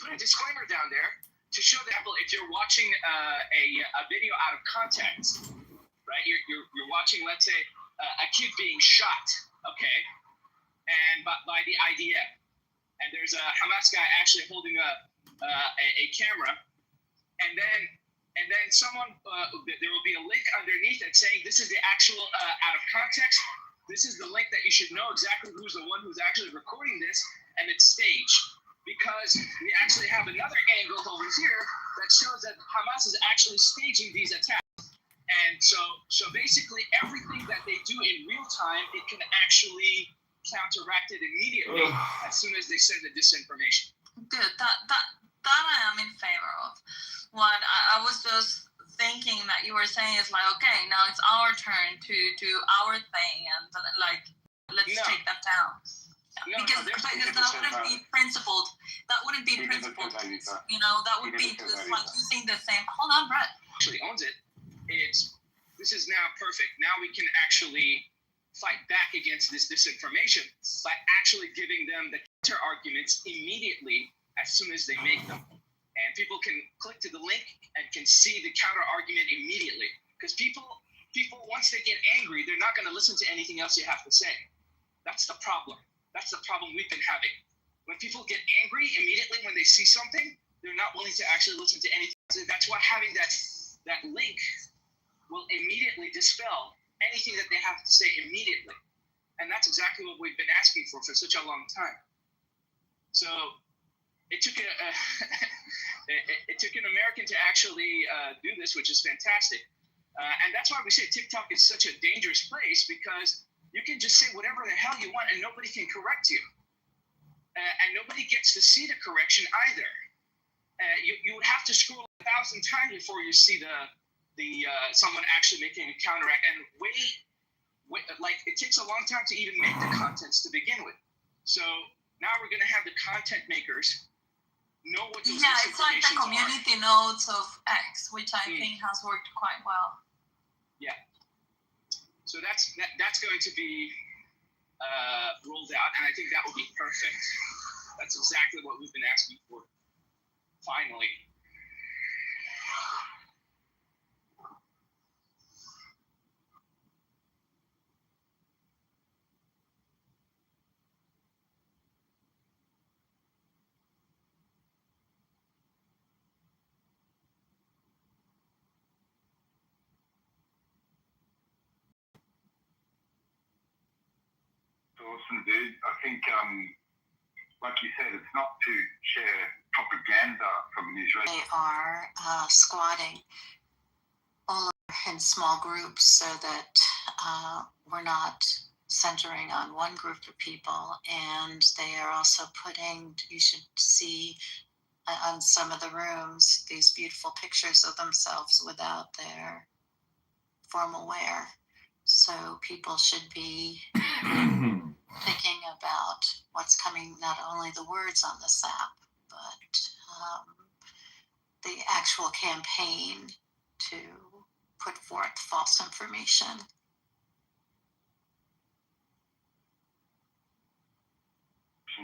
put a disclaimer down there to show that if you're watching a video out of context, right? You're watching, let's say, a kid being shot, okay, and by the IDF, and there's a Hamas guy actually holding a camera, and then someone there will be a link underneath it saying this is the actual out of context. This is the link that you should know exactly who's the one who's actually recording this, and it's staged. Because we actually have another angle over here that shows that Hamas is actually staging these attacks. And so basically everything that they do in real time, it can actually counteract it immediately as soon as they send the disinformation. Good. That I am in favor of. What I was just thinking that you were saying is like, okay, now it's our turn to do our thing and like let's take them down. Because that wouldn't be principled. That wouldn't be principled. You know, that would be just like using the same. Hold on, Brett. Actually owns it. This is now perfect. Now we can actually fight back against this disinformation by actually giving them the counter arguments immediately as soon as they make them. And people can click to the link and can see the counter argument immediately. Because people, once they get angry, they're not going to listen to anything else you have to say. That's the problem. That's the problem we've been having. When people get angry immediately when they see something, they're not willing to actually listen to anything. That's why having that link will immediately dispel anything that they have to say immediately. And that's exactly what we've been asking for such a long time. So it took it took an American to actually do this, which is fantastic. And that's why we say TikTok is such a dangerous place, because you can just say whatever the hell you want and nobody can correct you. And nobody gets to see the correction either. You would have to scroll 1,000 times before you see someone actually making a counteract. And wait, like it takes a long time to even make the contents to begin with. So now we're going to have the content makers know what those it's like the community notes of X, which I think has worked quite well. Yeah. So that's going to be rolled out, and I think that will be perfect. That's exactly what we've been asking for. Finally. Awesome, dude. I think, like you said, it's not to share propaganda from an Israeli. They are squatting all over in small groups so that we're not centering on one group of people. And they are also putting, you should see on some of the rooms, these beautiful pictures of themselves without their formal wear. So people should be thinking about what's coming, not only the words on this app, but the actual campaign to put forth false information.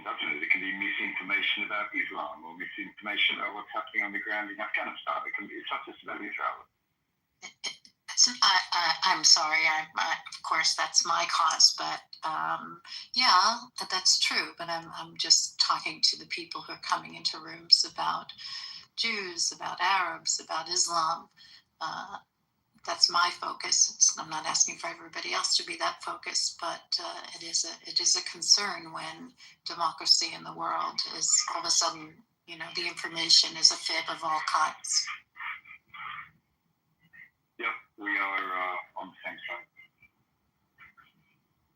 Definitely, there can be misinformation about Islam or misinformation about what's happening on the ground in Afghanistan. It's not just about Israel. I'm sorry. Of course, that's my cause, but yeah, that's true. But I'm just talking to the people who are coming into rooms about Jews, about Arabs, about Islam. That's my focus. I'm not asking for everybody else to be that focused, but it is a concern when democracy in the world is all of a sudden, the information is a fib of all kinds. Yep, we are on the same side.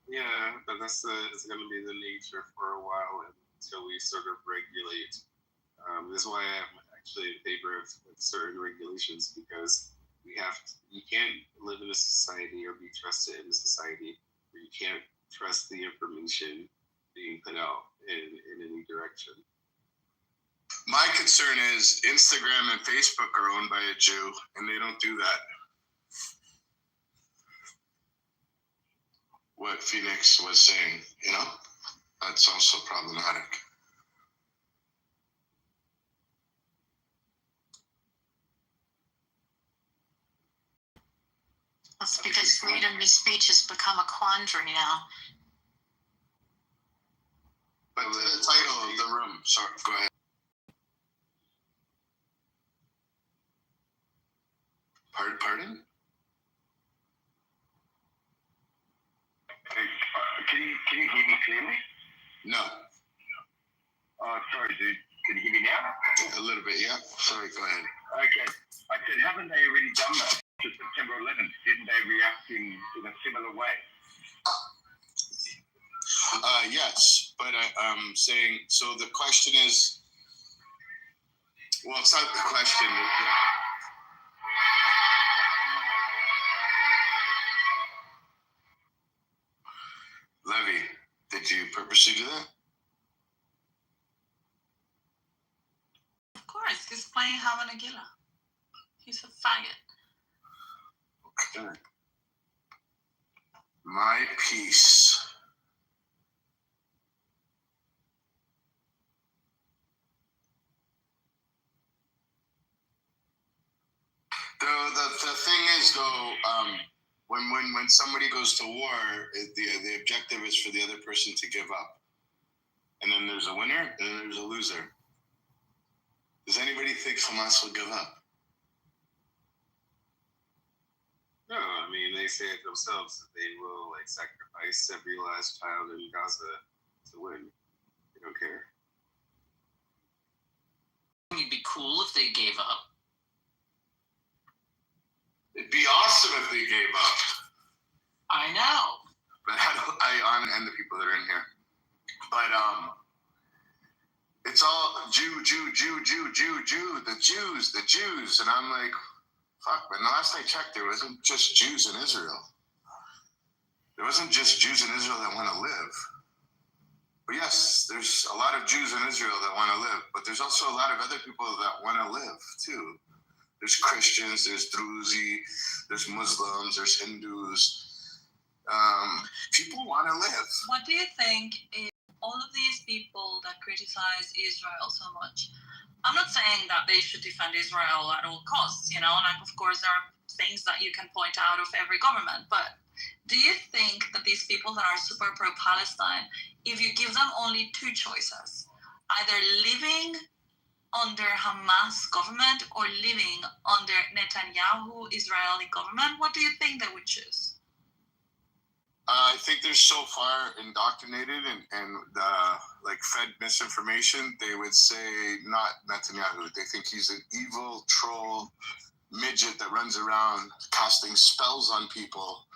Yeah, but it's going to be the nature for a while until we sort of regulate. This is why I'm actually in favor of certain regulations, because you can't live in a society or be trusted in a society where you can't trust the information being put out in any direction. My concern is Instagram and Facebook are owned by a Jew, and they don't do that. What Phoenix was saying, that's also problematic. That's because freedom of speech has become a quandary now. But to the title of the room. Sorry, go ahead. Pardon? Can you hear me clearly? No. Oh, sorry, dude. Can you hear me now? A little bit, yeah. Sorry, go ahead. Okay. I said, haven't they already done that to September 11th? Didn't they react in a similar way? Yes, but I'm saying, so the question is, well, it's not the question. Levy, did you purposely do that? Of course, he's playing Havanagila. He's a faggot. Okay. My piece. The thing is, though, when somebody goes to war, the objective is for the other person to give up, and then there's a winner and then there's a loser. Does anybody think Hamas will give up? No, I mean, they say it themselves that they will sacrifice every last child in Gaza to win. They don't care. It'd be cool if they gave up. It'd be awesome if they gave up. I know. But and the people that are in here. But it's all Jew, the Jews. And I'm like, fuck, man, the last I checked, there wasn't just Jews in Israel. There wasn't just Jews in Israel that want to live. But yes, there's a lot of Jews in Israel that want to live, but there's also a lot of other people that want to live too. There's Christians, there's Druzi, there's Muslims, there's Hindus. People want to live. What do you think is all of these people that criticize Israel so much? I'm not saying that they should defend Israel at all costs, like of course there are things that you can point out of every government, but do you think that these people that are super pro-Palestine, if you give them only two choices, either living under Hamas government or living under Netanyahu Israeli government, what do you think they would choose? I think they're so far indoctrinated and fed misinformation. They would say not Netanyahu. They think he's an evil troll midget that runs around casting spells on people,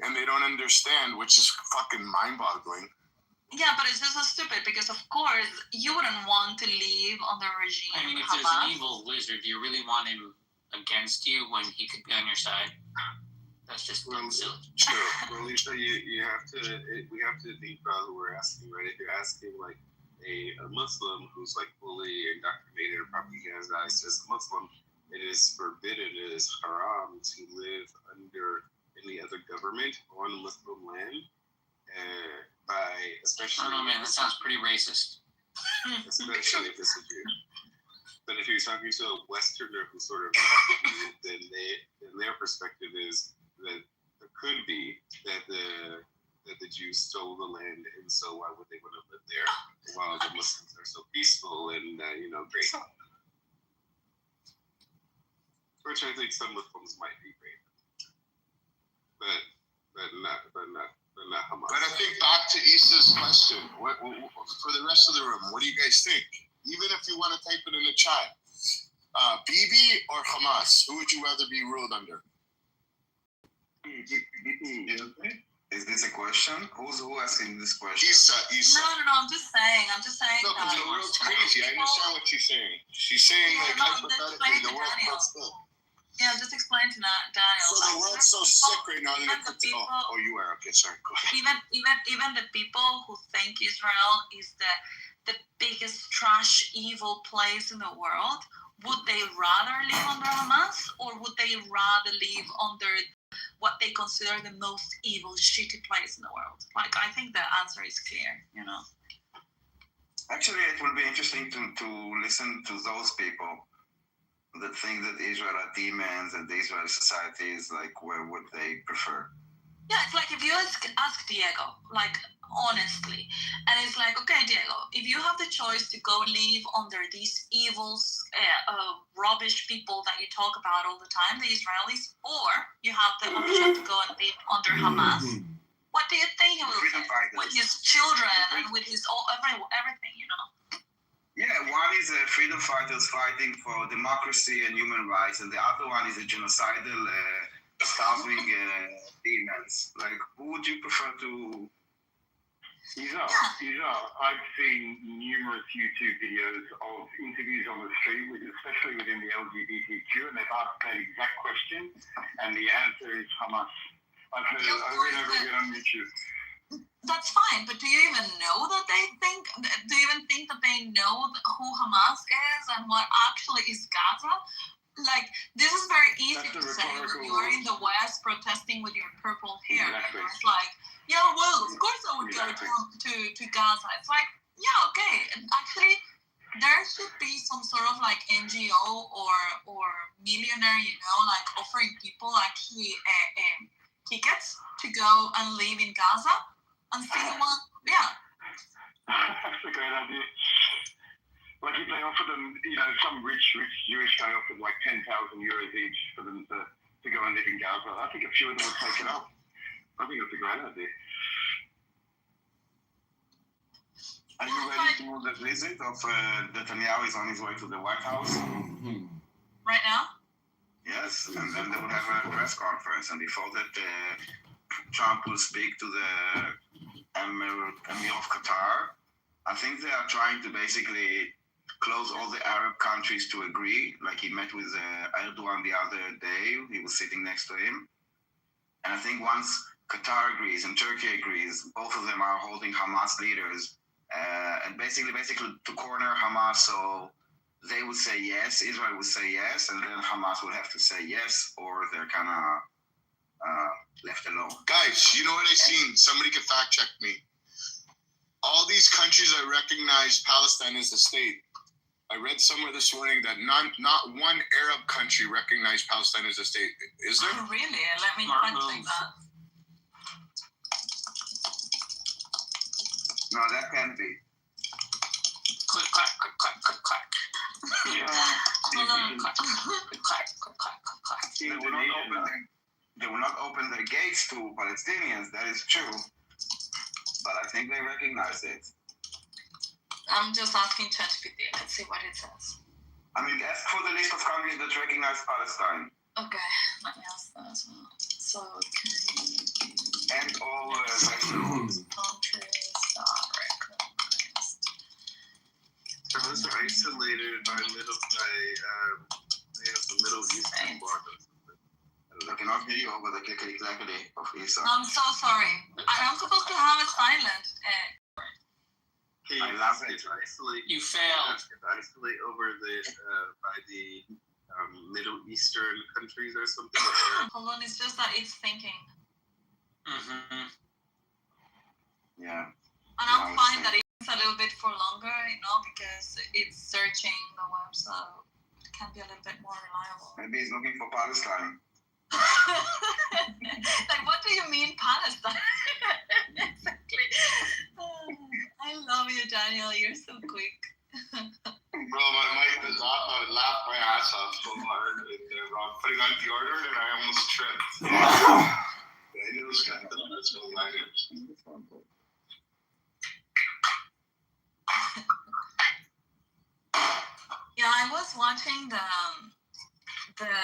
and they don't understand, which is fucking mind-boggling. Yeah, but it's just so stupid because, of course, you wouldn't want to live under a regime. I mean, if Hamas. there's an evil wizard, do you really want him against you when he could be on your side? That's just silly. True. Well, Lisa, we have to think about who we're asking, right? If you're asking a Muslim who's fully indoctrinated or propagandized as a Muslim, it is forbidden, it is haram to live under any other government on Muslim land. Especially. I don't know, man. That sounds pretty racist. Especially if it's a Jew. But if you're talking to a Westerner who sort of, then their perspective is that it could be that the Jews stole the land, and so why would they want to live there while the Muslims are so peaceful and great? Which I think some Muslims might be great, but not Hamas. But I think back to Issa's question, for the rest of the room, what do you guys think? Even if you want to type it in the chat, Bibi or Hamas, who would you rather be ruled under? Is this a question? Who's asking this question? Issa. No, I'm just saying. No, because the world's crazy. I understand what she's saying. She's saying hypothetically, the world works still. Yeah, just explain to Daniel. So the world's so sick right now. Oh, you are okay. Sorry. Go ahead. Even the people who think Israel is the biggest trash, evil place in the world, would they rather live under Hamas or would they rather live under what they consider the most evil, shitty place in the world? I think the answer is clear. Actually, it will be interesting to listen to those people that think that Israel are demons and the Israeli society is like where would they prefer? Yeah, it's like if you ask Diego, like honestly, and it's like, okay, Diego, if you have the choice to go live under these evil, rubbish people that you talk about all the time, the Israelis, or you have the option to go and live under Hamas, what do you think he will Freedom do fighters. with his children and with his everything, you know? Yeah, one is freedom fighters fighting for democracy and human rights, and the other one is a genocidal, starving demons. Like, who would you prefer to? I've seen numerous YouTube videos of interviews on the street, especially within the LGBTQ, and they've asked that exact question, and the answer is Hamas. I've heard it over and over again on YouTube. That's fine, but do you even know that they think? Do you even think that they know who Hamas is and what actually is Gaza? Like, this is very easy to say when you are in the West protesting with your purple hair. Exactly. It's like, yeah, well, of course I would go to Gaza. It's like, yeah, okay. And actually, there should be some sort of like NGO or millionaire, you know, like offering people actually tickets to go and live in Gaza and see what, yeah. That's a great idea. Like if they offered them, you know, some rich Jewish guy offered like 10,000 euros each for them to go and live in Gaza, I think a few of them would take it up. I think it's a great idea. Are you ready to the visit of Netanyahu is on his way to the White House? Right now? Yes, and then they will have a press conference, and before that, Trump will speak to the Emir of Qatar. I think they are trying to basically close all the Arab countries to agree. Like he met with Erdogan the other day, he was sitting next to him. And I think once Qatar agrees and Turkey agrees, both of them are holding Hamas leaders, and basically to corner Hamas, so they would say yes, Israel would say yes, and then Hamas would have to say yes, or they're kind of left alone. Guys, you know what I seen? Somebody can fact check me. All these countries that recognize Palestine as a state, I read somewhere this morning that not one Arab country recognized Palestine as a state. Is there? Oh, really? Let me fact check that. No, that can't be. Click, clack, click, clack, click, clack. Hold on. Click, click, clack, click, clack, click, clack. They will not open their gates to Palestinians, that is true. But I think they recognize it. I'm just asking ChatGPT. Let's see what it says. I mean, ask for the list of countries that recognize Palestine. Okay, let me ask that as well. So, can you And all countries that recognized? It was isolated by the Middle Eastern border. I cannot hear you over the clickety-clackety of Isa. I'm so sorry. I'm supposed to have a silent. Okay, I love it. It's isolate. You failed. It's isolate over by the Middle Eastern countries or something. Hold on, it's just that it's thinking. Mm-hmm. Yeah. And I'll find that it's a little bit for longer, you know, because it's searching the web, so it can be a little bit more reliable. Maybe he's looking for Palestine. Like, what do you mean, Palestine? Exactly. I love you, Daniel. You're so quick. Bro, I laughed my ass off so hard putting on deodorant and I almost tripped. I knew it was kind of that's what I did. Yeah, I was watching the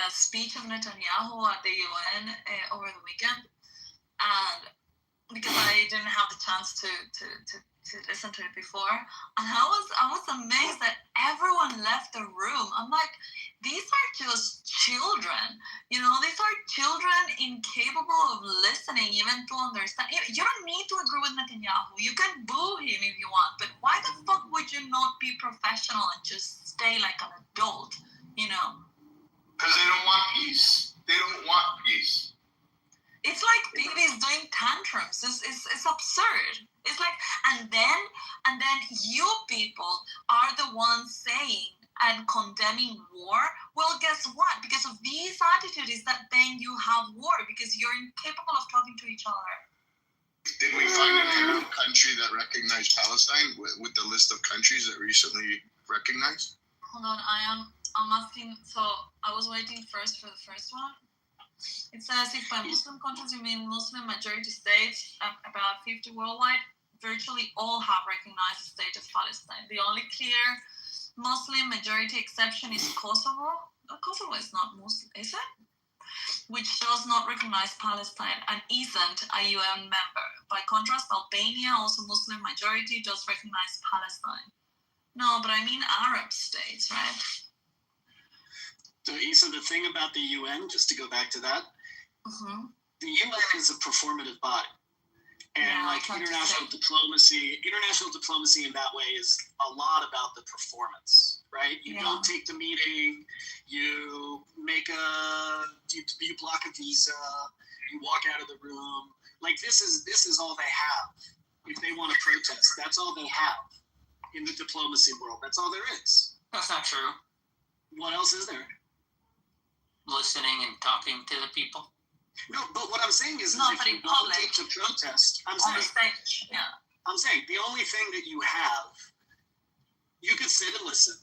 speech of Netanyahu at the UN over the weekend, and because I didn't have the chance to listen to it before, and I was amazed that everyone left the room. I'm like, these are just children, you know, these are children incapable of listening, even to understand. You don't need to agree with Netanyahu. You can boo him if you want, but why the fuck would you not be professional and just stay like an adult, you know? Because they don't want peace. They don't want peace. It's like babies doing tantrums. It's absurd. It's like, and then you people are the ones saying and condemning war war. Well, guess what? Because of these attitudes, that then you have war because you're incapable of talking to each other. Did we find an Arab country that recognized Palestine with the list of countries that recently recognized? Hold on, I'm asking. So I was waiting first for the first one. It says if by Muslim countries you mean Muslim majority states, about 50 worldwide, virtually all have recognized the state of Palestine. The only clear Muslim majority exception is Kosovo. Kosovo is not Muslim, is it? Which does not recognize Palestine and isn't a UN member. By contrast, Albania, also Muslim majority, does recognize Palestine. No, but I mean Arab states, right? So, Issa, the thing about the UN, just to go back to that, the UN is a performative body. And like international diplomacy in that way is a lot about the performance, right? You don't take the meeting, you block a visa, you walk out of the room. Like this is all they have. If they want to protest, that's all they have in the diplomacy world. That's all there is. That's not true. What else is there? Listening and talking to the people. No, but what I'm saying is, not if you wanted to protest, I'm saying the only thing that you have, you could sit and listen,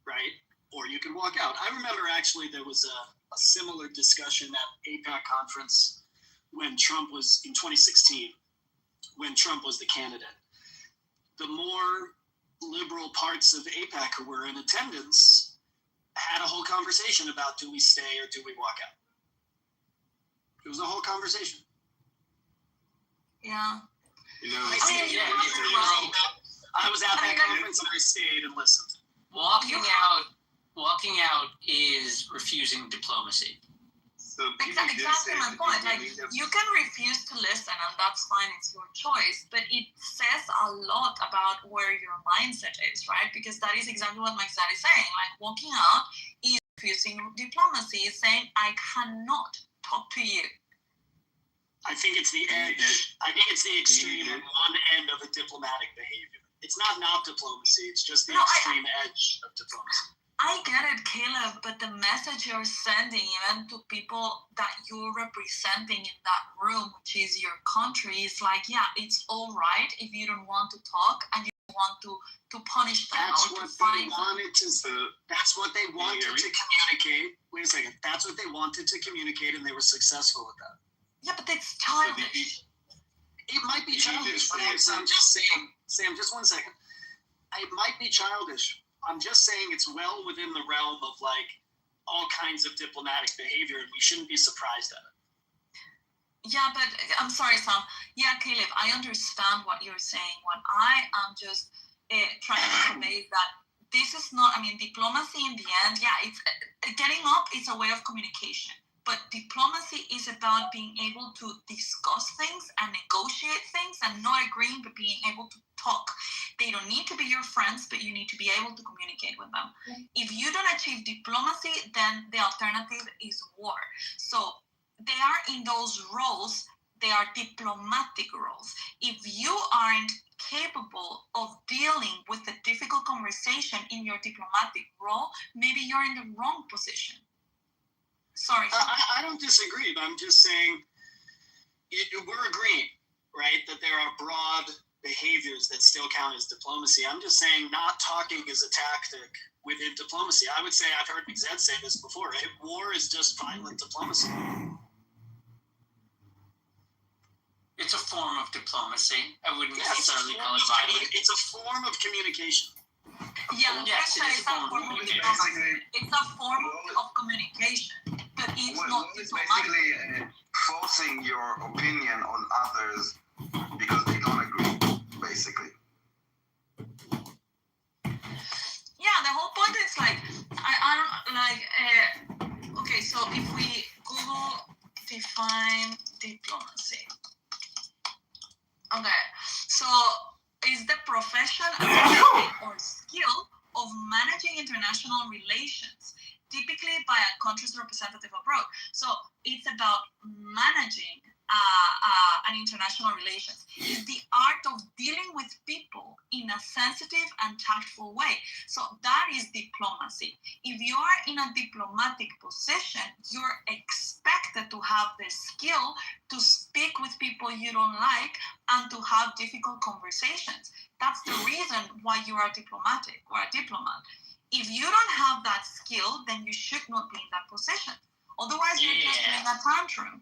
right? Or you could walk out. I remember actually there was a similar discussion at APAC conference when Trump was in 2016, when Trump was the candidate. The more liberal parts of APAC who were in attendance had a whole conversation about do we stay or do we walk out? It was a whole conversation. Yeah. You know, I was at that conference and I stayed and listened. Walking out is refusing diplomacy. so Exactly my point. Like you can refuse to listen, and that's fine. It's your choice. But it says a lot about where your mindset is, right? Because that is exactly what Maxad is saying. Like walking out is refusing diplomacy. Is saying I cannot talk to you. I think it's the edge. I think it's the extreme at one end of a diplomatic behavior. It's not diplomacy. It's just the extreme edge of diplomacy. I get it, Caleb, but the message you're sending even to people that you're representing in that room, which is your country, is like, yeah, it's all right if you don't want to talk and you want to punish them. That's what they wanted to. That's what they wanted to communicate. Wait a second. That's what they wanted to communicate, and they were successful with that. Yeah, but it's childish. It might be childish, but I'm just saying, Sam, just 1 second. It might be childish. I'm just saying it's well within the realm of like all kinds of diplomatic behavior, and we shouldn't be surprised at it. Yeah, but I'm sorry, Sam. Yeah, Caleb, I understand what you're saying. What I am just trying to convey is that this is not, diplomacy in the end, yeah, it's getting up is a way of communication. But diplomacy is about being able to discuss things and negotiate things and not agreeing, but being able to talk. They don't need to be your friends, but you need to be able to communicate with them. If you don't achieve diplomacy, then the alternative is war. So they are in those roles, they are diplomatic roles. If you aren't capable of dealing with a difficult conversation in your diplomatic role, maybe you're in the wrong position. Sorry. I don't disagree, but I'm just saying we're agreeing, right, that there are broad behaviors that still count as diplomacy. I'm just saying not talking is a tactic within diplomacy. I would say, I've heard Zed say this before, right? War is just violent diplomacy. It's a form of diplomacy. I wouldn't necessarily call it violent. It's a form of communication. Yeah, yes, it's a form of diplomacy. It's a form of communication, but it's not it's diplomatic. basically forcing your opinion on others because they don't agree, basically. Yeah, the whole point is like, I don't like, okay, so if we Google define diplomacy. Okay, so is the profession, ability, or skill of managing international relations, typically by a country's representative abroad. So it's about managing and international relations. It's the art of dealing with people in a sensitive and tactful way. So that is diplomacy. If you are in a diplomatic position, you're expected to have the skill to speak with people you don't like and to have difficult conversations. That's the reason why you are diplomatic or a diplomat. If you don't have that skill, then you should not be in that position. Otherwise, you're just doing a tantrum.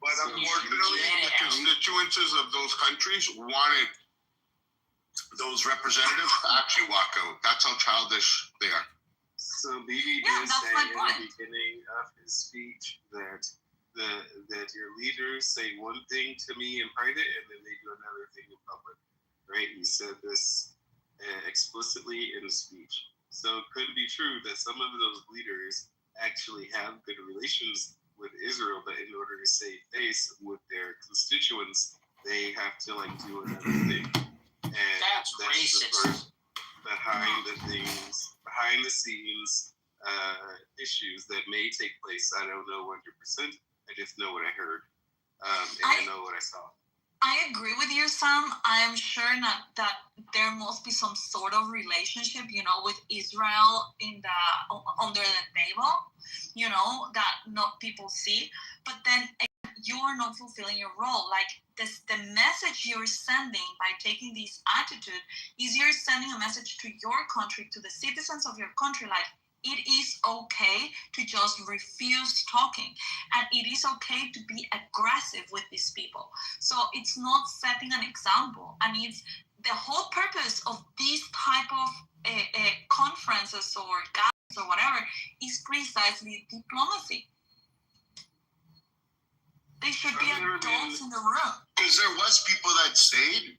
But unfortunately, the constituencies of those countries wanted those representatives to actually walk out. That's how childish they are. So Bibi did say in the beginning of his speech that your leaders say one thing to me in private and then they do another thing in public, right? He said this explicitly in the speech. So it could be true that some of those leaders actually have good relations with Israel, but in order to save face with their constituents, they have to like do another thing. And that's racist. Behind the scenes issues that may take place. I don't know 100%. I just know what I heard, and I know what I saw. I agree with you, Sam. I am sure that there must be some sort of relationship, with Israel under the table, that not people see. But then you are not fulfilling your role. Like the message you're sending by taking this attitude is you're sending a message to your country, to the citizens of your country, like it is okay to just refuse talking, and it is okay to be aggressive with these people. So it's not setting an example, and it's the whole purpose of these type of conferences or gatherings or whatever is precisely diplomacy. They should be adults in the room. Because there was people that stayed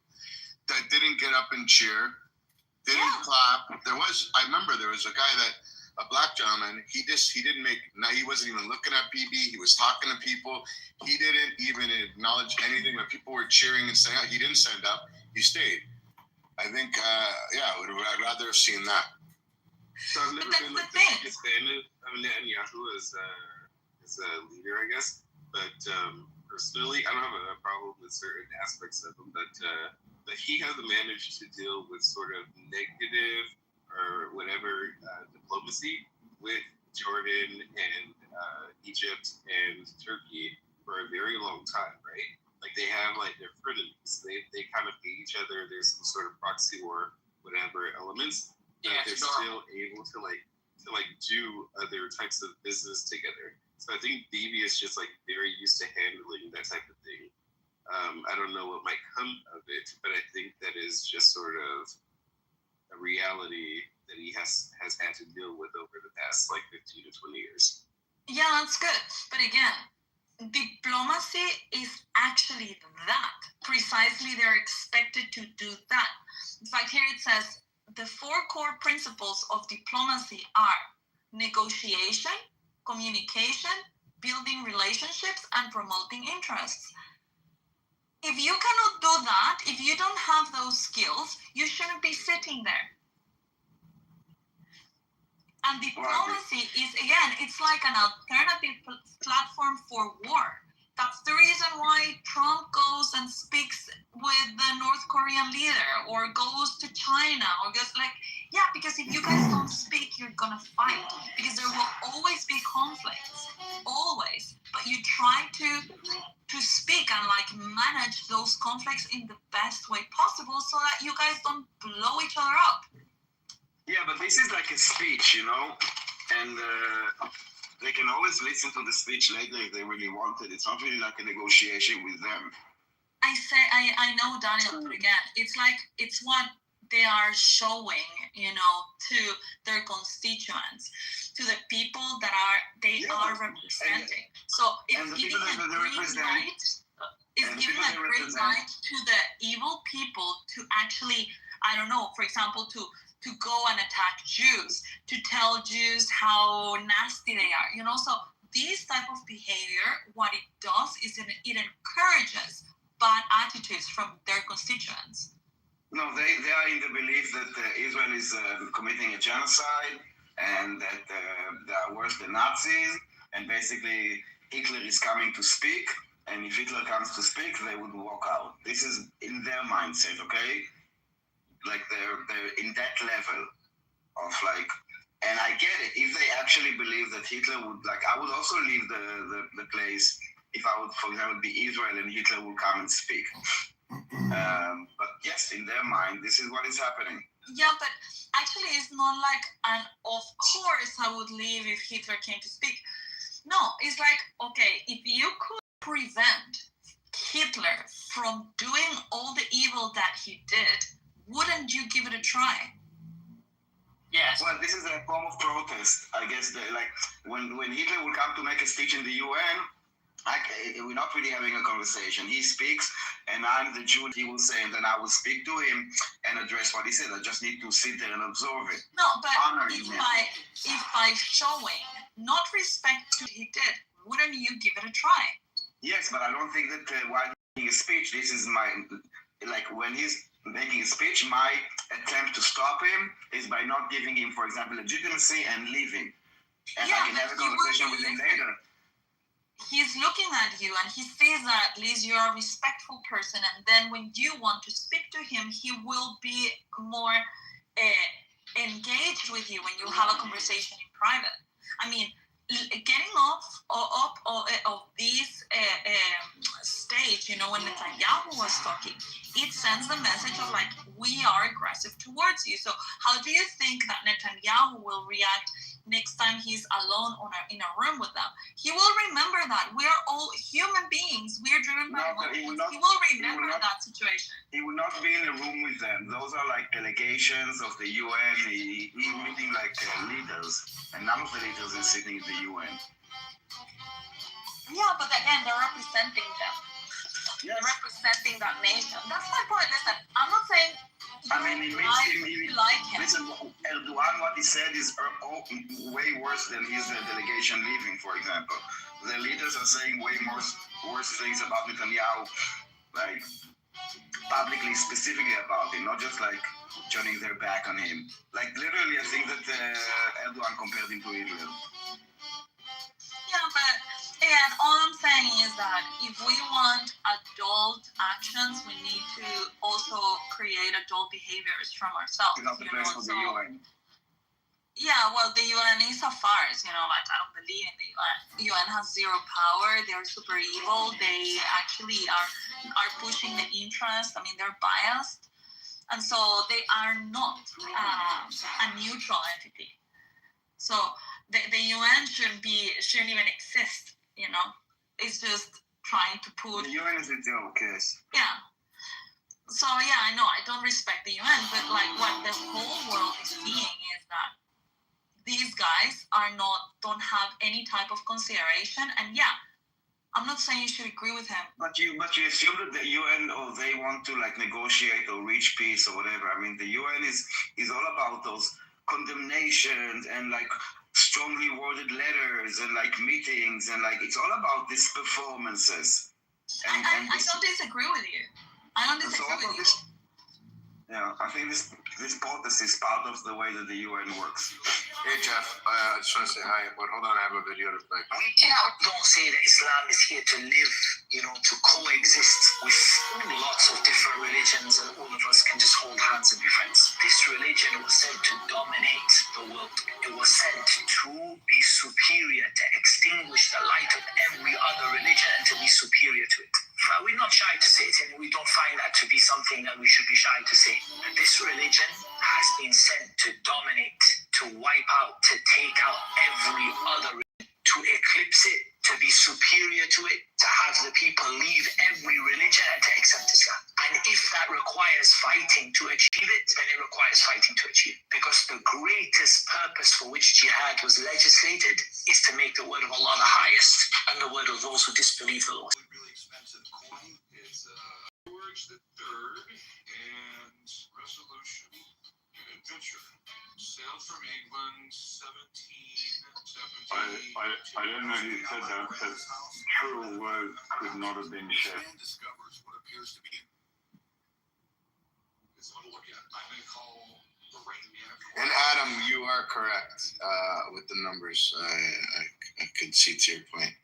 that didn't get up and cheer, didn't clap. I remember there was a guy a black gentleman, he wasn't even looking at BB, he was talking to people, he didn't even acknowledge anything, but people were cheering and saying, he didn't stand up, he stayed. I think, I'd rather have seen that. So I've never been like the biggest fan of Netanyahu as a leader, I guess, but personally, I don't have a problem with certain aspects of him, but he hasn't managed to deal with sort of negative or whatever diplomacy with Jordan and Egypt and Turkey for a very long time, right? Like they have like their frenemies. They kind of hate each other. There's some sort of proxy war, whatever elements. But they're still able to do other types of business together. So I think Bibi is just like very used to handling that type of thing. I don't know what might come of it, but I think that is just sort of a reality that he has had to deal with over the past like 15 to 20 years. Yeah, that's good. But again, diplomacy is actually that. Precisely, they're expected to do that. In fact, here it says, the 4 core principles of diplomacy are negotiation, communication, building relationships, and promoting interests. If you cannot do that, if you don't have those skills, you shouldn't be sitting there. And diplomacy is, again, it's like an alternative platform for war. That's the reason why Trump goes and speaks with the North Korean leader or goes to China or goes because if you guys don't speak, you're going to fight because there will always be conflicts, always. But you try to speak and manage those conflicts in the best way possible so that you guys don't blow each other up. Yeah, but this is like a speech, and they can always listen to the speech later if they really want it. It's not really like a negotiation with them. I know, Daniel, but again, it's what they are showing, to their constituents, to the people that they are representing. So it's giving a green light. It's giving a green light to the evil people to actually, I don't know, for example, to go and attack Jews, to tell Jews how nasty they are, So this type of behavior, what it does is it encourages bad attitudes from their constituents. No, they are in the belief that Israel is committing a genocide and that they are worse than Nazis, and basically Hitler is coming to speak, and if Hitler comes to speak, they would walk out. This is in their mindset, okay? Like they're in that level of like, and I get it. If they actually believe that Hitler would, like, I would also leave the place if I would, for example, be Israel and Hitler would come and speak. But yes, in their mind, this is what is happening. Yeah, but actually, it's not like an of course I would leave if Hitler came to speak. No, it's like, okay, if you could prevent Hitler from doing all the evil that he did, wouldn't you give it a try? Yes. Well, this is a form of protest. I guess like when Hitler will come to make a speech in the UN, we're not really having a conversation. He speaks, and I'm the Jew. He will say, and then I will speak to him and address what he said. I just need to sit there and absorb it. No, but Honoring him. if by showing not respect to what he did, wouldn't you give it a try? Yes, but I don't think that while making a speech, this is my, like when he's making a speech, my attempt to stop him is by not giving him, for example, legitimacy and leaving. And Yeah, I can have a conversation with him later. He's looking at you and he sees that at least you're a respectful person, and then when you want to speak to him, he will be more engaged with you when you have a conversation in private. I mean, getting off of this stage, you know, when Netanyahu was talking, it sends the message of like, we are aggressive towards you. So how do you think that Netanyahu will react next time he's alone in a room with them? He will remember that we're all human beings. We're driven by emotions. He will remember that situation. He will not be in a room with them. Those are like delegations of the UN. He's meeting like leaders, and none of the leaders is sitting in the UN. Yeah, but again, they're representing them. Yes. They're representing that nation. That's my point. Listen, I'm not saying it makes him. Like him. Listen, Erdogan, what he said is way worse than his delegation leaving, for example. The leaders are saying way worse things about Netanyahu, like publicly, specifically about him, not just like turning their back on him. Like literally, I think that Erdogan compared him to Israel. Yeah, but and all I'm saying is that if we want adult actions, we need to also create adult behaviors from ourselves. It's not the place for the UN. Yeah, well, the UN is a farce, you know, like I don't believe in the UN. The UN has zero power. They're super evil. They actually are pushing the interest. I mean, they're biased. And so they are not a neutral entity. So the UN shouldn't even exist, you know. It's just trying to put... The UN is a joke, yes. Yeah. So, yeah, I know, I don't respect the UN, but like what the whole world is seeing is that these guys don't have any type of consideration. And yeah, I'm not saying you should agree with him. But you assume that the UN or they want to like negotiate or reach peace or whatever. I mean, the UN is all about those condemnations and like strongly worded letters and like meetings and like it's all about these performances. And I don't disagree with you. I don't disagree with you. Yeah, I think this protest is part of the way that the UN works. Hey Jeff, I just want to say hi, but hold on, I have a video to play. We don't say that Islam is here to live, you know, to coexist with lots of different religions, and all of us can just hold hands and be friends. This religion was sent to dominate the world. It was sent to be superior, to extinguish the light of every other religion and to be superior to it. We're not shy to say it, and we don't find that to be something that we should be shy to say. This religion has been sent to dominate, to wipe out, to take out every other religion, to eclipse it, to be superior to it, to have the people leave every religion and to accept Islam. And if that requires fighting to achieve it, then it requires fighting to achieve it. Because the greatest purpose for which jihad was legislated is to make the word of Allah the highest and the word of those who disbelieve the Lord. Really expensive coin is George III and Resolution Adventure. Sailed from England, 1717. I don't know who said that, but true words could not have been shared. Discovers what appears to be. It's one to look at. I'm going to call the rain man. And Adam, you are correct with the numbers. I could see to your point.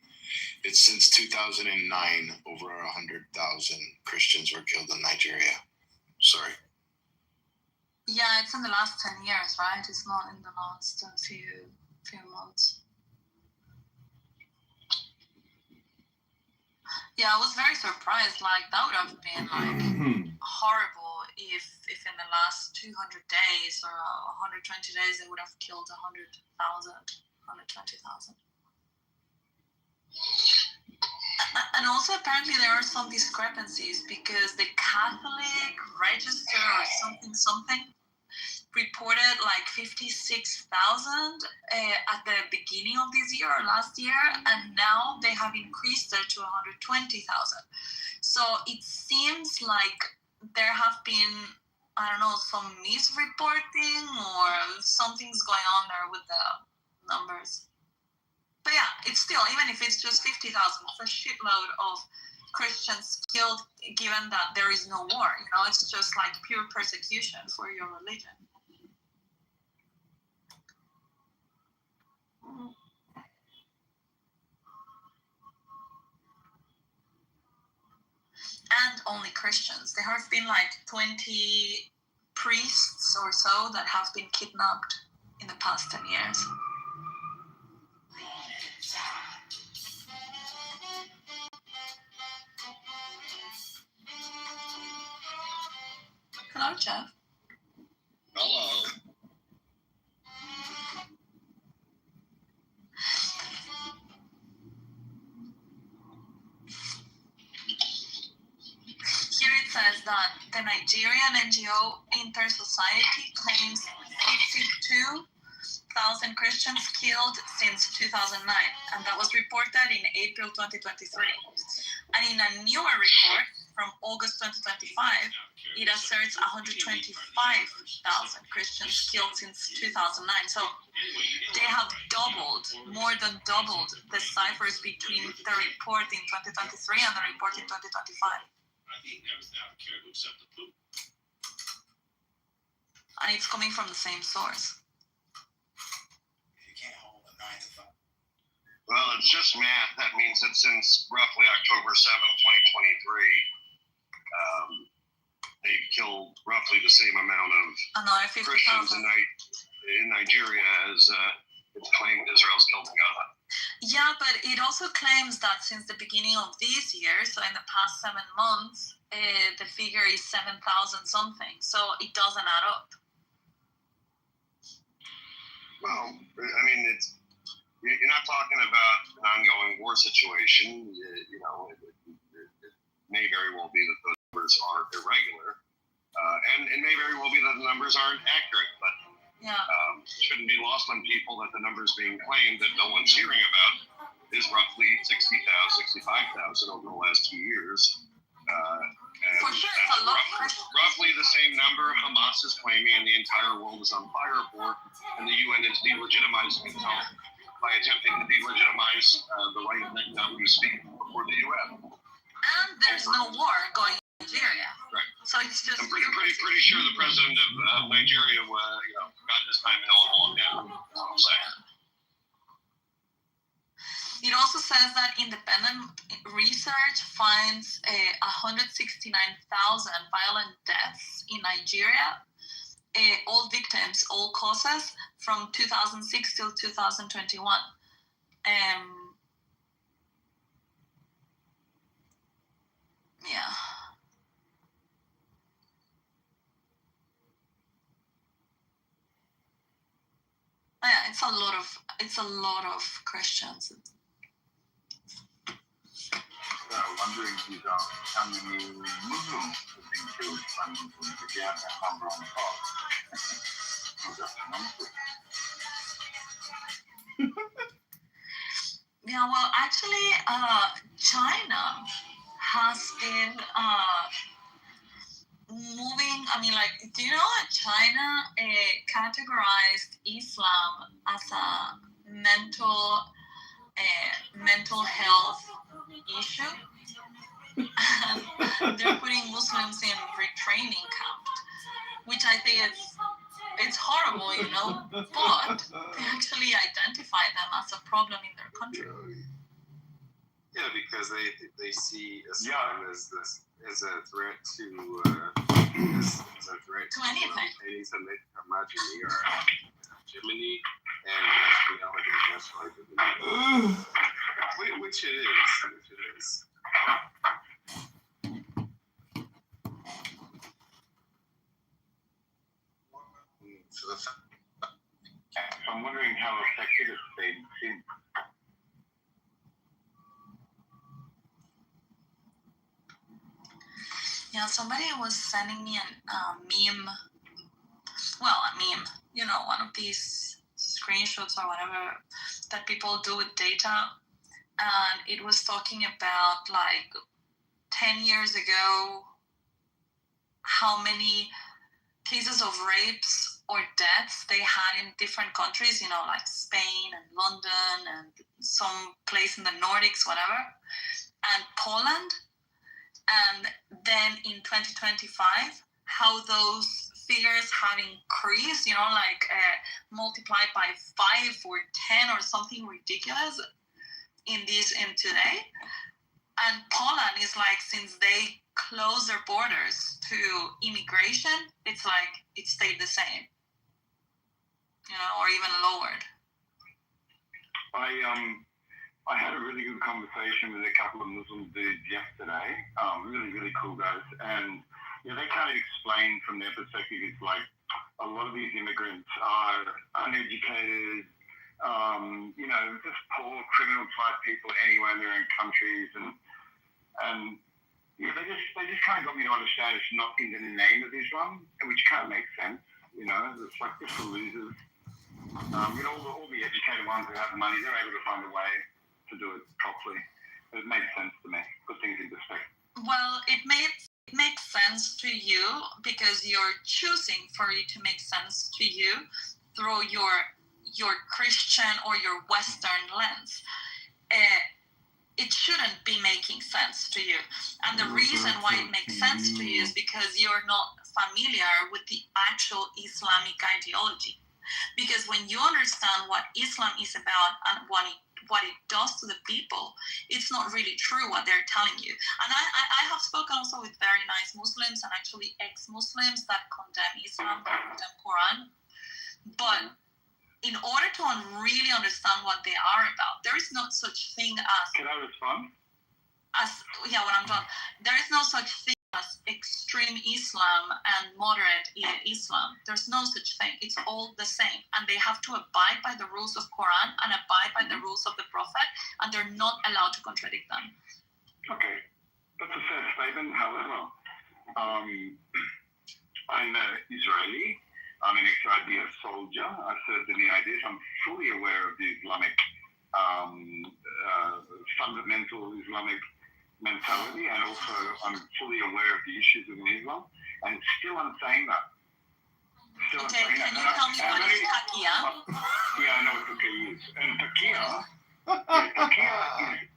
It's since 2009, over 100,000 Christians were killed in Nigeria. Sorry. Yeah, it's in the last 10 years, right? It's not in the last few months. Yeah, I was very surprised. Like, that would have been like horrible if in the last 200 days or 120 days they would have killed 120,000. And also apparently there are some discrepancies because the Catholic Register or something reported like 56,000 at the beginning of this year or last year, and now they have increased it to 120,000. So it seems like there have been, I don't know, some misreporting or something's going on there with the numbers. But yeah, it's still, even if it's just 50,000, it's a shitload of Christians killed, given that there is no war. You know, it's just like pure persecution for your religion. And only Christians. There have been like 20 priests or so that have been kidnapped in the past 10 years. Hello, Jeff. Hello. Here it says that the Nigerian NGO Inter-Society claims 52,000 Christians killed since 2009, and that was reported in April 2023. And in a newer report from August 2025, it asserts 125,000 Christians killed since 2009. So they have more than doubled the ciphers between the report in 2023 and the report in 2025. And it's coming from the same source. Well, it's just math. That means that since roughly October 7th, 2023, they've killed roughly the same amount of Christians in Nigeria as it's claimed Israel's killed in Gaza. Yeah, but it also claims that since the beginning of this year, so in the past 7 months, the figure is 7,000 something. So it doesn't add up. Well, I mean, you're not talking about an ongoing war situation. You know, it may very well be that those numbers are irregular, and it may very well be that the numbers aren't accurate. But shouldn't be lost on people that the numbers being claimed that no one's hearing about is roughly 60,000, 65,000 over the last 2 years. For sure, it's a lot. Roughly the same number Hamas is claiming, and the entire world is on fire for, and the UN is delegitimizing itself by attempting to delegitimize the right of Netanyahu to speak before the UN. And there's no war going in Nigeria. Right. So it's just. I'm pretty sure the president of Nigeria, got this time to calm down. That's what I'm saying. It also says that independent research finds 169,000 violent deaths in Nigeria, all victims, all causes, from 2006 till 2021. Yeah. Yeah, it's a lot of Christians. I'm wondering how many Muslims have been killed if you have that number on the top. Just a number. Yeah, well, actually, China has been moving. I mean, like, do you know that China categorized Islam as a mental health issue? And they're putting Muslims in retraining camps, which I think it's horrible, you know, but they actually identify them as a problem in their country. Yeah, because they see Islam as a threat to anything. Hegemony or hegemony and nationality, which it is. So I'm wondering how effective it's been since. Yeah, somebody was sending me a meme. Well, a meme, one of these screenshots or whatever that people do with data. And it was talking about like 10 years ago, how many cases of rapes or deaths they had in different countries, like Spain and London and some place in the Nordics, whatever, and Poland. And then in 2025, how those figures have increased, multiplied by 5 or 10 or something ridiculous in today. And Poland is like, since they closed their borders to immigration, it's like it stayed the same, or even lowered. I had a really good conversation with a couple of Muslim dudes yesterday, really, really cool guys. And they kind of explained from their perspective, it's like a lot of these immigrants are uneducated, just poor criminal type people anywhere in their own countries. And they just kind of got me to understand it's not in the name of Islam, which kind of makes sense. It's like just for losers. All the educated ones who have money, they're able to find a way to do it properly. It makes sense to me. Put things in perspective. Well, it makes sense to you because you're choosing for it to make sense to you through your Christian or your Western lens. It shouldn't be making sense to you. And the reason why it makes sense to you is because you're not familiar with the actual Islamic ideology. Because when you understand what Islam is about and what it does to the people, it's not really true what they're telling you. And I have spoken also with very nice Muslims and actually ex-Muslims that condemn Islam, that condemn Quran. But in order to really understand what they are about, there is no such thing as... Can I respond? When I'm done. There is no such thing as extreme Islam and moderate Islam. There's no such thing. It's all the same. And they have to abide by the rules of Quran and abide by the rules of the Prophet, and they're not allowed to contradict them. Okay. That's a fair statement. However, I'm Israeli. I'm an ex-IDF soldier. I served in the IDF. I'm fully aware of the Islamic, fundamental Islamic mentality, and also I'm fully aware of the issues within Islam, and still I'm saying that. Can you tell me what is taqiyya? Yeah, I know what taqiyya is. And taqiyya is,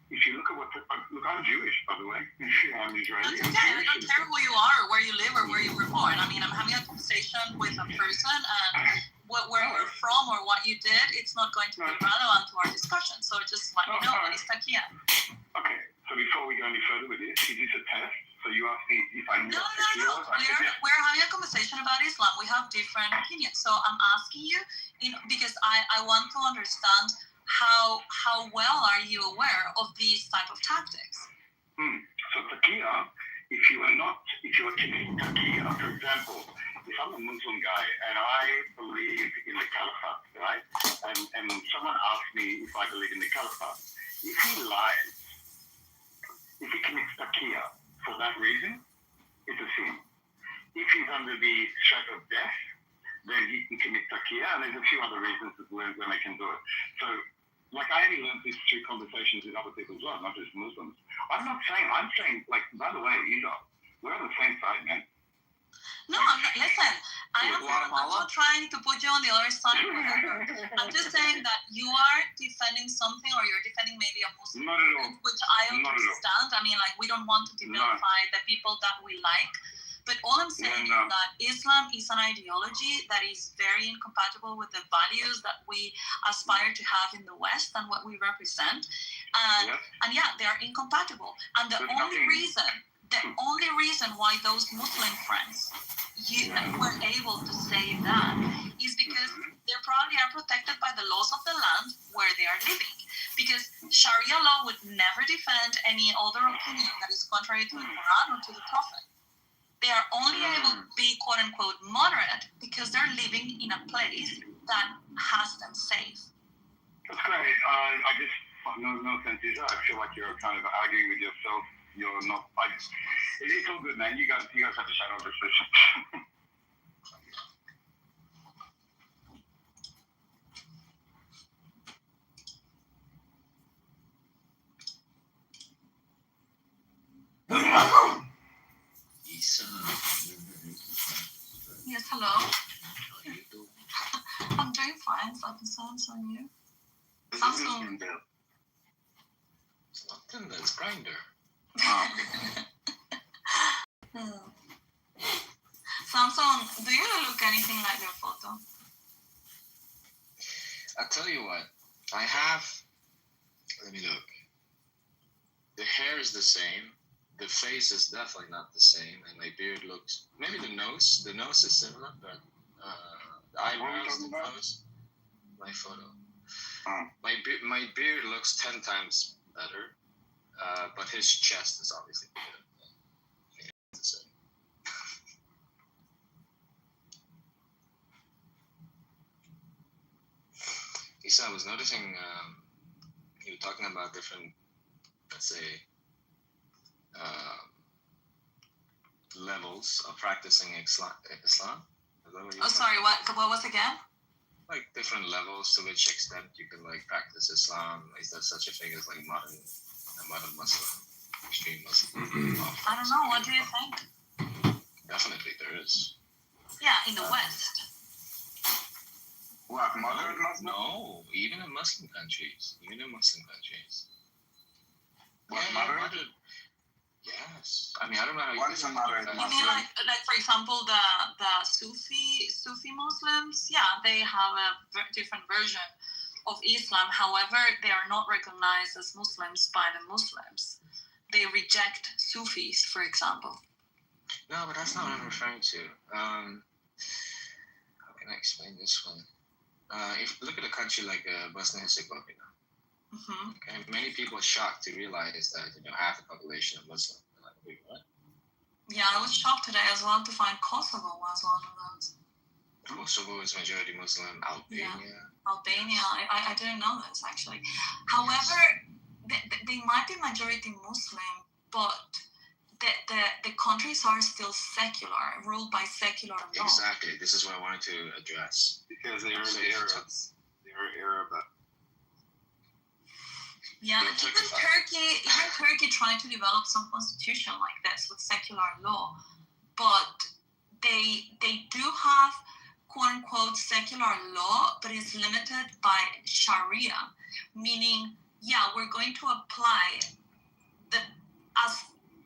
if you look at I'm Jewish, by the way. I'm Israeli. That's okay. I don't care who you are or where you live or where you were born. I mean, I'm having a conversation with a person, and where you're from or what you did, it's not going to be relevant to our discussion. So just let me know what is taqiyya. Okay. So before we go any further with this, is this a test? So you asked me if I knew No. We're having a conversation about Islam. We have different opinions. So I'm asking you, because I want to understand how well are you aware of these type of tactics? So taqiyya, if you are committing taqiyya, for example, if I'm a Muslim guy and I believe in the caliphate, right? And someone asks me if I believe in the caliphate, if he lies, if he commits taqiyya for that reason, it's a sin. If he's under the threat of death, then he can commit taqiyya, and there's a few other reasons when they can do it. So, I only learned this through conversations with other people as well, not just Muslims. I'm saying, by the way, we're on the same side, man. No, listen, I'm not trying to put you on the other side. I'm just saying that you are defending something, or you're defending maybe a Muslim group, which I understand. I mean, we don't want to devilify the people that we like. But all I'm saying is that Islam is an ideology that is very incompatible with the values that we aspire to have in the West and what we represent. And yeah, they are incompatible. And the only reason why those Muslim friends were able to say that is because they probably are protected by the laws of the land where they are living. Because Sharia law would never defend any other opinion that is contrary to the Quran or to the Prophet. They are only able to be quote unquote moderate because they're living in a place that has them safe. That's great. I just, no offense, I feel like you're kind of arguing with yourself. You're not. It's all good, man. You guys have to shut up this session. Yes, hello. I'm doing fine. Sounds on you. Samsung. It's not Tinder, it's Grindr. Samsung, do you look anything like your photo? I'll tell you what, I have, let me look. The hair is the same. The face is definitely not the same. And my beard looks, maybe the nose is similar, but the eyebrows, the nose, my photo. My beard looks 10 times better, but his chest is obviously bigger. It's the same. Isa, I was noticing you were talking about different, let's say, levels of practicing Islam. Is that what you said? Sorry, what was again? Like different levels to which extent you can like practice Islam. Is there such a thing as like a modern Muslim, extreme Muslim? I don't know. What do you think? Definitely there is. Yeah, in the West. What, modern Muslim? No, even in Muslim countries. What, Yeah, moderate? Yes. I mean, I don't know how What is a moderate You Muslim? mean like for example the Sufi Muslims? Yeah, they have a different version of Islam. However, they are not recognized as Muslims by the Muslims. They reject Sufis, for example. No, but that's not what I'm referring to. How can I explain this one? If you look at a country like Bosnia and Herzegovina, okay, many people are shocked to realize that half the population are Muslim. They're like, wait, what? Yeah, I was shocked today as well to find Kosovo was one of those. Kosovo is majority Muslim. Albania. Yeah. Albania. I didn't know this actually. However, they might be majority Muslim, but the countries are still secular, ruled by secular law. Exactly. This is what I wanted to address. Because they are Arabs. They are Arab. Yeah, even Turkey tried to develop some constitution like this with secular law, but they do have quote unquote secular law, but it's limited by Sharia, meaning we're going to apply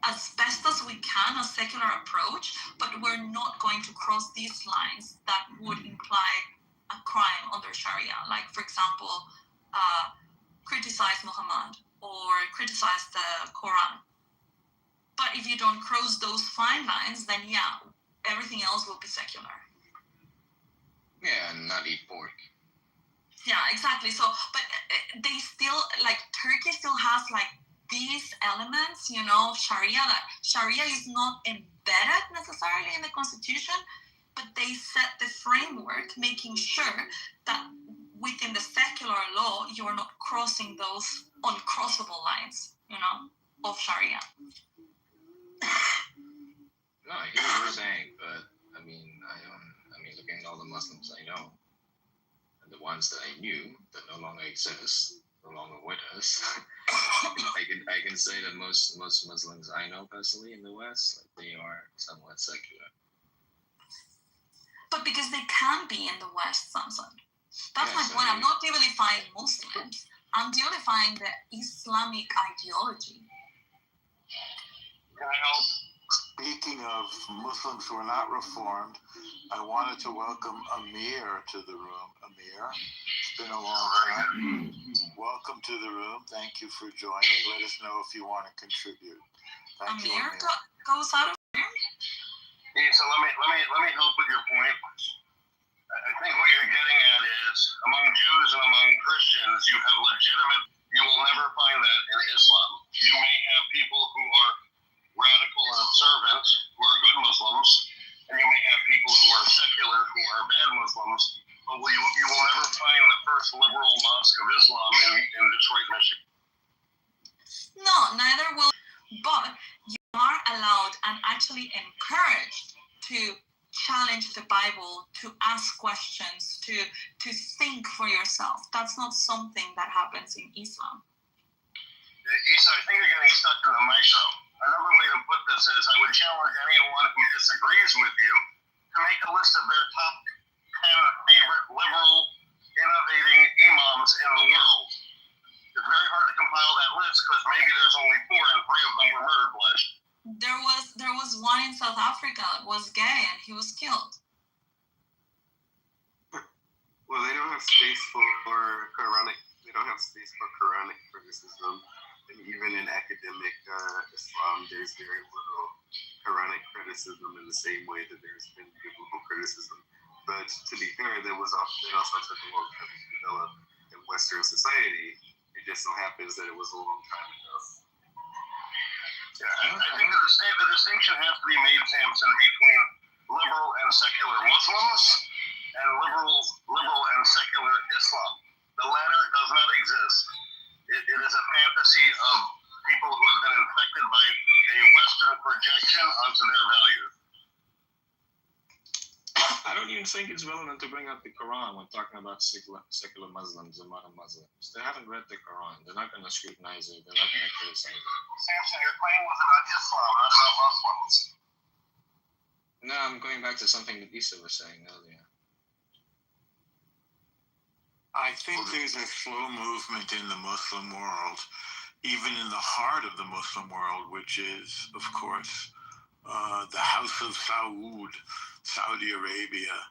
as best as we can a secular approach, but we're not going to cross these lines that would imply a crime under Sharia, like for example, criticize Muhammad or criticize the Quran. But if you don't cross those fine lines, then everything else will be secular. Yeah, and not eat pork. Yeah, exactly. So, but they still, like, Turkey still has, like, these elements, Sharia. That Sharia is not embedded necessarily in the constitution, but they set the framework, making sure that within the secular law, you are not crossing those uncrossable lines, of Sharia. No, I hear what you're saying, but I mean, looking at all the Muslims I know, and the ones that I knew that no longer exist, no longer with us, I can say that most Muslims I know personally in the West, like, they are somewhat secular. But because they can be in the West, Samson. That's my point. I'm not vilifying Muslims. I'm vilifying the Islamic ideology. Can I help? speaking of Muslims who are not reformed, I wanted to welcome Amir to the room. Amir, it's been a long time. Welcome to the room. Thank you for joining. Let us know if you want to contribute. Thank you, Amir. Goes out of here. Yeah, so let me help with your point. I think what you're getting at is among Jews and among Christians, you have legitimate. You will never find that in Islam. You may have people who are radical and observant, who are good Muslims, and you may have people who are secular, who are bad Muslims. But you will never find the first liberal mosque of Islam in Detroit, Michigan. No, neither will. But you are allowed and actually encouraged to challenge the Bible, to ask questions, to think for yourself. That's not something that happens in Islam. Isa, I think you're getting stuck in the maestro. Another way to put this is I would challenge anyone who disagrees with you to make a list of their top 10 favorite liberal, innovating imams in the world. It's very hard to compile that list because maybe there's only 4 and 3 of them were murdered last year. There was one in South Africa, was gay, and he was killed. Well, they don't have space for Quranic. They don't have space for Quranic criticism, and even in academic Islam, there's very little Quranic criticism in the same way that there's been biblical criticism. But to be fair, it also took a long time to develop in Western society. It just so happens that it was a long time ago. Yeah, I think the distinction has to be made, Samson, between liberal and secular Muslims and liberal and secular Islam. The latter does not exist. It is a fantasy of people who have been infected by a Western projection onto their values. I don't even think it's relevant to bring up the Quran when talking about secular Muslims and modern Muslims. They haven't read the Quran. They're not going to scrutinize it. They're not going to criticize it. Samson, your claim was about Islam, not about Muslims. No, I'm going back to something that Isa was saying earlier. I think there's a slow movement in the Muslim world, even in the heart of the Muslim world, which is, of course, the House of Saud, Saudi Arabia,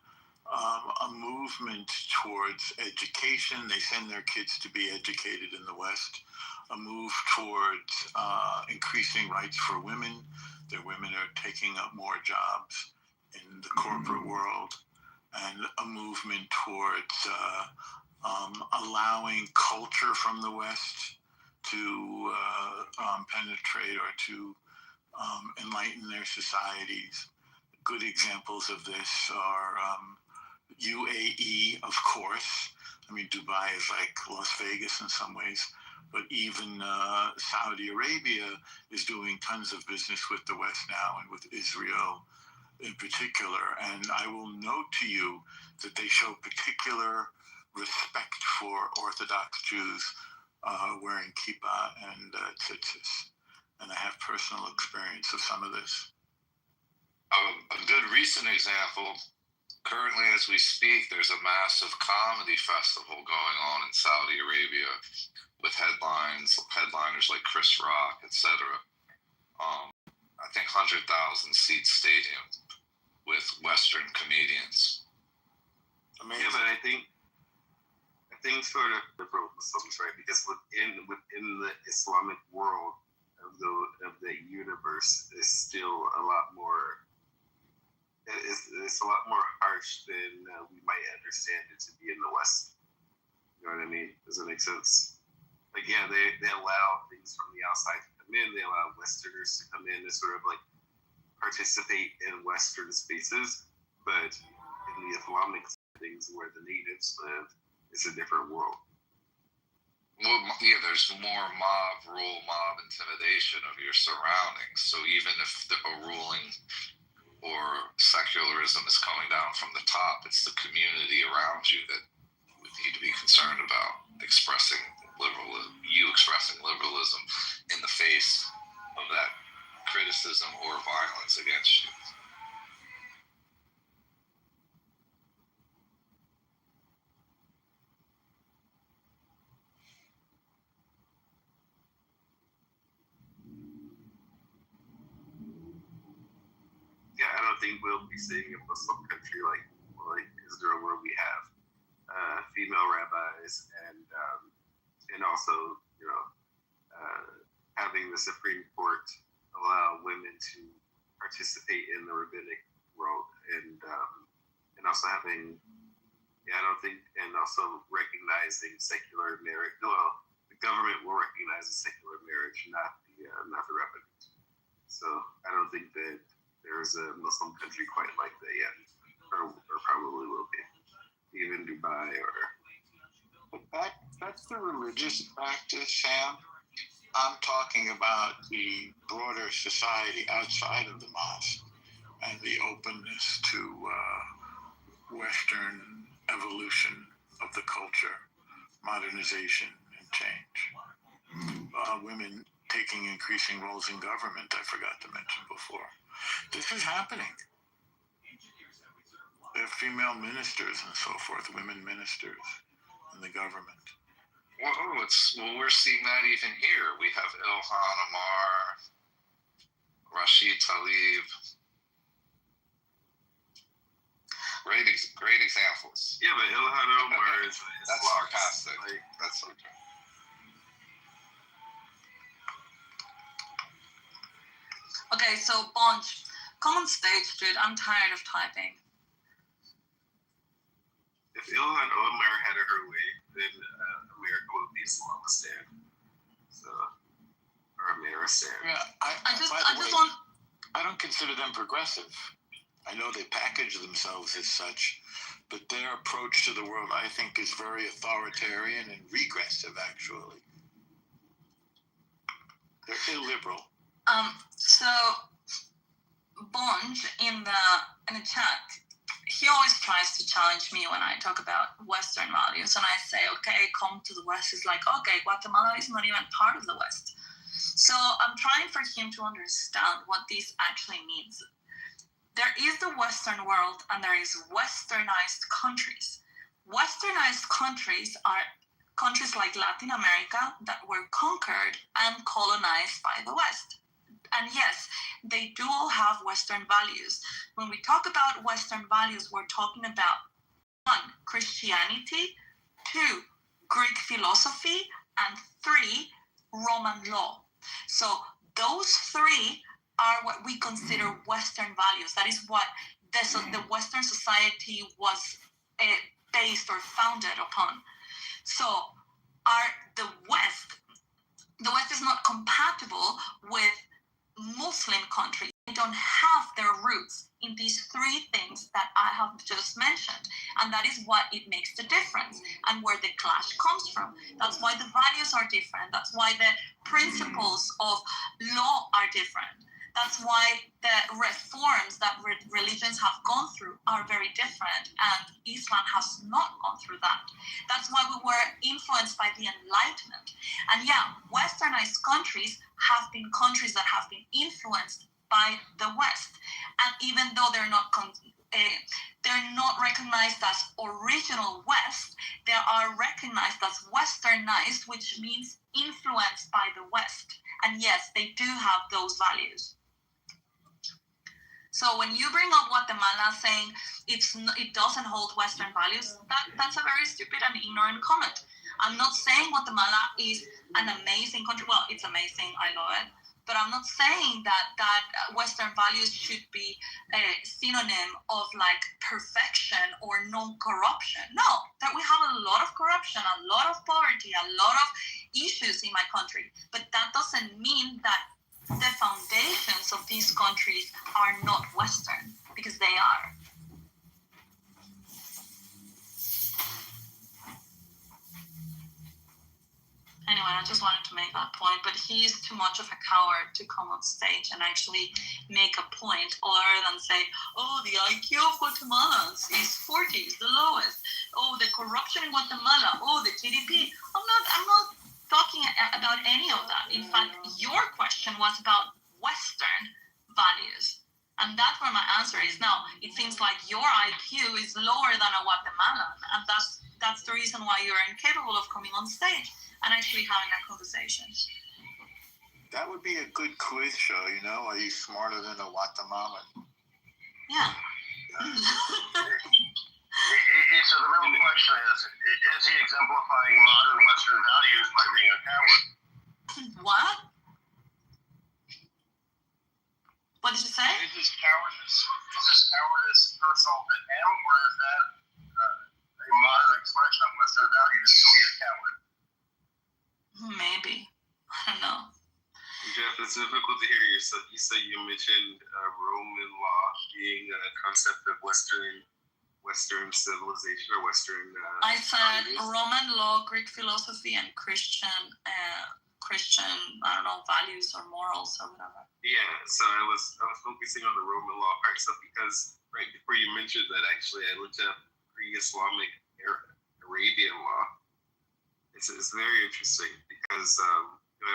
a movement towards education. They send their kids to be educated in the West. A move towards increasing rights for women. Their women are taking up more jobs in the corporate world. And a movement towards allowing culture from the West to penetrate or to enlighten their societies. Good examples of this are UAE, of course. I mean, Dubai is like Las Vegas in some ways, but even Saudi Arabia is doing tons of business with the West now and with Israel in particular. And I will note to you that they show particular respect for Orthodox Jews wearing kippah and tzitzis. And I have personal experience of some of this. A good recent example, currently as we speak, there's a massive comedy festival going on in Saudi Arabia with headliners like Chris Rock, etc. I think 100,000 seat stadium with Western comedians. Amazing. Yeah, but I think sort of liberal Muslims, right? Because within the Islamic world of the universe is still a lot more. It's a lot more harsh than we might understand it to be in the West. You know what I mean? Does it make sense? Like, yeah, they allow things from the outside to come in. They allow Westerners to come in and sort of like participate in Western spaces. But in the Islamic things where the natives live, it's a different world. Well, yeah, there's more mob rule, mob intimidation of your surroundings. So even if a ruling or secularism is coming down from the top, it's the community around you that we need to be concerned about expressing liberalism in the face of that criticism or violence against you. think we'll be seeing a Muslim country like Israel, where we have female rabbis and also, having the Supreme Court allow women to participate in the rabbinic world, and also having, and also recognizing secular marriage. Well, the government will recognize the secular marriage, not the rabbinate. So I don't think that there's a Muslim country quite like that yet, or probably will be, even Dubai or. But that's the religious practice, Sam. I'm talking about the broader society outside of the mosque and the openness to Western evolution of the culture, modernization, and change. Women taking increasing roles in government, I forgot to mention before. This is happening. There are female ministers and so forth, women ministers in the government. Well, we're seeing that even here. We have Ilhan Omar, Rashid Tlaib. Great examples. Yeah, but Ilhan Omar is that's sarcastic. That's sarcastic. Okay, so Bonch, come on stage, dude. I'm tired of typing. If Ilhan Omar had her way, then America would be Islamistan. So, or Ameristan. Yeah, I don't consider them progressive. I know they package themselves as such, but their approach to the world, I think, is very authoritarian and regressive, actually. They're illiberal. So Bonj in the chat, he always tries to challenge me when I talk about Western values, and I say, okay, come to the West. He's like, okay, Guatemala is not even part of the West. So I'm trying for him to understand what this actually means. There is the Western world and there is Westernized countries. Westernized countries are countries like Latin America that were conquered and colonized by the West. And yes, they do all have Western values. When we talk about Western values, we're talking about 1, Christianity, 2, Greek philosophy, and 3, Roman law. So those 3 are what we consider Western values. That is what the Western society was based or founded upon. So the West is not compatible with Muslim countries. They don't have their roots in these 3 things that I have just mentioned. And that is what it makes the difference and where the clash comes from. That's why the values are different. That's why the principles of law are different. That's why the reforms that religions have gone through are very different, and Islam has not gone through that. That's why we were influenced by the Enlightenment. And yeah, Westernized countries have been countries that have been influenced by the West. And even though they're not recognized as original West, they are recognized as Westernized, which means influenced by the West. And yes, they do have those values. So when you bring up Guatemala saying it doesn't hold Western values, that's a very stupid and ignorant comment. I'm not saying Guatemala is an amazing country. Well, it's amazing. I love it. But I'm not saying that Western values should be a synonym of like perfection or non-corruption. No, that we have a lot of corruption, a lot of poverty, a lot of issues in my country. But that doesn't mean that the foundations of these countries are not Western, because they are. Anyway, I just wanted to make that point, but he's too much of a coward to come on stage and actually make a point other than say, oh, the IQ of Guatemalans is 40, is the lowest. Oh, the corruption in Guatemala. Oh, the GDP. I'm not talking about any of that. In fact, your question was about Western values. And that's where my answer is. Now, it seems like your IQ is lower than a Guatemalan. And that's the reason why you're incapable of coming on stage and actually having a conversation. That would be a good quiz show, Are you smarter than a Guatemalan? Yeah. So the real question is he exemplifying modern Western values by being a coward? What? What did you say? Is this cowardice personal to him, or is that a modern expression of Western values to be a coward? Maybe. I don't know. Jeff, it's difficult to hear you. So you mentioned Roman law being a concept of Western civilization or Western. I said Roman law, Greek philosophy, and Christian, I don't know, values or morals or whatever. Yeah, so I was focusing on the Roman law part. So because right before you mentioned that, actually, I looked up pre-Islamic Arabian law. It's very interesting because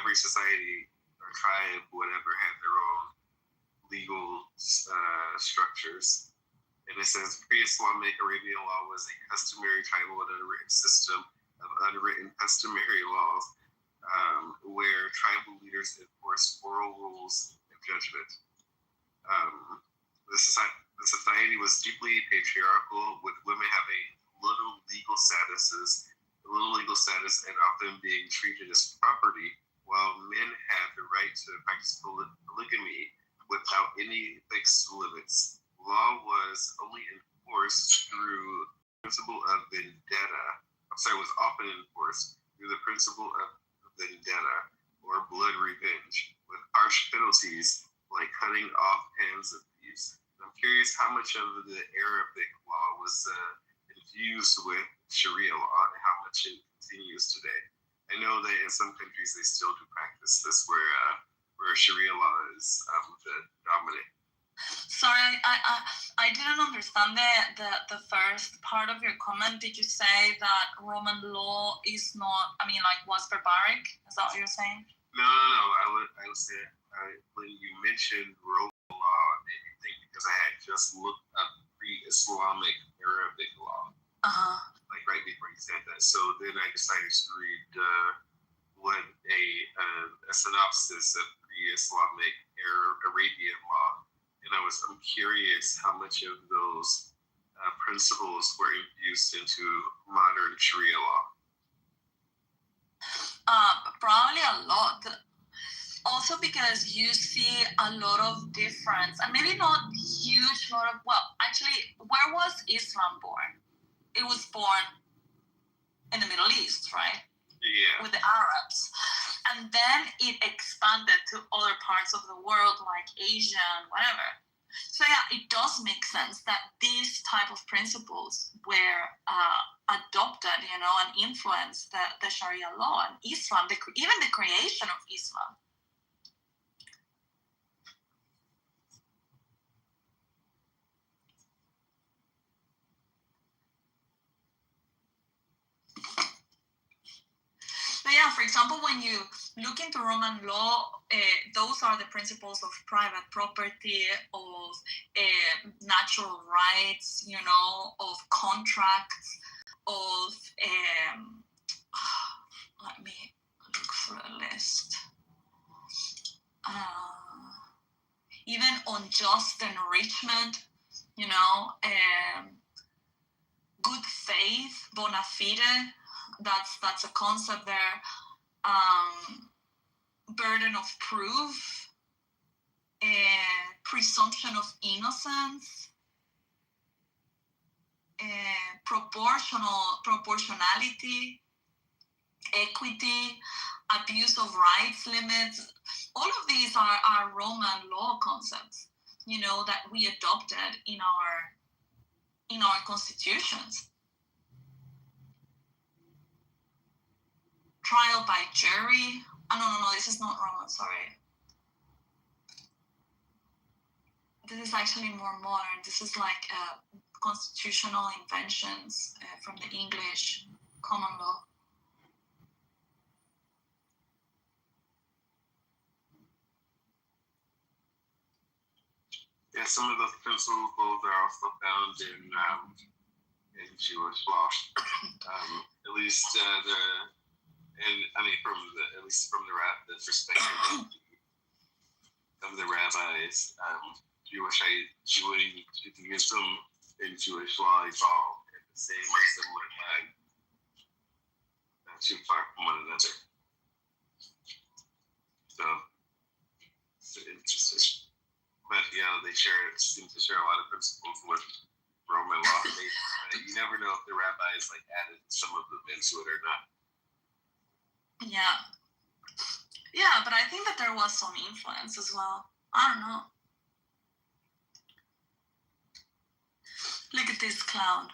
every society or tribe, whatever, had their own legal structures. And it says pre-Islamic Arabian law was a customary tribal and unwritten system of unwritten customary laws where tribal leaders enforced oral rules of judgment. The society was deeply patriarchal, with women having little legal status and often being treated as property, while men had the right to practice polygamy without any fixed limits. Law was only enforced through the principle of vendetta. Was often enforced through the principle of vendetta or blood revenge, with harsh penalties like cutting off hands of thieves. I'm curious how much of the Arabic law was infused with Sharia law and how much it continues today. I know that in some countries they still do practice this, where Sharia law is the dominant. Sorry, I didn't understand the first part of your comment. Did you say that Roman law is not, was barbaric? Is that what you're saying? No. I would say when you mentioned Roman law, it made me think because I had just looked up pre-Islamic Arabic law. Like right before you said that. So then I decided to read what a synopsis of pre-Islamic Arabian law. And I'm curious how much of those principles were infused into modern Sharia law. Probably a lot. Also because you see a lot of difference, and maybe not huge lot of, actually, where was Islam born? It was born in the Middle East, right? Yeah. With the Arabs. And then it expanded to other parts of the world like Asia and whatever. So yeah, it does make sense that these type of principles were adopted, and influenced the Sharia law and Islam, even the creation of Islam. So yeah, for example, when you look into Roman law, those are the principles of private property, of natural rights, of contracts, of, let me look for a list. Even unjust enrichment, good faith, bona fide. That's a concept there. Burden of proof, presumption of innocence, proportionality, equity, abuse of rights limits. All of these are Roman law concepts, that we adopted in our constitutions. Trial by jury. No, this is not Roman, sorry. This is actually more modern. This is like constitutional inventions from the English common law. Yeah, some of those principles are also found in Jewish law. At least at least from the perspective of the rabbis, Judaism and Jewish law evolve at the same or similar time. Not too far from one another. So it's interesting. But they seem to share a lot of principles with Roman law. You never know if the rabbis added some of them into it or not. Yeah, but I think that there was some influence as well. I don't know. Look at this clown.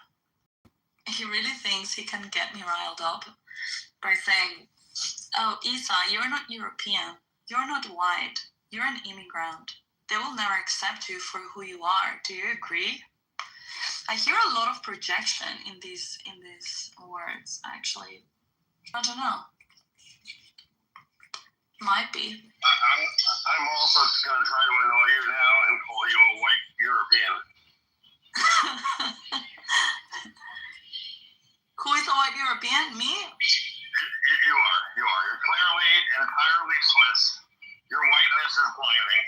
He really thinks he can get me riled up by saying, "Oh, Isa, you're not European. You're not white. You're an immigrant. They will never accept you for who you are. Do you agree?" I hear a lot of projection in these words, actually. I don't know. Might be. I'm also going to try to annoy you now and call you a white European. Who is a white European? Me? You are. You're clearly entirely Swiss. Your whiteness is blinding.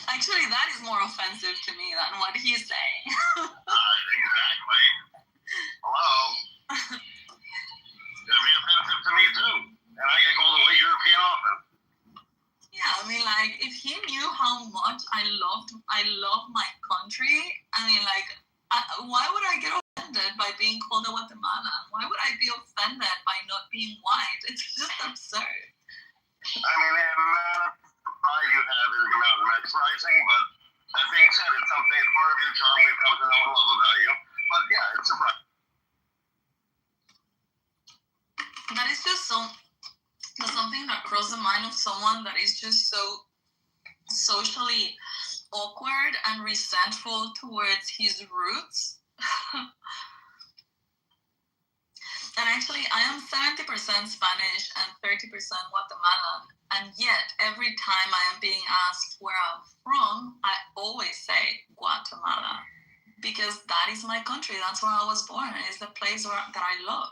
Actually, that is more offensive to me than what he's saying. Exactly. Hello? It'd be offensive to me too. And I get called a white European often. Yeah, I mean, if he knew how much I love my country, I mean, why would I get offended by being called a Guatemalan? Why would I be offended by not being white? It's just absurd. I mean, pride you have in the Mountain West Rising, but that being said, it's something, it's part of your charm we've come to know and love about you. But yeah, it's a pride. That is just something that crossed the mind of someone that is just so socially awkward and resentful towards his roots. And actually, I am 70% Spanish and 30% Guatemalan. And yet, every time I am being asked where I'm from, I always say Guatemala. Because that is my country. That's where I was born. It's the place that I love.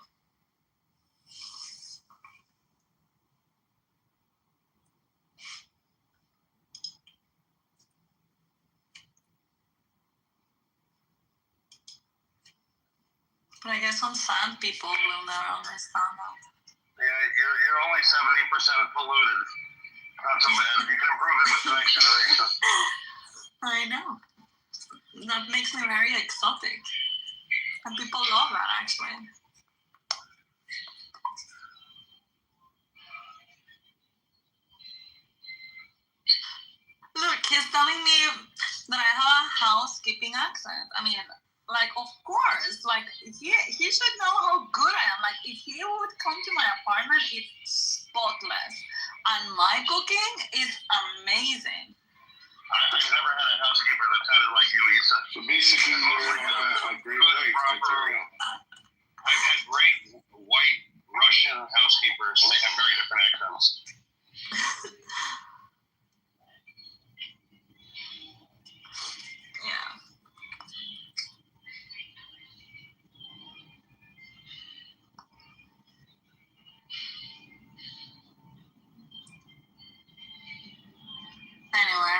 But I guess some sad people will never understand that. Yeah, you're only 70% polluted. Not so bad. You can improve it with the next generation. I know. That makes me very exotic. And people love that, actually. Look, he's telling me that I have a housekeeping accent. I mean, of course, he should know how good I am. If he would come to my apartment, it's spotless. And my cooking is amazing. I've never had a housekeeper that sounded like you, Isa. So basically, you're a great white. I've had great white Russian housekeepers, and they have very different accents. Yeah. Anyway,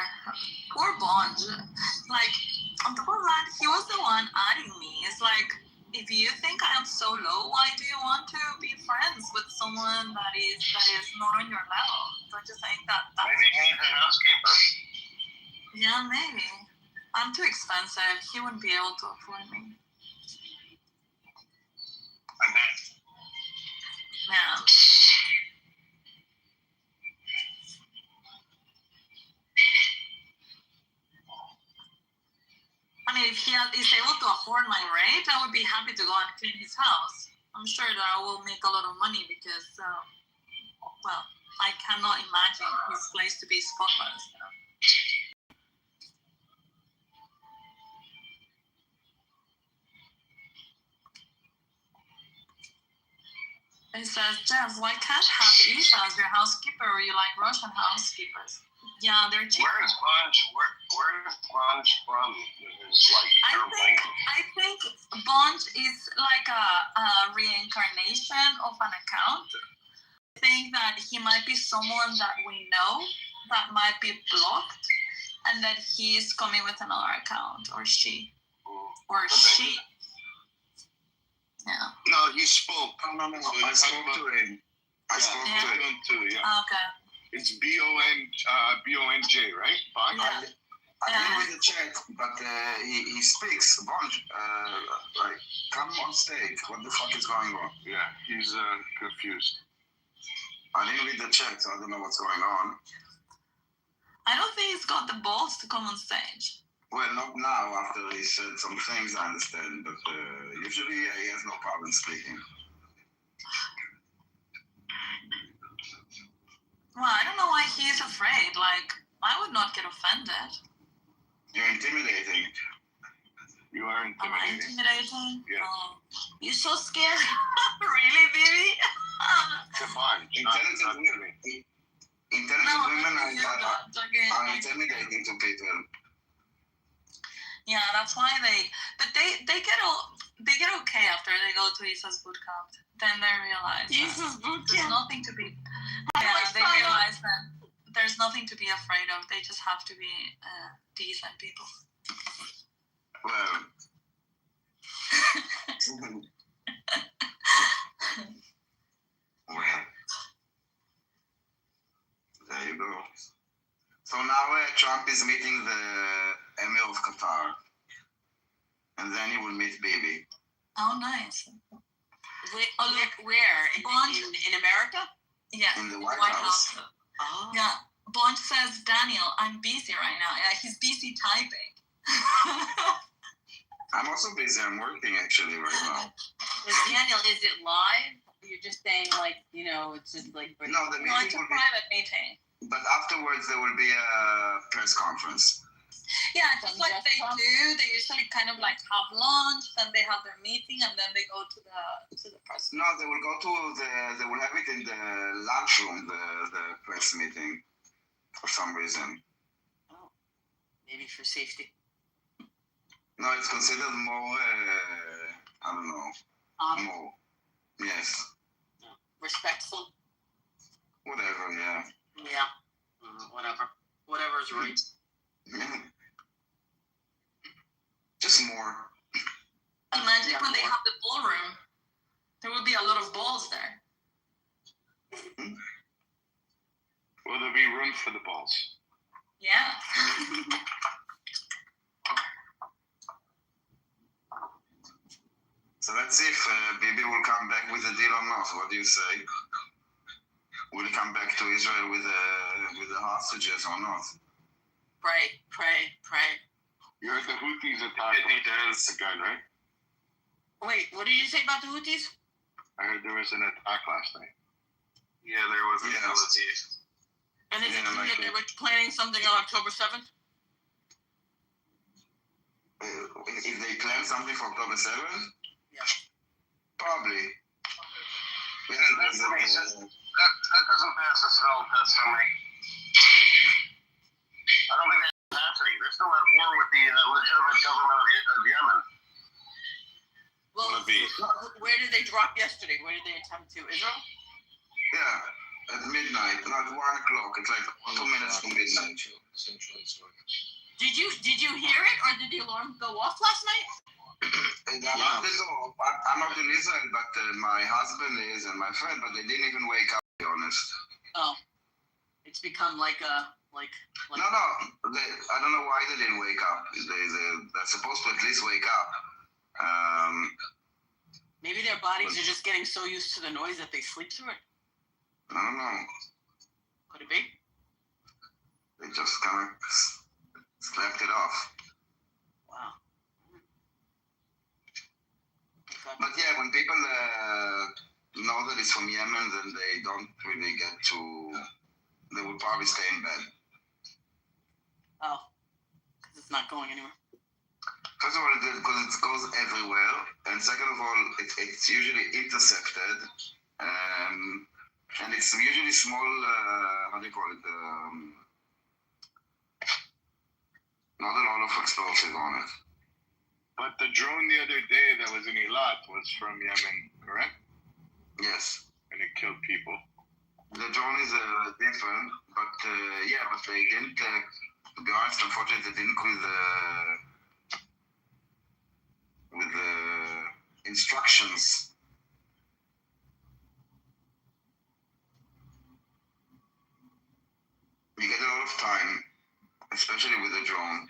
poor Bond. On top of that, he was the one adding me. It's if you think I am so low, why do you want to be friends with someone that is not on your level? Don't you think that? Maybe he needs a housekeeper. Yeah, maybe. I'm too expensive. He wouldn't be able to afford me. I bet. Yeah. I mean, if he is able to afford my rate, I would be happy to go and clean his house. I'm sure that I will make a lot of money because, I cannot imagine his place to be spotless. He says, "Jeff, why can't you have Isa as your housekeeper, or you like Russian housekeepers?" Yeah, they're cheap. Where is Bunch from? I think Bunch is like a reincarnation of an account. I think that he might be someone that we know that might be blocked, and that he is coming with another account, or she. Or she. Yeah. No, he spoke. No. I spoke to him. I spoke to him too. Yeah. Okay. It's BONJ, right? Fine. Yeah. I didn't read the chat, but he speaks a bunch. Like, come on stage. What the fuck is going on? Yeah, he's confused. I didn't read the chat, so I don't know what's going on. I don't think he's got the balls to come on stage. Well, not now, after he said some things, I understand. But usually, yeah, he has no problem speaking. Well, I don't know why he's afraid. Like, I would not get offended. You're intimidating. You are Am I intimidating? Yeah. Oh, you're so scary. Really, baby? Come on. Intelligent women are intimidating to people. Yeah, that's why they get okay after they go to Isa's boot camp. Then they realize Isa's boot there's camp. nothing to be. Yeah, they realize that there's nothing to be afraid of. They just have to be decent people. Well. Well. There you go. So now Trump is meeting the Emir of Qatar. And then he will meet Bibi. Oh, nice. Where? In America? Yeah. In the White House. Oh. Yeah. Bond says, Daniel, I'm busy right now. Yeah, he's busy typing. I'm also busy. I'm working actually right now. Daniel, is it live? You're just saying it's just like. No, the meeting It's a will be. private meeting. But afterwards there will be a press conference. Yeah, just like they do. They usually kind of like have lunch, then they have their meeting, and then they go to the press. No, they will go to they will have it in the lunchroom, the press meeting, for some reason. Oh, maybe for safety. No, it's considered more. I don't know. More. Yes. Respectful. Whatever. Yeah. Yeah. Whatever. Whatever's right. Just more. Imagine when they have the ballroom. There will be a lot of balls there. Will there be room for the balls? Yeah. So let's see if Bibi will come back with a deal or not. What do you say? Will he come back to Israel with the hostages or not? Pray. You heard the Houthis attack again, right? Wait, what did you say about the Houthis? I heard there was an attack last night. Yeah, there was a melody. And is it true that they were planning something on October 7th? If they plan something for October 7th? Yeah. Probably. That doesn't pass the smell test for me. I don't think that's happening. They're still at war with the legitimate government of Yemen. Well, where did they drop yesterday? Where did they attempt to? Israel? Yeah, at midnight, not 1 o'clock. It's like 2 minutes to midnight. Did you hear it, or did the alarm go off last night? I'm not in Israel, but my husband is and my friend, but they didn't even wake up, to be honest. Oh, it's become like a No, I don't know why they didn't wake up. They're supposed to at least wake up. Maybe their bodies are just getting so used to the noise that they sleep through it. I don't know. Could it be? They just kind of slept it off. Wow. Okay. But yeah, when people know that it's from Yemen, then they don't really get to. They will probably stay in bed. Oh, because it's not going anywhere. First of all, because it goes everywhere, and second of all, it's usually intercepted, and it's usually small. How do you call it? Not a lot of explosive on it. But the drone the other day that was in Eilat was from Yemen, correct? Yes. And it killed people. The drone is different, but but they didn't. to be honest, unfortunately, it didn't with the instructions. You get a lot of time, especially with a drone.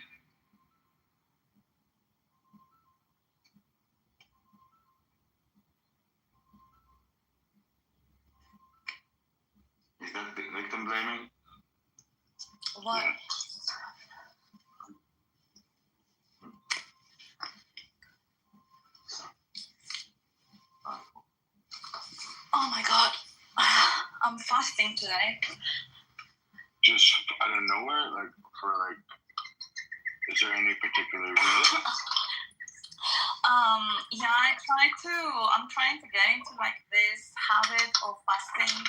Is that victim blaming? What? Yeah. Oh my God. I'm fasting today. Just out of nowhere, is there any particular reason? Yeah, I'm trying to get into like this habit of fasting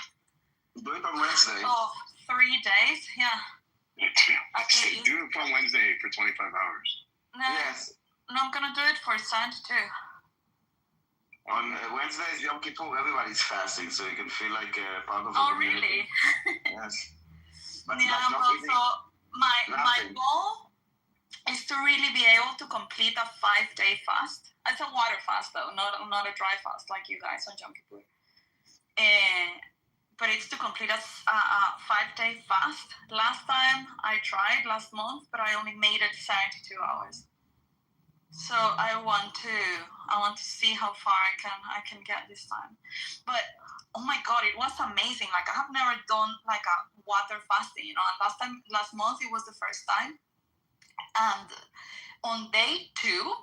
Do it on Wednesday. of 3 days. Yeah. Do it on Wednesday for 25 hours. No, Yes. no, I'm gonna do it for Sunday too. On Wednesday is Yom Kippur, everybody's fasting, so you can feel like part of the Oh, community. really? Yes. But Yeah, like not well, eating so my nothing. goal is to really be able to complete a 5-day fast. It's a water fast though, not a dry fast like you guys on Yom Kippur. But it's to complete a 5-day fast. Last time I tried last month, but I only made it 72 hours. So I want to see how far I can get this time. But oh my God, it was amazing. Like I have never done like a water fasting, and last month it was the first time. And on day 2,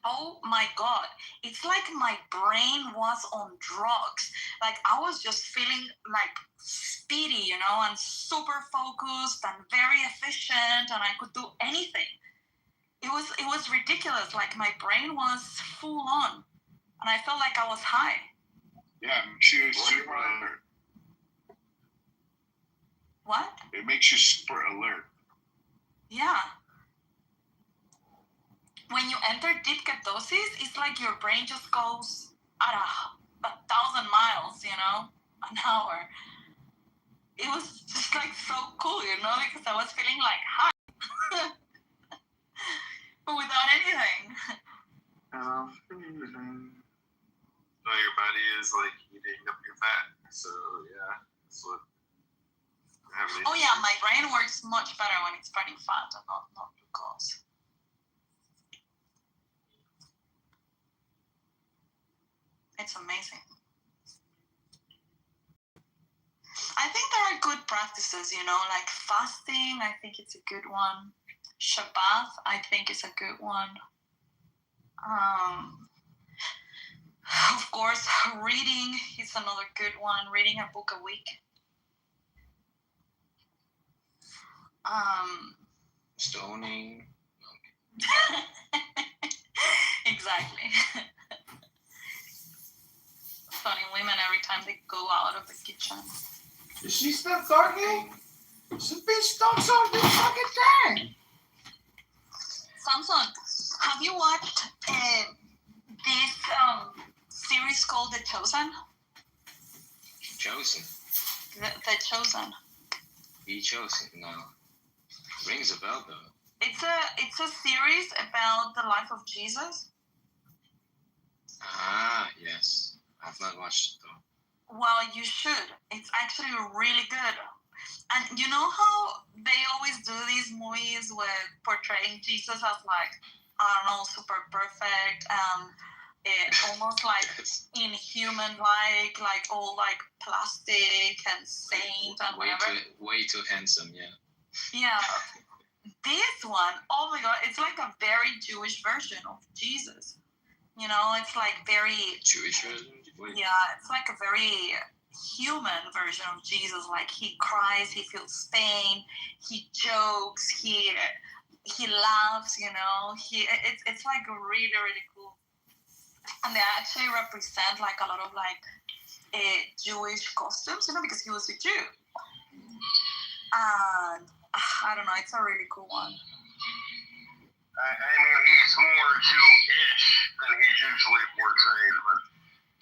oh my God, it's like my brain was on drugs. Like I was just feeling like speedy, and super focused and very efficient, and I could do anything. It was ridiculous. Like my brain was full on, and I felt like I was high. Yeah, it makes you super alert. What? It makes you super alert. Yeah. When you enter deep ketosis, it's like your brain just goes at 1,000 miles, an hour. It was just like so cool, because I was feeling like high. But without anything. So your body is like eating up your fat. So yeah, that's what happening. Oh yeah, my brain works much better when it's burning fat and not glucose. It's amazing. I think there are good practices, like fasting, I think it's a good one. Shabbat, I think is a good one. Of course, reading is another good one. Reading a book a week. Stoning. Exactly. Stoning women every time they go out of the kitchen. Is she still talking? She bitch talks all this fucking time. Samson, have you watched this series called The Chosen? Chosen. The Chosen. The Chosen. No. Rings a bell though. It's a series about the life of Jesus. Ah, yes. I've not watched it though. Well, you should. It's actually really good. And you know how they always do these movies with portraying Jesus as like, I don't know, super perfect and almost like inhuman, like all like plastic and saint and whatever. Way too handsome, yeah. Yeah. This one, oh my God, it's like a very Jewish version of Jesus. It's like very Jewish version? Wait. Yeah, it's like a very human version of Jesus. Like he cries, he feels pain, he jokes, he laughs. It's like really really cool. And they actually represent like a lot of like Jewish costumes, because he was a Jew. And I don't know, it's a really cool one. I mean, he's more Jewish than he's usually portrayed, but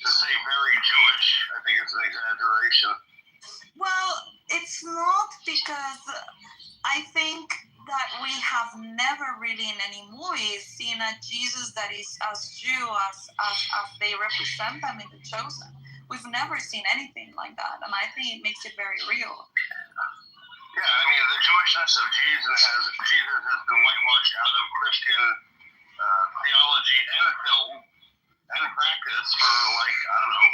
to say very Jewish, I think it's an exaggeration. Well, it's not, because I think that we have never really in any movie seen a Jesus that is as Jew as they represent them in The Chosen. We've never seen anything like that, and I think it makes it very real. Yeah, I mean, the Jewishness of Jesus has been whitewashed out of Christian theology and film and practice for like, I don't know,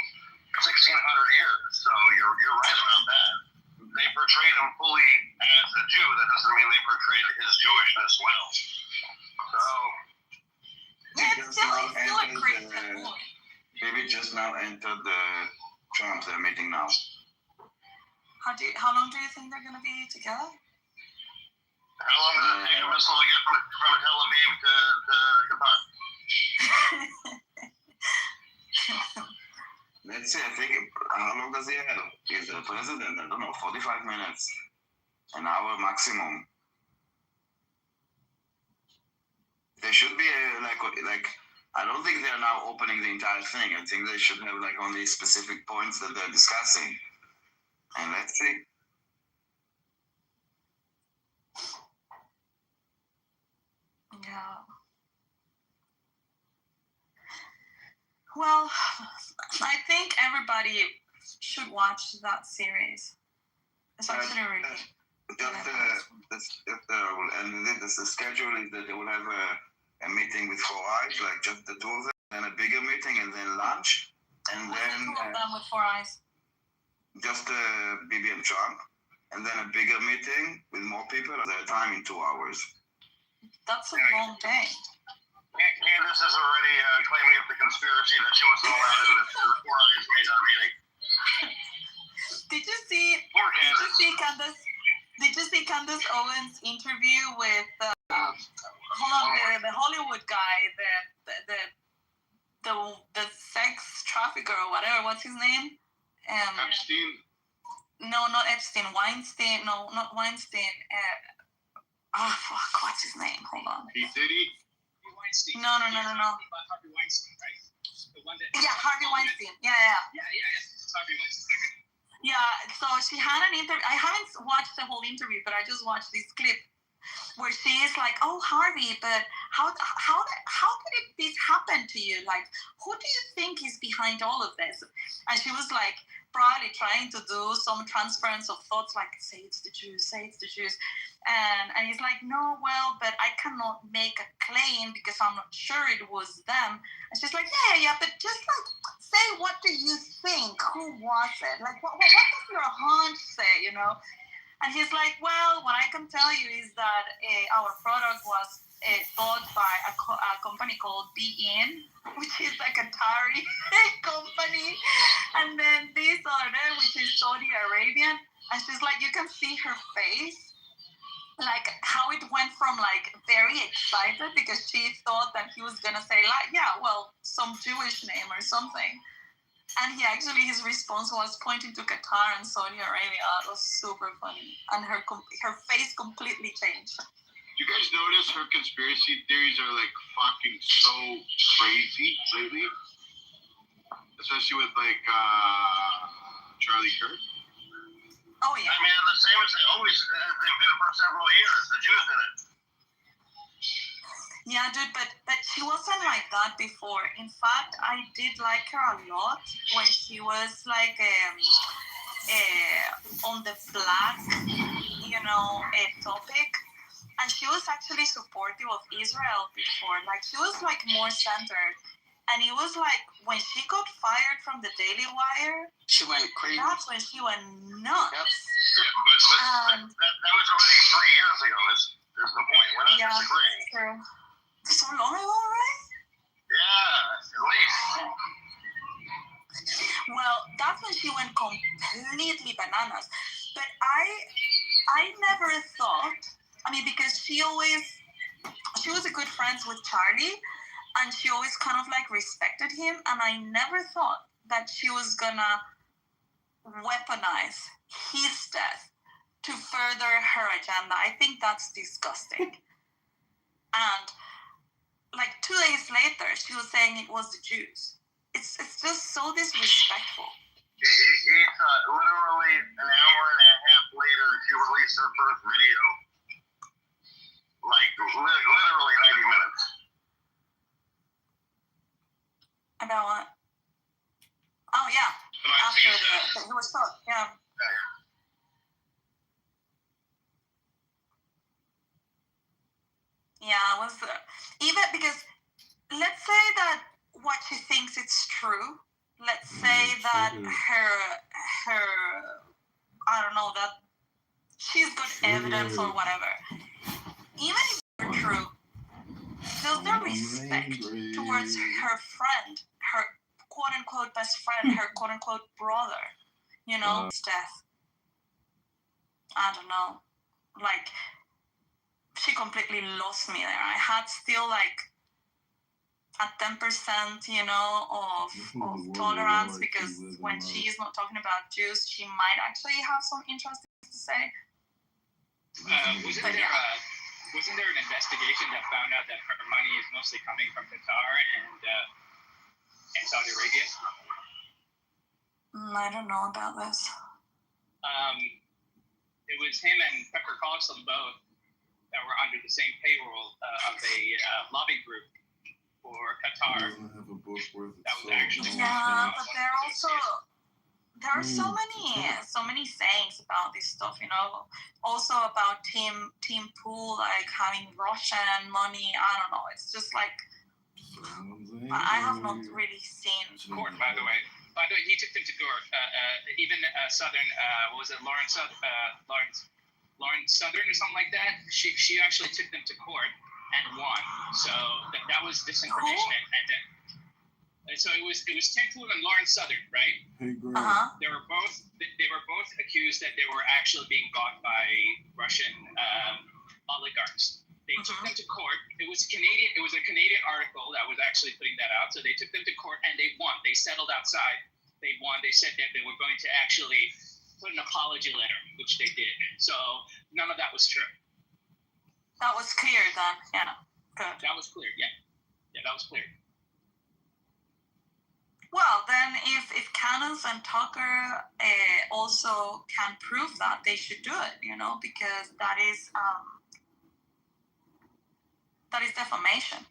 1,600 years. So you're right about that. They portrayed him fully as a Jew. That doesn't mean they portrayed his Jewishness well. So It's still a Christian movie. Maybe just now entered the Trump they're meeting now. How long do you think they're gonna be together? how long does it take a missile to get from Tel Aviv to Qatar? Let's see, I think, how long does he have? He's the president, I don't know, 45 minutes, an hour maximum. They should be like, I don't think they're now opening the entire thing. I think they should have like only specific points that they're discussing. And let's see. Yeah. Well, I think everybody should watch that series. It's actually really. The schedule is that they will have a meeting with 4 eyes, like just the two of them, then a bigger meeting, and then lunch, and What's then the two of them with 4 eyes? just Bibi and Trump, and then a bigger meeting with more people at a time in 2 hours. That's a long day. Candace is already claiming it's a conspiracy that she wasn't allowed in the 4 eyes meeting. Did you see Candace Owens' interview with the Hollywood guy, the sex trafficker or whatever? What's his name? Epstein. No, not Epstein. Weinstein. No, not Weinstein. Fuck. What's his name? Hold on. P. Diddy. Weinstein. No. Harvey Weinstein, right? The one that. Yeah, Harvey Weinstein. Yeah. It's Harvey Weinstein. Yeah, so she had an interview. I haven't watched the whole interview, but I just watched this clip where she is like, "Oh, Harvey, but how did this happen to you? Like, who do you think is behind all of this?" And she was like, probably trying to do some transference of thoughts, like, "Say it's the Jews, say it's the Jews," and he's like, "No, well, but I cannot make a claim because I'm not sure it was them." And she's like, "Yeah, but just like say, what do you think? Who was it? Like, what does your hunch say? You know?" And he's like, "Well, what I can tell you is that our product was bought by a company called Be-In, which is like a Qatari company, and then this other, which is Saudi Arabian." And she's like, you can see her face, like how it went from like very excited because she thought that he was gonna say like, "Yeah, well, some Jewish name or something." And his response was pointing to Qatar and Saudi Arabia. It was super funny. And her face completely changed. Do you guys notice her conspiracy theories are like fucking so crazy lately? Especially with like Charlie Kirk. Oh yeah. I mean, the same as they always have been for several years. The Jews did it. Yeah, dude, but she wasn't like that before. In fact, I did like her a lot when she was like on the flag, topic. And she was actually supportive of Israel before. Like, she was like more centered. And it was like when she got fired from the Daily Wire, she went crazy. That's when she went nuts. Yep. Yeah, but that was already 3 years ago. Is the point? We're not disagreeing. True. So long ago, right? Yeah, at least. Well, that's when she went completely bananas. But I never thought. I mean, because she was a good friend with Charlie, and she always kind of like respected him, and I never thought that she was gonna weaponize his death to further her agenda. I think that's disgusting. And like 2 days later, she was saying it was the Jews. It's just so disrespectful. Literally an hour and a half later, she released her first video. after he was shot. Yeah. Yeah, it was even because let's say that what she thinks it's true. Let's say that her I don't know, that she's got evidence or whatever. Even if it's true, still the respect towards her friend, her quote unquote best friend, her quote unquote brother, you know, his death. I don't know. Like, she completely lost me there. I had still like a 10%, you know, of tolerance, because when she's not talking about Jews, she might actually have some interesting things to say. Wasn't there an investigation that found out that her money is mostly coming from Qatar and Saudi Arabia? I don't know about this. It was him and Pepper Colson both that were under the same payroll of a lobbying group for Qatar. That was actually but there are so many sayings about this stuff, you know. Also about team pool, like having Russian money. I don't know. It's just like I have not really seen court. By the way, he took them to court. Even Southern, what was it, Lawrence Southern or something like that. She actually took them to court and won. So that was disinformation. And so it was Tim Pool and Lawrence Southern, right? They were both accused that they were actually being bought by Russian oligarchs. They took them to court. It was a Canadian article that was actually putting that out. So they took them to court and they won. They settled outside. They won. They said that they were going to actually put an apology letter, which they did. So none of that was true. That was clear then. Yeah. Good. That was clear. Yeah. Yeah, that was clear. Well, then if Cannons and Tucker also can prove that, they should do it, you know, because that is defamation.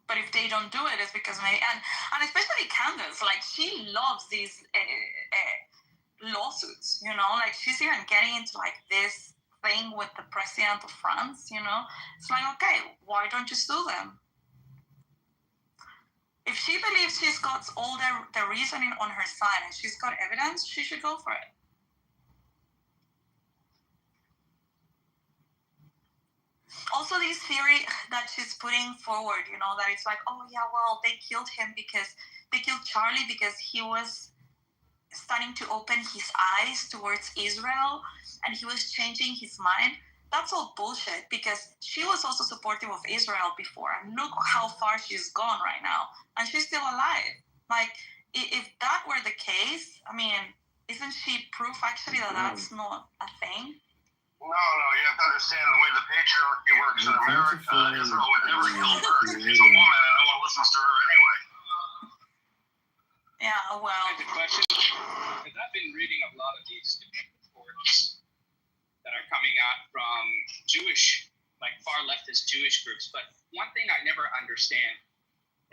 But if they don't do it, it's because and especially Candace, like, she loves these lawsuits, you know, like she's even getting into like this thing with the president of France, you know. It's like, okay, why don't you sue them? If she believes she's got all the reasoning on her side and she's got evidence, she should go for it. Also, this theory that she's putting forward, you know, that it's like, oh yeah, well, they killed Charlie because he was starting to open his eyes towards Israel and he was changing his mind. That's all bullshit, because she was also supportive of Israel before, and look how far she's gone right now, and she's still alive. Like, if that were the case, I mean, isn't she proof actually that that's not a thing? No, you have to understand the way the patriarchy works in America. Israel would never kill her. She's a woman, and no one listens to her anyway. Yeah, well. The question, because I've been reading a lot of these different reports that are coming out from Jewish, like far leftist Jewish groups. But one thing I never understand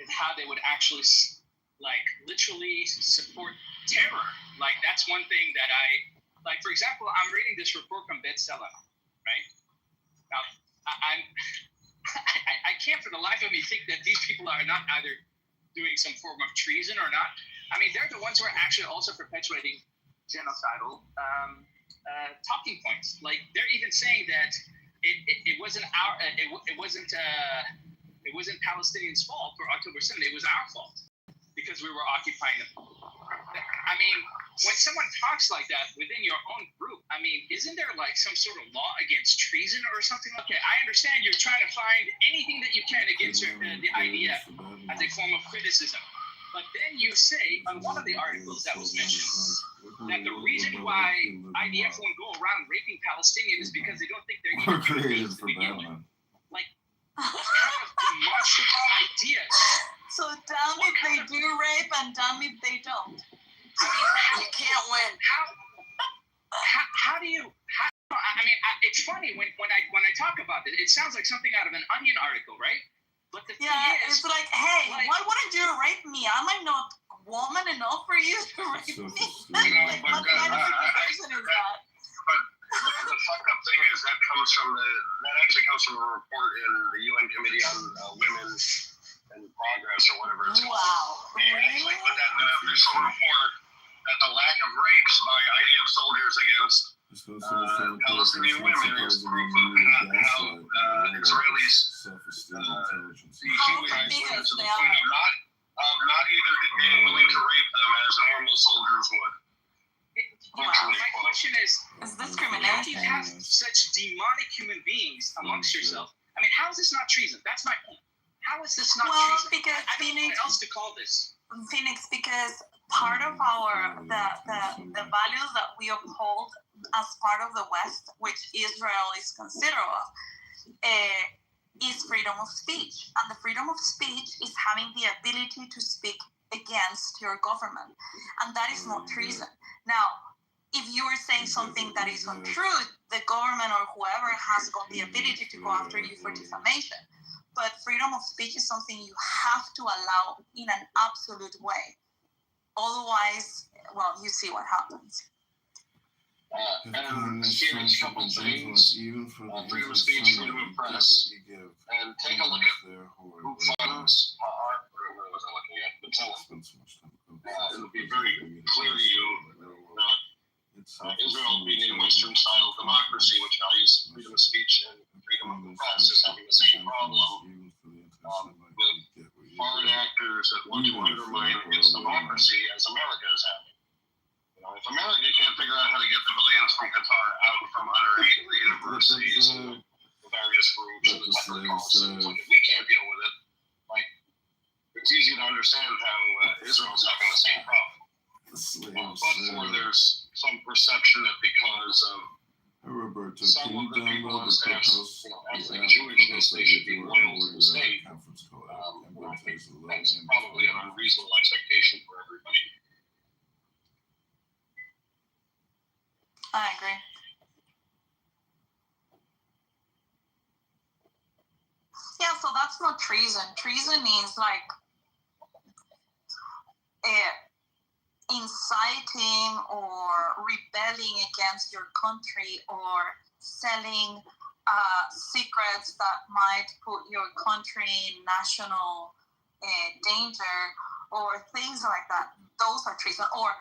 is how they would actually, like, literally support terror. Like, that's one thing that like, for example, I'm reading this report from B'Tselem, right? Now, I can't for the life of me think that these people are not either doing some form of treason or not. I mean, they're the ones who are actually also perpetuating genocidal talking points. Like, they're even saying that it wasn't Palestinians' fault for October 7th. It was our fault because we were occupying them. I mean, when someone talks like that within your own group, I mean, isn't there like some sort of law against treason or something? Okay, I understand you're trying to find anything that you can against the idea as a form of criticism. But then you say on one of the articles that was mentioned that the reason why IDF won't go around raping Palestinians is because they don't think they're even created to begin with. Like, what kind of demonstrable ideas? So damn if they do rape and damn if they don't. I mean, you can't win. How do you? I mean, it's funny when I talk about this. It sounds like something out of an Onion article, right? But the thing is, it's like, hey, why wouldn't you rape me? Am I not woman enough for you to rape me? Like, But what kind of situation is that? But the fucked up thing is that actually comes from a report in the UN Committee on Women and Progress or whatever it's called. Wow. They actually put that in the official report that the lack of rapes by IDF soldiers against Palestinian women is proof of how Israelis dehumanize women to the point of not even being willing to rape them as normal soldiers would. My question is discrimination. how do you have such demonic human beings amongst yourself? I mean, how is this not treason? That's my point. How is this not treason? Because I don't know what else to call this. Phoenix, because part of the values that we uphold as part of the West, which Israel is considered of, is freedom of speech. And the freedom of speech is having the ability to speak against your government. And that is not treason. Now, if you are saying something that is untrue, the government or whoever has got the ability to go after you for defamation. But freedom of speech is something you have to allow in an absolute way. Otherwise, well, you see what happens. And here is a couple things. Freedom of speech, freedom of press. And take a look at who funds where was I looking at? The telephone. It'll be very clear to you that Israel being a Western style democracy, which values freedom of speech and freedom of the press, is having the same problem with foreign actors that want to undermine its democracy as America is having. If America can't figure out how to get the billions from Qatar out from underneath the universities and the various groups and the technical systems, if we can't deal with it, it's easy to understand how Israel's having the same problem. But there's some perception that because of some of the people on staff, ethnic Jewishness, they should be loyal to the state. I think that's probably an unreasonable expectation for everybody. I agree. Yeah, so that's not treason. Treason means inciting or rebelling against your country or selling secrets that might put your country in national danger or things like that. Those are treason. Or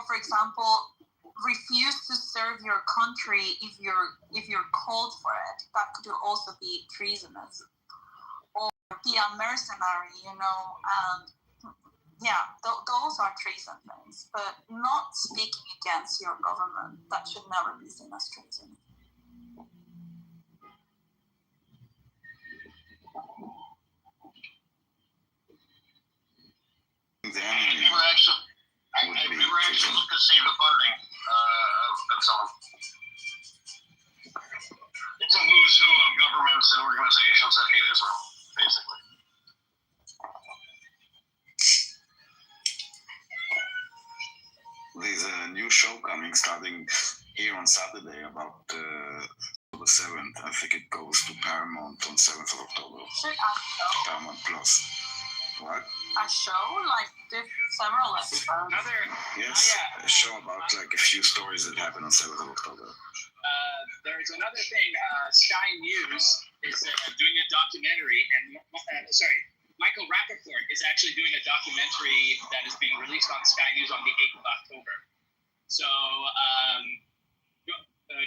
for example, refuse to serve your country if you're called for it. That could also be treasonous. Or be a mercenary, and those are treason things. But not speaking against your government, that should never be seen as treason. I've never actually looked to see the funding of some. It's a who's who of governments and organizations that hate Israel, basically. There's a new show starting here on Saturday about the 7th. I think it goes to Paramount on 7th of October. Paramount Plus. What? A show? Several episodes? Yes, a show about a few stories that happened on 7th of October. There's another thing. Sky News is doing a documentary, and Michael Rappaport is actually doing a documentary that is being released on Sky News on the 8th of October. So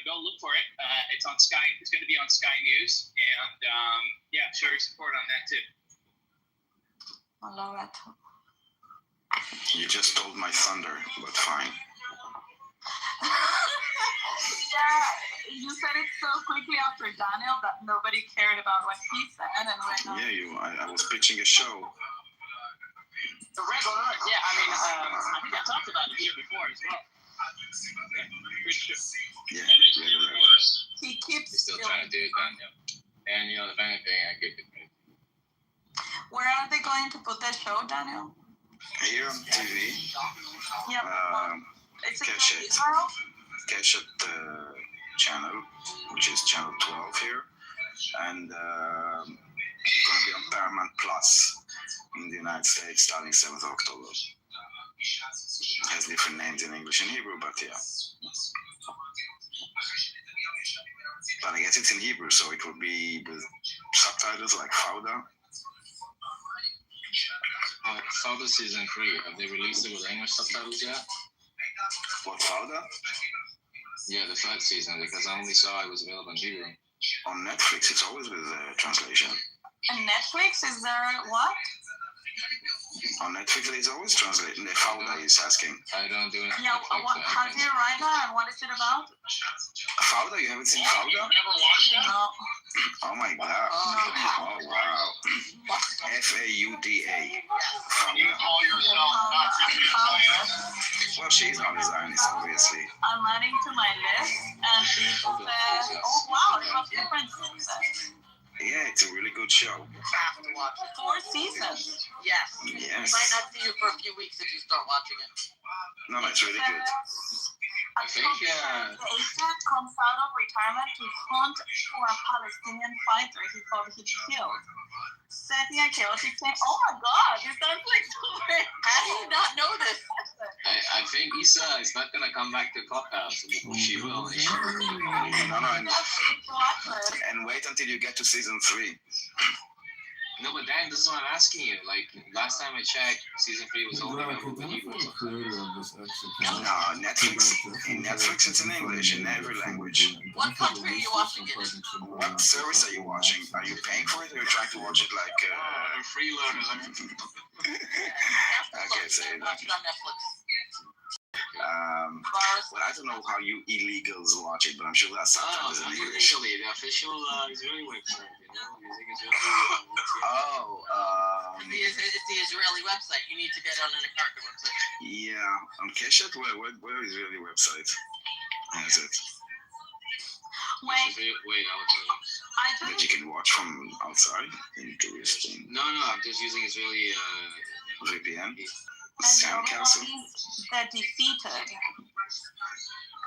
go look for it. It's on Sky. It's going to be on Sky News, and show your support on that too. I love it. You just stole my thunder, but fine. Yeah, you said it so quickly after Daniel that nobody cared about what he said, and I was pitching a show. The Red Alert. Yeah, I think I talked about it here before as well. Good show. Yeah, he keeps still trying to do it, Daniel. And if anything, I give it. Where are they going to put that show, Daniel? Here on TV. Yeah. It's Keshet channel, which is channel 12 here, and it's going to be on Paramount Plus in the United States starting 7th of October. has different names in English and Hebrew, but yeah. But I guess it's in Hebrew, so it would be with subtitles like Fauda. Fauda season 3. Have they released it with English subtitles yet? What, Fauda? Yeah, the third season, because I only saw it was available in Hebrew. On Netflix, it's always with translation. And Netflix, is there what? On Netflix, it's always translated. The Fauda is asking. I don't do it. Yeah, how do you write that and what is it about? Fauda? You haven't seen Fauda? Never watched that? No. Oh my God. Oh wow. Fauda. You call yourself not Well, she's not a Zionist, obviously. I'm adding to my list and it says, oh wow, it has different seasons. Yeah, it's a really good show. You have to watch it. 4 seasons. Yes. Yes. You might not see it for a few weeks if you start watching it. No, it's really good. I think the agent comes out of retirement to hunt for a Palestinian fighter he thought he killed. Setting a chaotic thing. Oh my God, this sounds like super. How do you not know this? I think Issa is not gonna come back to Clubhouse. She will. No, and wait until you get to season 3. No, but Dan, this is what I'm asking you. Like last time I checked, season 3 was only available in Hebrew. No, Netflix. In Netflix, it's in English, in every language. What country are you watching it in? What service are you watching? Are you paying for it, or are you trying to watch it like? I'm freeloader. I can't say that. Watch it on Netflix. Well, I don't know how you illegals watch it, but I'm sure that's sometimes in English. Illegally, the official Israeli website. Using Israeli. It's the Israeli website. You need to get on an American website. Yeah, on Keshet, where is Israeli website? Is it? Wait, I'll tell you. That you can watch from outside. Interesting. No, I'm just using Israeli VPN. and Sound the Castle. The Defeated.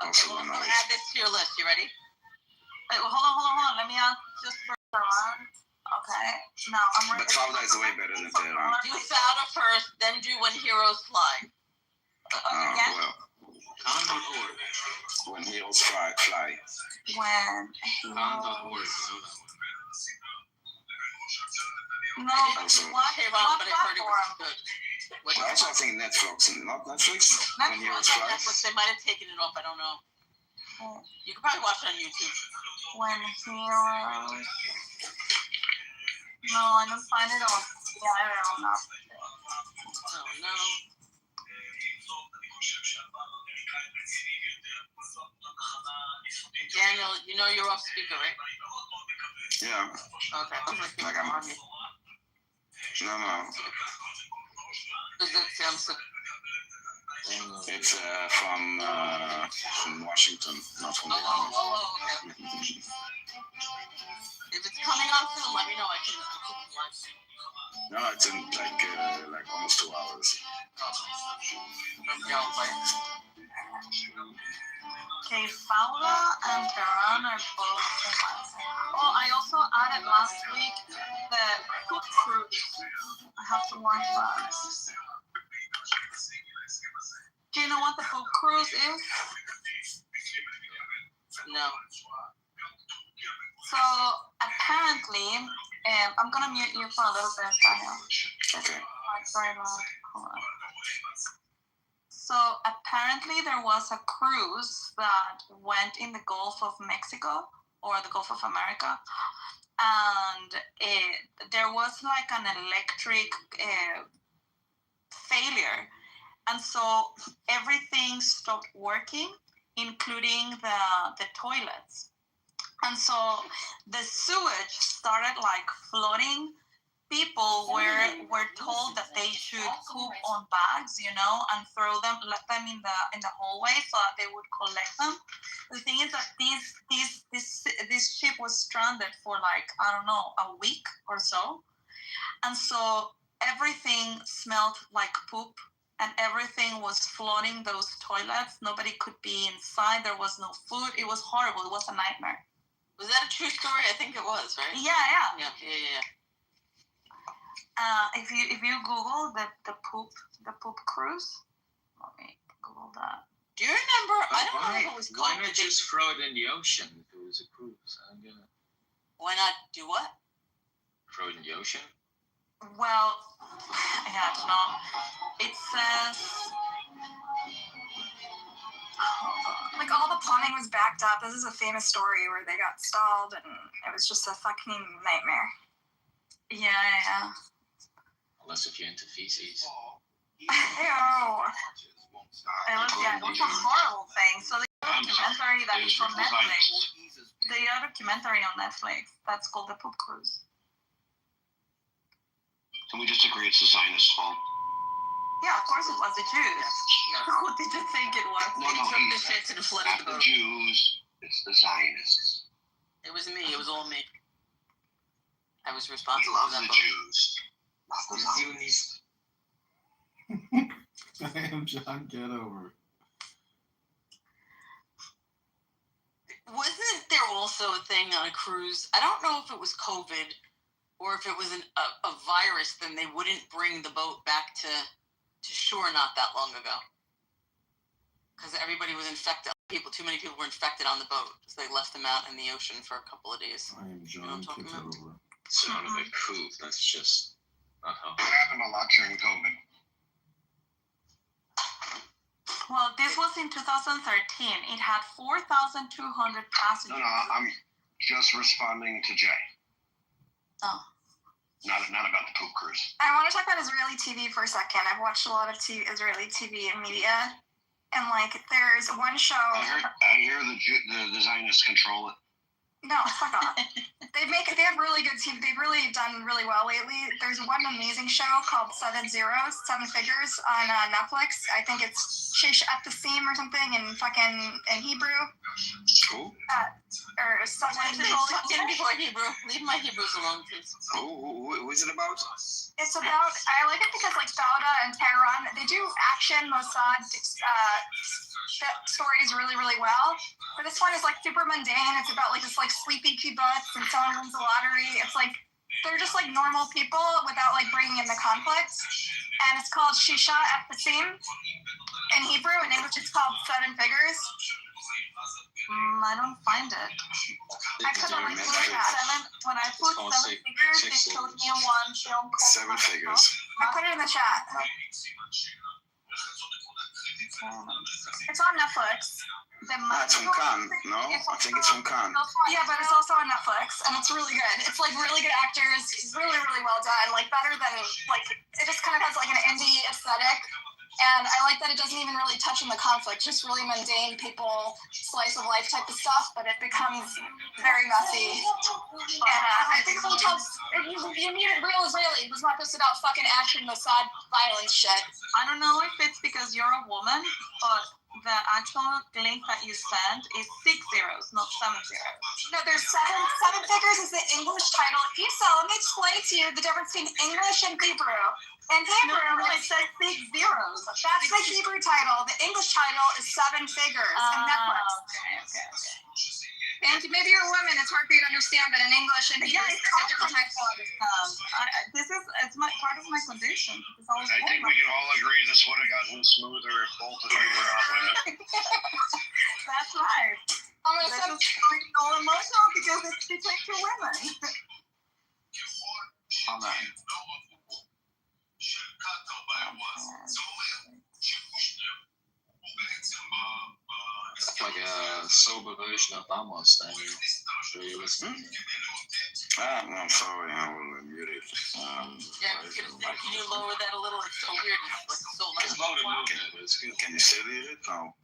Also We'll one of add this to your list. You ready? Wait, hold on. Let me add just for Tehran. Okay. Now I'm ready. But Fauda is way better than Tehran. Do Fauda first, then do When Heroes Fly. Again? Khan.org. When Heroes Fly. When Khan.org. No, Also, what Tehran, but I heard it was platform? good. I also think Netflix. Not Netflix? When Heroes Fly? Netflix, they might have taken it off. I don't know. You can probably watch it on YouTube. When Heroes. No, I don't find it on. Yeah, I don't know. Oh no. Daniel, you know you're off speaker, right? Yeah. Okay. Like I'm. No. It's from Washington, not from the army. Okay. If it's coming on soon, let me know. I can live stream. No, it's in like almost 2 hours. Okay, Fauda and Tehran are both in my. Oh, I also added last week the Cook Cruise. I have to watch that. Do you know what the Cook Cruise is? No. So apparently, I'm gonna mute you for a little bit, Daniel. Okay. Sorry, hold on. So apparently there was a cruise that went in the Gulf of Mexico or the Gulf of America, and there was like an electric failure, and so everything stopped working, including the toilets, and so the sewage started like flooding. People were told that they should poop on bags, and throw them, let them in the hallway so that they would collect them. The thing is that this ship was stranded for like, I don't know, a week or so, and so everything smelled like poop, and everything was flooding those toilets. Nobody could be inside. There was no food. It was horrible. It was a nightmare. Was that a true story? I think it was, right? Yeah. Yeah. If you Google the poop cruise, Let me Google that. Do you remember? I don't know Why, if it was why called. not just throw it in the ocean if it was a cruise? I'm gonna Why not do what? throw it in the ocean. Well, yeah, I don't know. It says, like, all the plumbing was backed up. This is a famous story where they got stalled and it was just a fucking nightmare. Yeah. Unless if you're into feces. Ew. It was a horrible thing. So the documentary that is on Netflix, that's called The Poop Cruise. Can we just agree it's the Zionist's fault? Yeah, of course it was the Jews. Who did you think it was? No, They no, took he the shit to the flooded Not the boat. Jews, it's the Zionists. It was me. It was all me. I was He responsible loves for that the boat. Jews, not the Zionists. I am John Kitover. Wasn't there also a thing on a cruise? I don't know if it was COVID or if it was a virus, then they wouldn't bring the boat back to shore not that long ago. Because everybody was infected. Too many people were infected on the boat. So they left them out in the ocean for a couple of days. I am John Kitover. Son of a coup. That's just not how. It happened a lot during COVID. Well, this was in 2013. It had 4,200 passengers. No, I'm just responding to Jay. Oh. Not about the poop cruise. I want to talk about Israeli TV for a second. I've watched a lot of Israeli TV and media. And, like, there's one show. I hear the Zionists control it. No, fuck off. They have really good TV. They've really done really well lately. There's one amazing show called 7 Figures on Netflix. I think it's Shish at the Seam or something in Hebrew. Cool. Or something. Before Hebrew. Leave my Hebrews alone, please. What's it about? It's about, I like it because, like, Fauda and Tehran, they do action Mossad stories really, really well. But this one is, like, super mundane. It's about, like, this, like, sleepy kibbutz and someone wins the lottery. It's, like, they're just, like, normal people without, like, bringing in the conflict. And it's called Shisha at the Seam in Hebrew. In English, it's called 7 Figures. I don't find it. I put on my when I put 7 figures, it showed me one film called 7 Figures. I put it in the chat. It's on Netflix. It's from Cannes, no? I think it's from Cannes. Yeah, but it's also on Netflix, and it's really good. It's like really good actors, really, really well done. Like better than like it just kind of has like an indie aesthetic. And I like that it doesn't even really touch on the conflict, just really mundane people, slice of life type of stuff, but it becomes very messy. And I think sometimes you need a real Israeli who's not just about fucking action, Mossad, violence shit. I don't know if it's because you're a woman, but the actual link that you sent is 6 zeros, not 7 zeros. No, there's 7 figures is the English title. Isa, let me explain to you the difference between English and Hebrew. In Hebrew, it says 6 zeros. That's the Hebrew title. The English title is 7 figures in Netflix. Okay. And maybe you're a woman, it's hard for you to understand, but in English and Hebrew, it's a different type of it's part of my condition. I think we can all agree this would have gotten smoother if both of you were not women. That's right. I'm going to say it's all emotional because it's between 2 women. Hold on. It's like a sober version of Amos then. Sure you listen. I'm sorry, I will mute it. Can you lower that a little? It's so weird. It's like so loud. It's loud and moving, but it's good. Can you still hear it? No.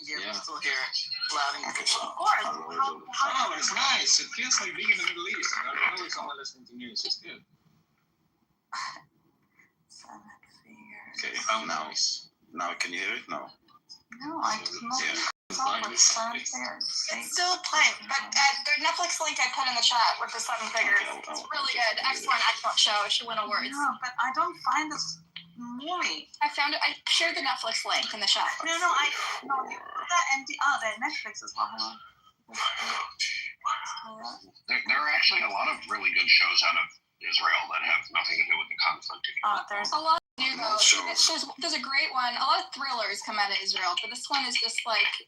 Yeah, we still hear it loud and Okay, so Of course. Oh, it's nice. It feels like being in the Middle East. I don't know if someone listening to news. It's good. Okay, Oh, nice. now can you hear it? No. No, I didn't know. Yeah. It's still playing, but the Netflix link I put in the chat with the 7 figures. It's really good. Excellent show. It should win awards. No, but I don't find this movie. I found it. I shared the Netflix link in the chat. No, the Netflix as well. There are actually a lot of really good shows out of Israel that have nothing to do with the conflict. There's a lot. new though. Most shows. There's a great one. A lot of thrillers come out of Israel, but this one is just like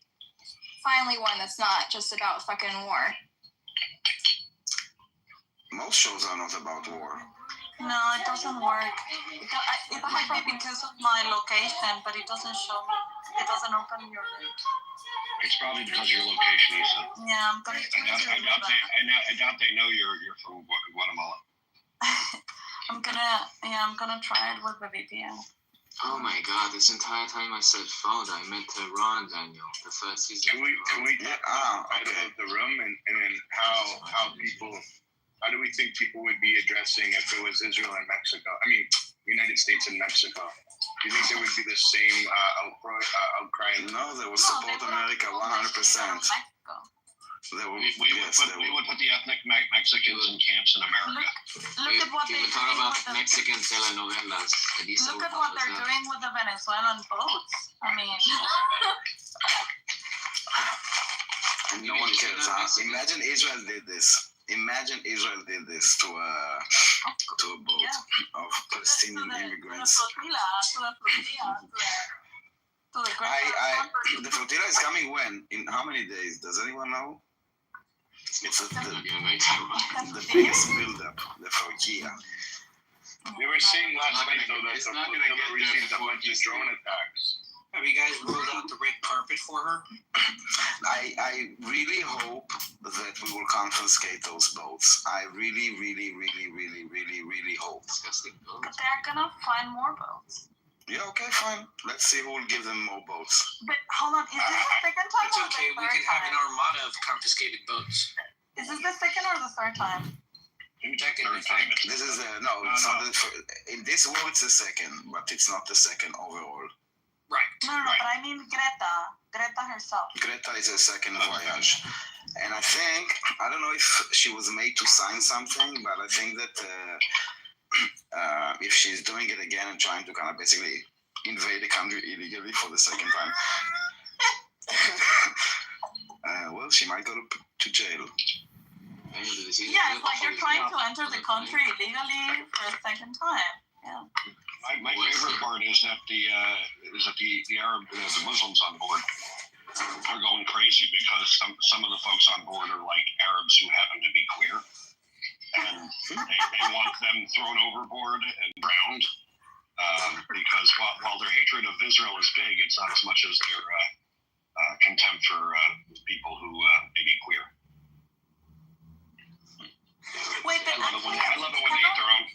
finally one that's not just about fucking war. Most shows are not about war. No, it doesn't work. It might be because of my location, but it doesn't show me. It doesn't open your link. It's probably because of your location, Issa. Yeah, I'm gonna I doubt they know you're from Guatemala. I'm gonna try it with the VPN. Oh my god, this entire time I said phone, I meant Tehran, Daniel. The third season. Can we talk about the room and then how people, how do we think people would be addressing if it was Israel and Mexico? I mean, United States and Mexico. Do you think there would be the same outcry? No, they will support America 100%. We would put the ethnic Mexicans in camps in America. Look at what Can we talk about Mexican telenovelas? Look at what they're doing with the Venezuelan boats. I mean, and no one cares. Imagine Israel did this. Imagine Israel did this to a boat of Palestinian immigrants. The flotilla is coming when? In how many days? Does anyone know? It's the biggest build-up, the flotilla. We were seeing last night though that the flotilla received a bunch of drone attacks. Have you guys rolled out the red carpet for her? I really hope that we will confiscate those boats. I really hope. But they're gonna find more boats. Yeah, okay, fine. Let's see who will give them more boats. But hold on, is this the second time? It's okay, we can have an armada of confiscated boats. Is this the second or the third time? This is no, it's not. In this war, it's the second, but it's not the second overall. Right. No, but I mean Greta herself. Greta is a second voyage. And I think, I don't know if she was made to sign something, but I think that if she's doing it again and trying to kind of basically invade the country illegally for the second time, well, she might go to jail. Yeah, it's like you're trying to enter the country illegally for a second time. Yeah. My favorite part is that the Arab, the Muslims on board are going crazy because some of the folks on board are like Arabs who happen to be queer, and they want them thrown overboard and drowned because while their hatred of Israel is big, it's not as much as their contempt for people who may be queer. Wait, but I love it when they eat their own.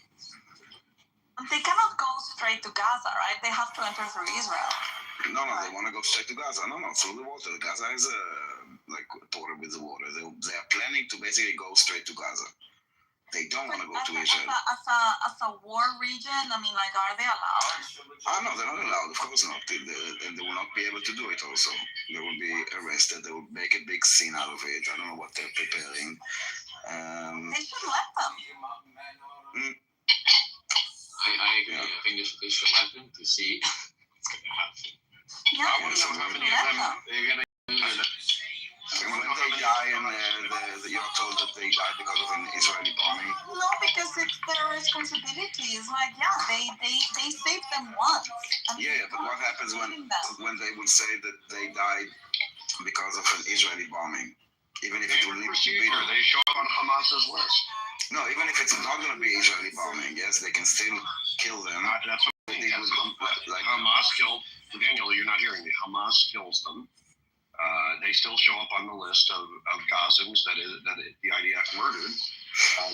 They cannot go straight to Gaza, right? They have to enter through Israel. No, they want to go straight to Gaza. No, through the water. Gaza is like a border with the water. They are planning to basically go straight to Gaza. They don't want to go to Israel. As a war region, I mean, like, are they allowed? No, they're not allowed. Of course not. They will not be able to do it also. They will be arrested. They will make a big scene out of it. I don't know what they're preparing. They should let them. I agree. I think they should let them to see what's going to happen. Yeah, they should let them. They're going to do that. When they die, and you're told that they died because of an Israeli bombing. No, because it's their responsibility. It's like, yeah, they saved them once. Yeah, but what happens when they will say that they died because of an Israeli bombing? Even if it will need to be there. They show up on Hamas's list. No, even if it's not going to be Israeli bombing, yes, they can still kill them. That's what they do. Like Hamas killed, Daniel, you're not hearing me. Hamas kills them. They still show up on the list of Gazans that the IDF murdered.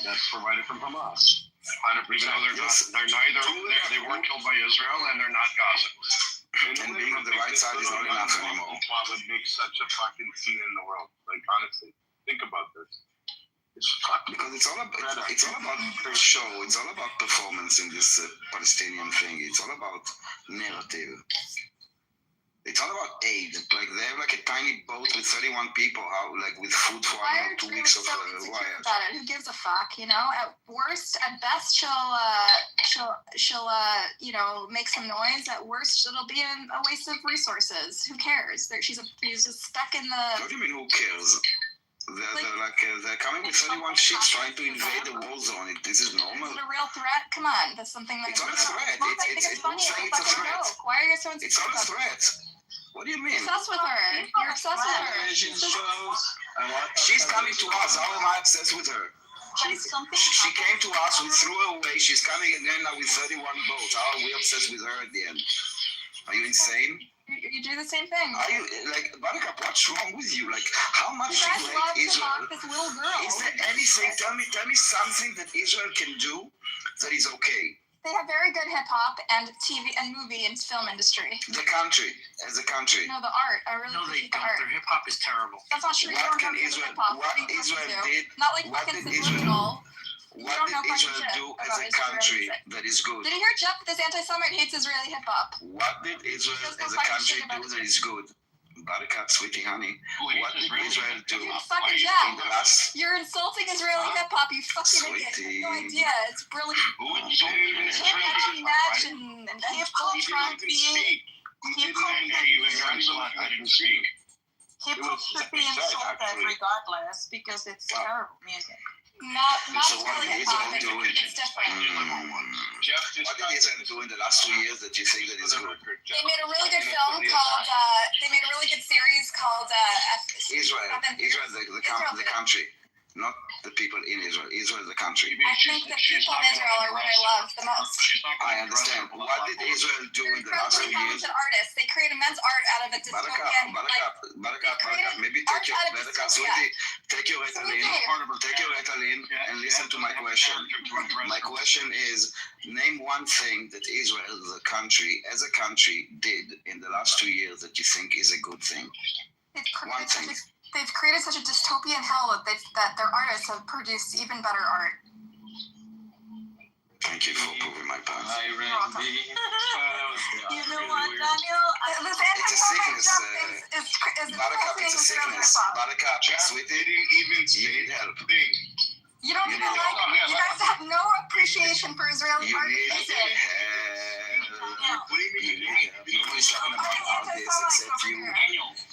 That's provided from Hamas. 100%. Even though they weren't killed by Israel and they're not Gazans. And being on the right side is not enough anymore. What would make such a fucking scene in the world? Like, honestly, think about this. It's fucking because it's all about show. It's all about performance in this Palestinian thing. It's all about narrative. It's all about aid. Like they have like a tiny boat with 31 people, like with food for 2 weeks of voyage. Who gives a fuck? You know, at best, she'll make some noise. At worst, it'll be a waste of resources. Who cares? She's just stuck in the. What do you mean? Who cares? They're coming with 31 ships trying to invade the war zone. This is normal. Is it a real threat? Come on, that's something that. It's not a threat. It's funny. It's a threat. Why are you so insecure? It's not a threat. What do you mean? Obsessed with her. You're obsessed with her. She's coming to us. How am I obsessed with her? She came to us. We threw her away. She's coming again now with 31 boats. How are we obsessed with her at the end? Are you insane? You do the same thing. Are you Buttercup? What's wrong with you? How much you guys love Israel? to mock this little girl. Is there anything? Tell me something that Israel can do that is okay. They have very good hip hop and TV and movie and film industry. The country, as a country. No, the art. I really appreciate the art. Their hip hop is terrible. That's not true. What can Israel? What Israel did? Not like fucking subliminal. What did Israel do as a country that is good? Did you hear Jeff? This anti-Semite hates Israeli hip hop. What did Israel as a country do that is good? Buttercup, sweetie, honey. What did Israel do You fucking Jeff. in the last? You're insulting Israeli hip hop. You fucking idiot. You have no idea. It's brilliant. You can't imagine hip hop trying to be. Hip hop should be insulted regardless because it's terrible music. Not Israeli hip hop. It's different. What did Israel do in the last 2 years that you think that is good? They made a really good film called. They made a really good series called. Israel, the country, not the people in Israel. Israel, the country. I think the people in Israel are what I love the most. I understand. What did Israel do in the last 2 years? Artists. They create immense art out of a dystopian. Buttercup, maybe take your Ritalin and listen to my question. My question is, name one thing that Israel, the country, as a country, did in the last 2 years that you think is a good thing. One thing. They've created such a dystopian hell that their artists have produced even better art. Thank you for proving my point. You know what, Daniel? It's a sickness. Buttercup, it's a sickness. Buttercup, sweetie, you need help. You don't even like. You guys have no appreciation for Israeli art. Nobody's talking about all this except you.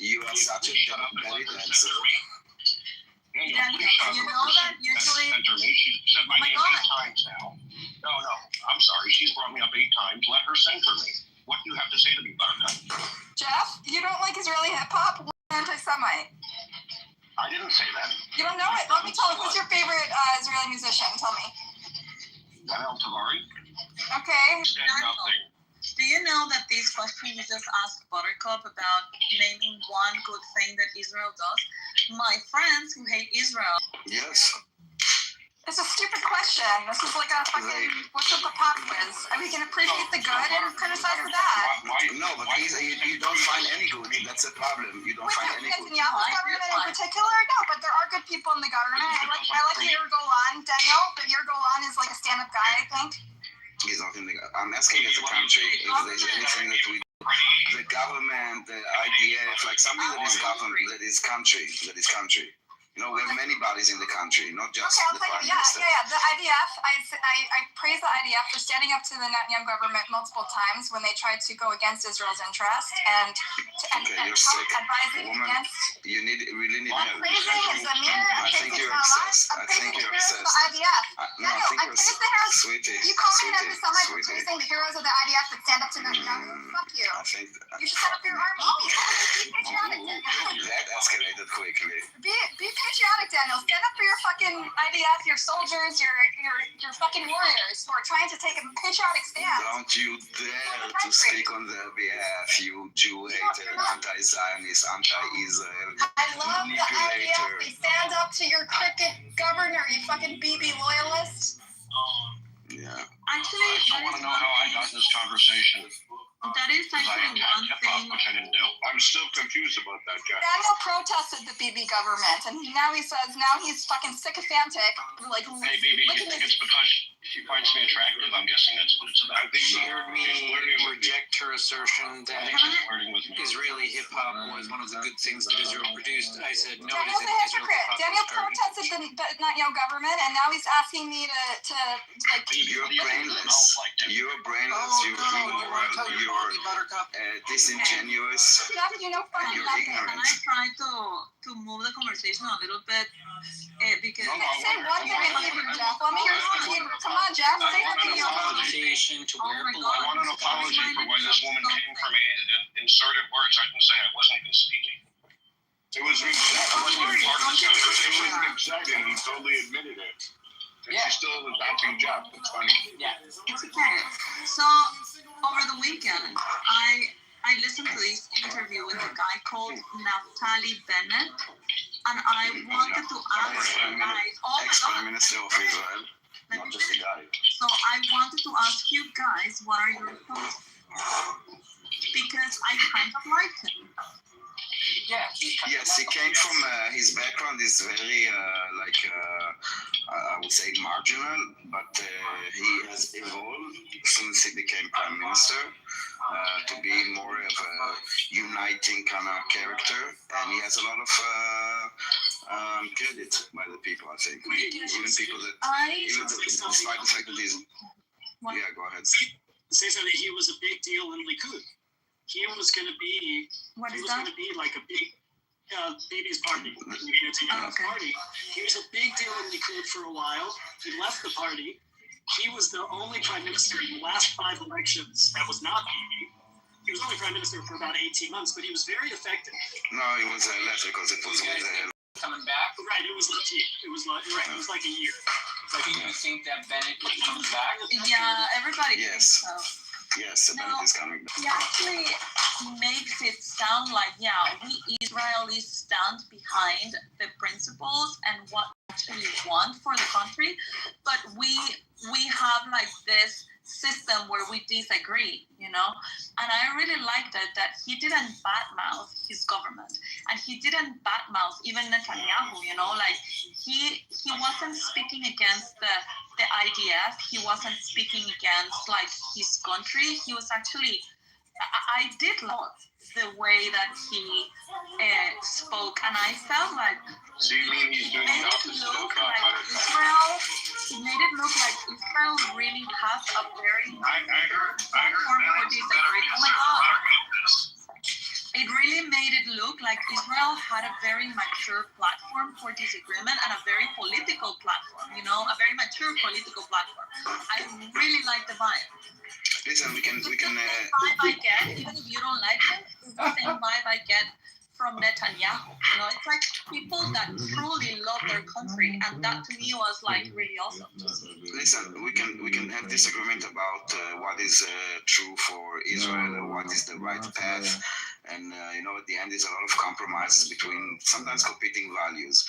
You are such a belly dancer. You know that usually. She said my name 8 times now. No, I'm sorry. She's brought me up 8 times. Let her censor me. What do you have to say to me, Buttercup? Jeff, you don't like Israeli hip hop? Anti-Semite. I didn't say that. You don't know it? Let me tell you. Who's your favorite Israeli musician? Tell me. Daniel Tavari. Okay. Said nothing. Do you know that these questions you just asked Buttercup about naming one good thing that Israel does? My friends who hate Israel. Yes. It's a stupid question. This is like a fucking what's with the pop quiz? We can appreciate the good and criticize the bad. No, but you don't find any good. That's a problem. You don't find any good. Netanyahu's government in particular? No, but there are good people in the government. I like Yair Golan. Daniel, but Yair Golan is like a stand-up guy, I think. He's not in the. I'm asking as a country if there's anything that we. The government, the IDF, like something that is government, that is country. You know, we have many bodies in the country, not just the Prime Minister. Yeah. The IDF, I praise the IDF for standing up to the Netanyahu government multiple times when they tried to go against Israel's interest and you're sick. Advising Woman, against. You really need I'm help. praising Zamir. I think you're obsessed. I think you're obsessed. The IDF. No, I think you're obsessed. Sweetie. You call me an anti-Semite for praising the heroes of the IDF that stand up to Netanyahu? Fuck you. I think you should set up your army. Be patriotic, Daniel. That escalated quickly. Be patriotic, Daniel. Stand up for your fucking IDF, your soldiers, your fucking warriors who are trying to take a patriotic stand. Don't you dare to speak on their behalf, you Jew hater, anti-Zionist, anti-Israel. I love the IDF. They stand up to your cricket governor, you fucking BB loyalist. Yeah. Actually, I want to know how I got in this conversation. That is actually one thing. Which I didn't do. I'm still confused about that, Jack. Daniel protested the BB government, and now he says he's fucking sycophantic. Like, hey, BB, you think it's because she finds me attractive? I'm guessing that's what it's about. I think she heard me reject her assertion that Israeli hip hop was one of the good things that Israel produced. I said no. Daniel's a hypocrite. Daniel protested the Netanyahu government, and now he's asking me to like. You're brainless. You're brainless. You're disingenuous. Jeff, you know from You're nothing. ignorant. And I try to move the conversation a little bit because Say one thing in Hebrew, Jeff. Let me hear some Hebrew. Come on, Jeff. Say something in Hebrew. Conversation to where I want an apology for why this woman came for me and inserted words I didn't say. I wasn't even speaking. It was I wasn't even part of this conversation. It was exciting. He totally admitted it. And she still was acting Jeff. It's funny. Yeah. okay. So over the weekend, I listened to this interview with a guy called Naftali Bennett, and I wanted to ask you guys, Ex-Prime Minister of Israel, not just a guy. So I wanted to ask you guys, what are your thoughts? Because I kind of liked him. Yeah. Yes, he came from his background is very I would say marginal, but he has evolved since he became prime minister to be more of a uniting kind of character, and he has a lot of credit by the people. I think even people that despite the fact that he's go ahead. Say that he was a big deal in Likud. He was going to be. Going to be like a big Bibi's party, Netanyahu's party. He was a big deal in Likud for a while. He left the party. He was the only prime minister in the last 5 elections that was not Bibi. He was only prime minister for about 18 months, but he was very effective. No, he was left because it was coming back. Right, it was like a year. But do you think that Bennett is coming back? Yeah, everybody thinks so. Yes, Bennett is coming back. He actually makes it sound like, we Israelis stand behind the principles and what we actually want for the country, but we have like this system where we disagree, and I really liked it that he didn't badmouth his government, and he didn't badmouth even Netanyahu, like he wasn't speaking against the IDF, he wasn't speaking against like his country. He was actually, I did love the way that he spoke, and I felt like So you mean he's doing the opposite of It made it look like Israel really has a very platform for disagreement. Oh my God. It really made it look like Israel had a very mature platform for disagreement and a very political platform, a very mature political platform. I really like the vibe. Listen, we can. The vibe I get, even if you don't like it, is the same vibe I get from Netanyahu. It's like people that truly love their country, and that to me was like really awesome. Listen, we can have disagreement about what is true for Israel or what is the right path, and at the end there's a lot of compromises between sometimes competing values,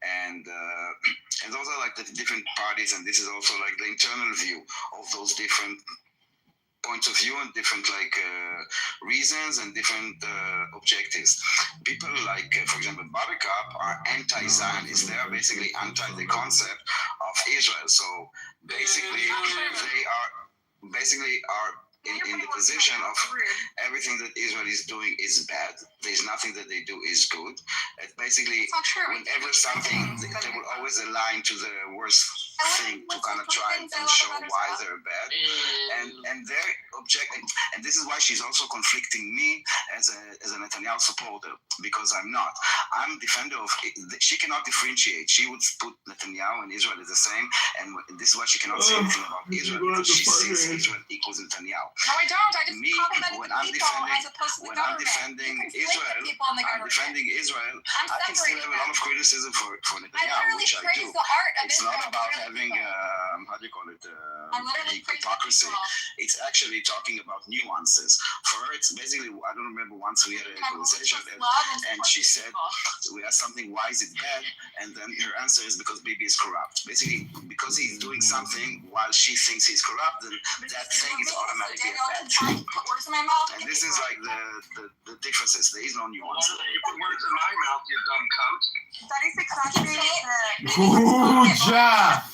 and those are like the different parties, and this is also like the internal view of those different points of view and different reasons and different objectives. People like, for example, Buttercup are anti-Zionist. They are basically anti the concept of Israel. So basically, they are in the position of everything that Israel is doing is bad. There's nothing that they do is good. Basically, whenever something, they will always align to the worst thing to kind of try and show why they're bad. And their objective, and this is why she's also conflicting me as a Netanyahu supporter, because I'm not. I'm defender of, she cannot differentiate. She would put Netanyahu and Israel as the same, and this is why she cannot say anything about Israel, because she sees Israel equals Netanyahu. No, I don't. I just Me, complimented when the I'm people as opposed to the when I'm government. defending You conflate Israel, the people in the I'm government. defending Israel. I'm I can still have a lot of separating criticism for I Netanyahu, literally which I praise do. the art of It's Israel. not about Literally. having how do you call it I literally praise the hypocrisy. people. It's actually talking about nuances. For her, it's basically, I don't remember once we had a conversation and she said, we asked something, why is it bad? And then her answer is because Bibi is corrupt. Basically, because he's doing something while she thinks he's corrupt, then that thing is automatically a bad thing. Put words in my mouth. And this is like the differences. There is no nuance. You put words in my mouth, you dumb cunt. That is exactly Ooh, Jeff.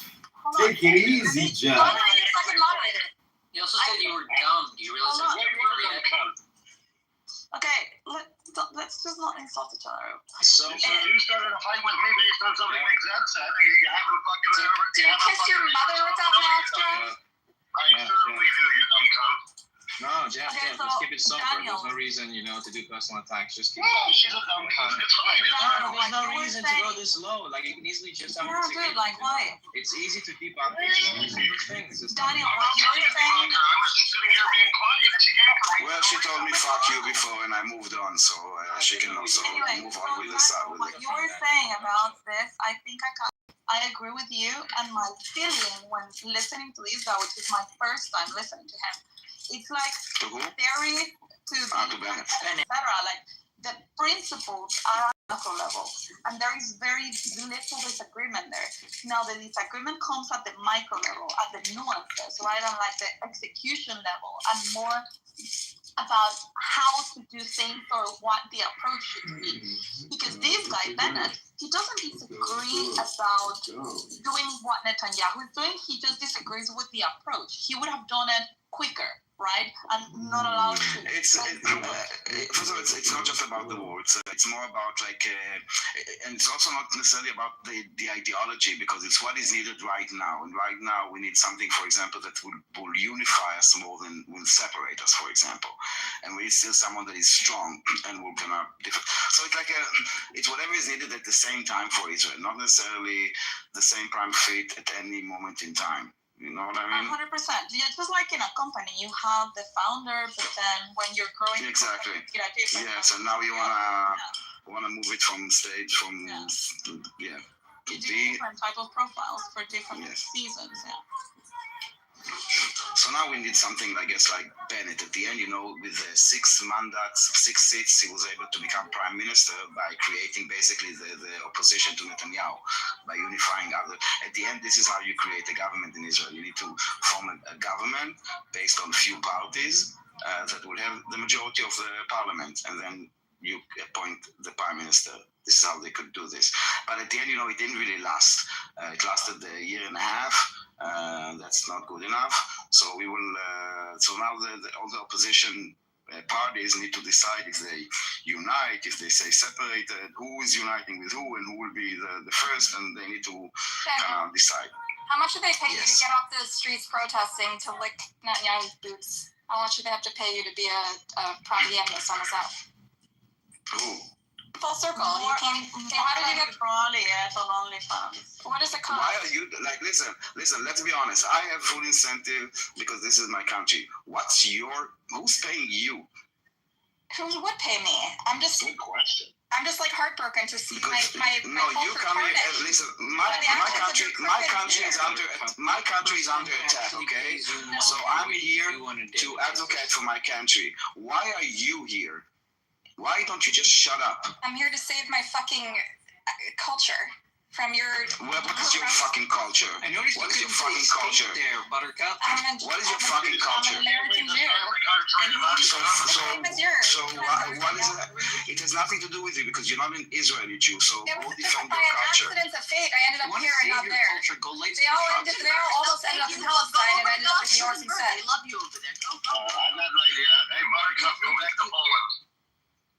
Take it easy, Jeff. You also said you were dumb. Do you realize how dumb you are? Okay, let's just not insult each other. So you started a fight with me based on something like Zeb said. You haven't fucking ever. Do you kiss your mother without mouth, Jeff? I certainly do, you dumb cunt. No, Jeff, Okay, just keep it sober. Daniel. There's no reason, to do personal attacks. Just keep No, she's a dumb cunt. It's fine. It's No, fine. there's no reason to go this low. Like, you can easily just have Yeah, dude, like, why? It's easy to debunk these things. It's not- Daniel, what you were saying. I was just sitting here being quiet, and she answered me. Well, she told me fuck you before, and I moved on, so she can also Anyway, move so on with the side. what you were saying about this, I think I agree with you, and my feeling when listening to Lisa, which is my first time listening to him, it's like To who? very to Bennett. etc. Like the principles are at macro level, and there is very little disagreement there. Now the disagreement comes at the micro level, at the nuances, right, and like the execution level, and more about how to do things or what the approach should be. Because this guy Bennett, he doesn't disagree about doing what Netanyahu is doing. He just disagrees with the approach. He would have done it quicker, right? And not allowed to. First of all, it's not just about the words. It's more about and it's also not necessarily about the ideology, because it's what is needed right now. And right now we need something, for example, that will unify us more than will separate us, for example. And we need still someone that is strong and will kind of different. So it's like it's whatever is needed at the same time for Israel, not necessarily the same prime fit at any moment in time. You know what I mean? 100%. Yeah, just like in a company, you have the founder, but then when you're growing, Exactly. different. Yeah. So now you wanna move it from stage to You do B. different type of profiles for different seasons. Yeah. So now we need something, I guess, like Bennett. At the end, with 6 mandats, 6 seats, he was able to become prime minister by creating basically the opposition to Netanyahu, by unifying other. At the end, this is how you create a government in Israel. You need to form a government based on few parties that will have the majority of the parliament, and then you appoint the prime minister. This is how they could do this. But at the end, it didn't really last. It lasted a year and a half. That's not good enough. So we will. So now all the opposition parties need to decide if they unite, if they stay separated, who is uniting with who, and who will be the first, and they need to decide. How much do they pay you to get off the streets protesting to lick Netanyahu's boots? How much do they have to pay you to be a propagandist on the South? Who? Full circle. You can't. How did you get? Probably yes on OnlyFans. What does it cost? Why are you listen? Let's be honest. I have full incentive because this is my country. Who's paying you? Who would pay me? I'm just. Good question. I'm just like heartbroken to see my No, you come here. Listen, my country is under attack. Okay, so I'm here to advocate for my country. Why are you here? Why don't you just shut up? I'm here to save my fucking culture from your. Well, what is your fucking culture? I noticed what you is your fucking culture? There, Buttercup. What is your fucking culture? I'm an American Jew. So what is it? It has nothing to do with you because you're not an Israeli Jew. So who defend By your an culture? accident of fate, I ended up here and not there. They all almost ended up in Palestine and ended up in New York instead. I love you over there. Go. I'm not right here. Hey, Buttercup, go back to Poland.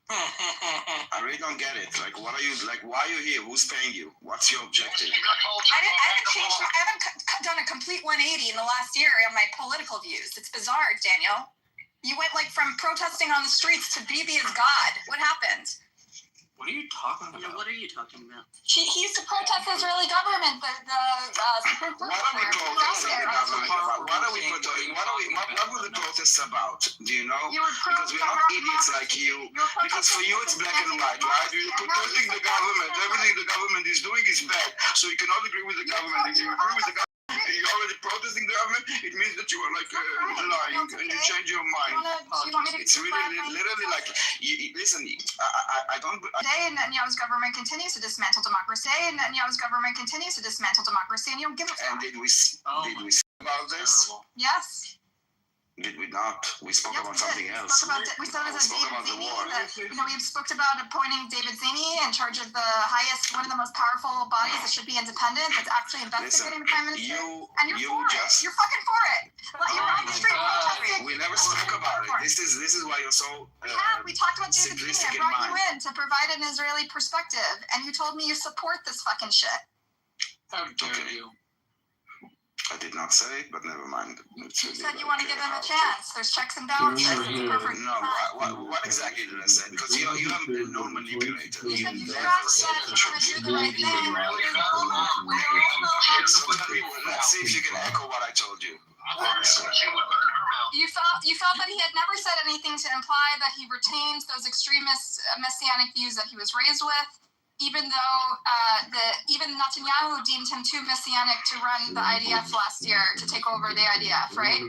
I really don't get it. Like, what are you like? Why are you here? Who's paying you? What's your objective? I haven't done a complete 180 in the last year on my political views. It's bizarre, Daniel. You went from protesting on the streets to Bibi is God. What happened? What are you talking about? What are you talking about? He used to protest the Israeli government. Supreme Court. What are we protesting the government about? What were the protests about? Do you know? Because we're not idiots like you. Because for you it's black and white, right? You're protesting the government. Everything the government is doing is bad. So you cannot agree with the government. If you agree with the government, you're already protesting the government, it means that you are like lying and you change your mind. It's really literally like, listen, I don't. Today, Netanyahu's government continues to dismantle democracy. And you don't give a fuck. And did we see about this? Yes. Did we not? We spoke about we something did. else. We said it was spoke David about the Zinni. war. We spoke about appointing David Zinni in charge of the highest, one of the most powerful bodies that should be independent, that's actually investigating the prime minister. And you're for it. You're fucking for it. You're on the street protesting. We never spoke about it. This is why you're so. We talked about David Zinni. I brought you in to provide an Israeli perspective, and you told me you support this fucking shit. How dare you? I did not say, but never mind. You said you want to give them a chance. There's checks and balances. It's perfect. No, what exactly did I say? Because you haven't been no manipulator. You said you said you want to do the right thing. Let's see if you can echo what I told you. You felt that he had never said anything to imply that he retains those extremist messianic views that he was raised with, even though even Netanyahu deemed him too messianic to run the IDF last year, to take over the IDF, right?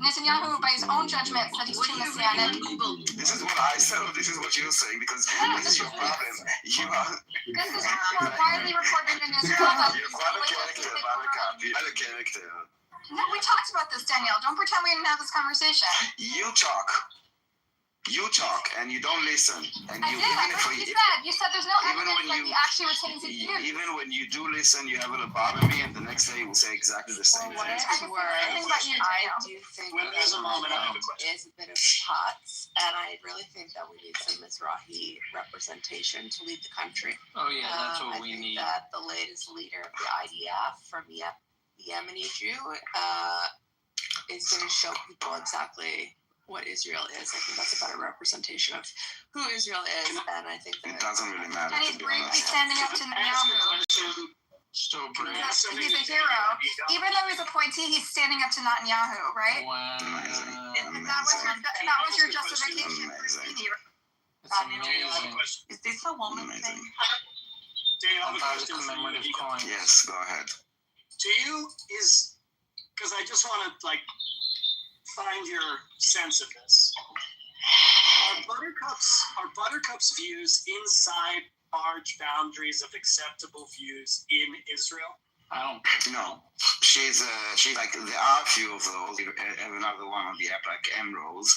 Netanyahu, by his own judgment, said he's too messianic. This is what I said, or this is what you're saying, because this is your problem. This is widely reported in Israel that you're quite a character, Malika. You're a character. No, we talked about this, Danielle. Don't pretend we didn't have this conversation. You talk, and you don't listen. And I did. I heard what you said. You said there's no evidence that he actually retains his views. Even when you do listen, you have it bother me, and the next day you will say exactly the same thing. I do think that is a bit of a tots, and I really think that we need some Mizrahi representation to lead the country. Oh yeah, that's what we need. That the latest leader of the IDF from Yemeni Jew is going to show people exactly what Israel is. I think that's a better representation of who Israel is, and I think that it doesn't really matter. And he's bravely standing up to Netanyahu. So brave. He's a hero. Even though he's appointee, he's standing up to Netanyahu, right? Wow. That was your justification for Zinni. That's amazing. Is this a woman thing? Daniel, I have a question for you. Yes, go ahead. Because I just want to find your sense of this. Are Buttercup's views inside large boundaries of acceptable views in Israel? I don't know. She's like, there are a few of those. You have another one on the app, like Emeralds.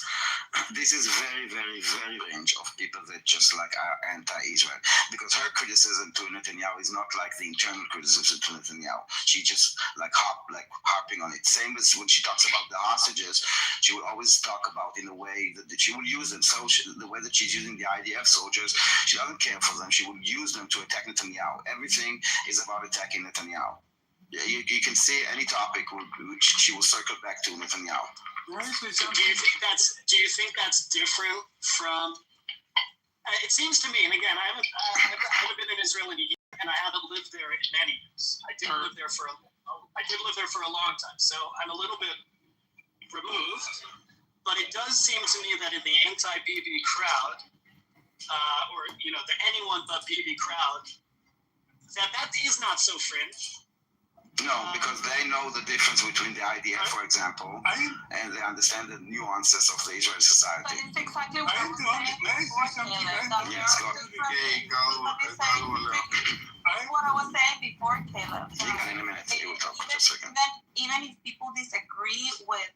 This is very, very, very range of people that just like are anti-Israel. Because her criticism to Netanyahu is not like the internal criticism to Netanyahu. She just harping on it. Same as when she talks about the hostages, she will always talk about in a way that she will use them. So the way that she's using the IDF soldiers, she doesn't care for them. She will use them to attack Netanyahu. Everything is about attacking Netanyahu. Yeah, you can see any topic which she will circle back to Netanyahu. So do you think that's different from? It seems to me, and again, I haven't been in Israel in a year, and I haven't lived there in many years. I did live there for a long time, so I'm a little bit removed. But it does seem to me that in the anti-Bibi crowd, or the anyone but Bibi crowd, that is not so fringe. No, because they know the difference between the IDF, for example, and they understand the nuances of the Israeli society. But it's exactly what Yes, go. What I was saying before, Caleb. You got in a minute. You will talk for just a second. Even if people disagree with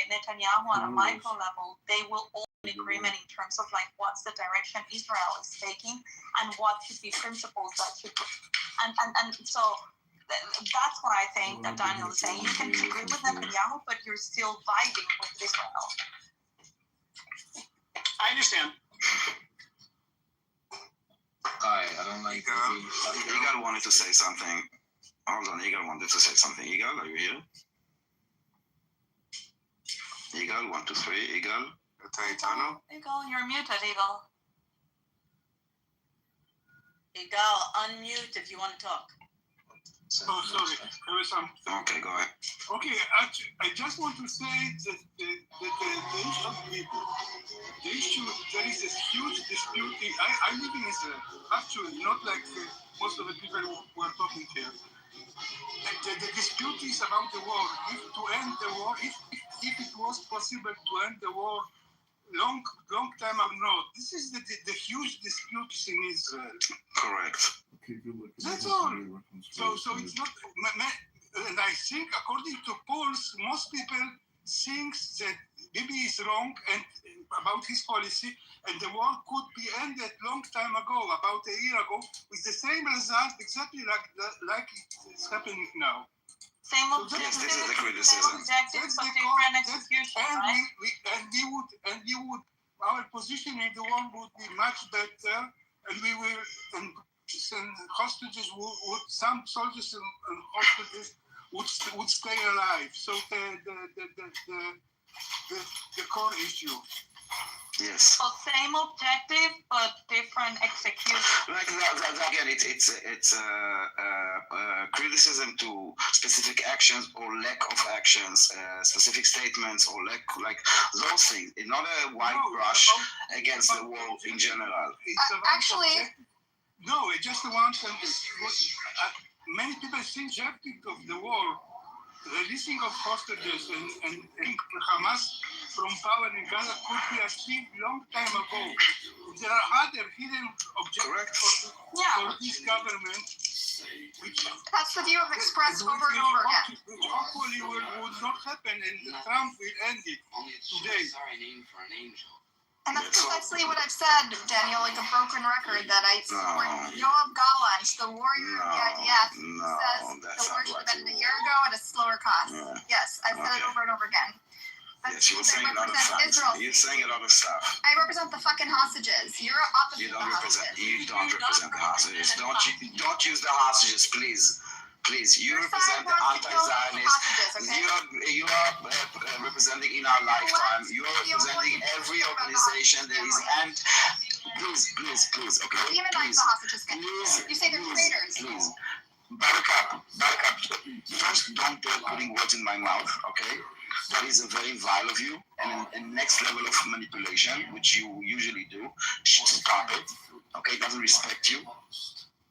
Netanyahu on a micro level, they will all be in agreement in terms of what's the direction Israel is taking and what should be principles that should, and so. That's what I think that Daniel is saying. You can agree with Netanyahu, but you're still vibing with Israel. I understand. I don't like Yigal wanted to say something. Hold on, Yigal wanted to say something. Yigal, are you here? Yigal, 1, 2, 3. Yigal, Yigal, you're muted, Yigal. Yigal, unmute if you want to talk. Oh, sorry. There was some. Okay, go ahead. Okay, I just want to say that the issue of people, the issue, there is this huge dispute. I live in Israel, actually, not like most of the people who are talking here. The dispute is about the war. If to end the war, if it was possible to end the war long time or not. This is the huge dispute in Israel. Correct. That's all. So it's not, and I think according to polls, most people thinks that Bibi is wrong and about his policy, and the war could be ended long time ago, about a year ago, with the same result, exactly like it's happening now. Same Yes, this is the same criticism. objectives, but different execution, right? We would, our position in the war would be much better, and we will, and hostages would, some soldiers and hostages would stay alive. So the core issue. Yes. So same objective, but different execution. Like that again, it's criticism to specific actions or lack of actions, specific statements or lack, like those things. It's not a wide brush against the war in general. Actually, no, it's just one sentence. Many people think objective of the war, releasing of hostages and Hamas from power in Gaza could be achieved long time ago. There are other hidden objectives for this government, which that's the view I've expressed over and over again. Which hopefully would not happen, and Trump will end it today. And that's precisely what I've said, Daniel, like a broken record, that I support Yoav Gallant, the warrior of the IDF, says the war should have ended a year ago at a slower cost. Yes, I've said it over and over again. Yes, you were saying a lot of stuff. You're saying a lot of stuff. I represent the fucking hostages. You're opposite You the don't represent. hostages. You don't represent the hostages. Don't use the hostages, please. Please, you represent the anti-Zionists. You are representing in our lifetime. You are representing every organization that is please, okay? Demonize the hostages. You say they're traitors. Please. Back up. First, don't dare putting words in my mouth, okay? That is a very vile of you, and a next level of manipulation, which you usually do. Stop it, okay? It doesn't respect you.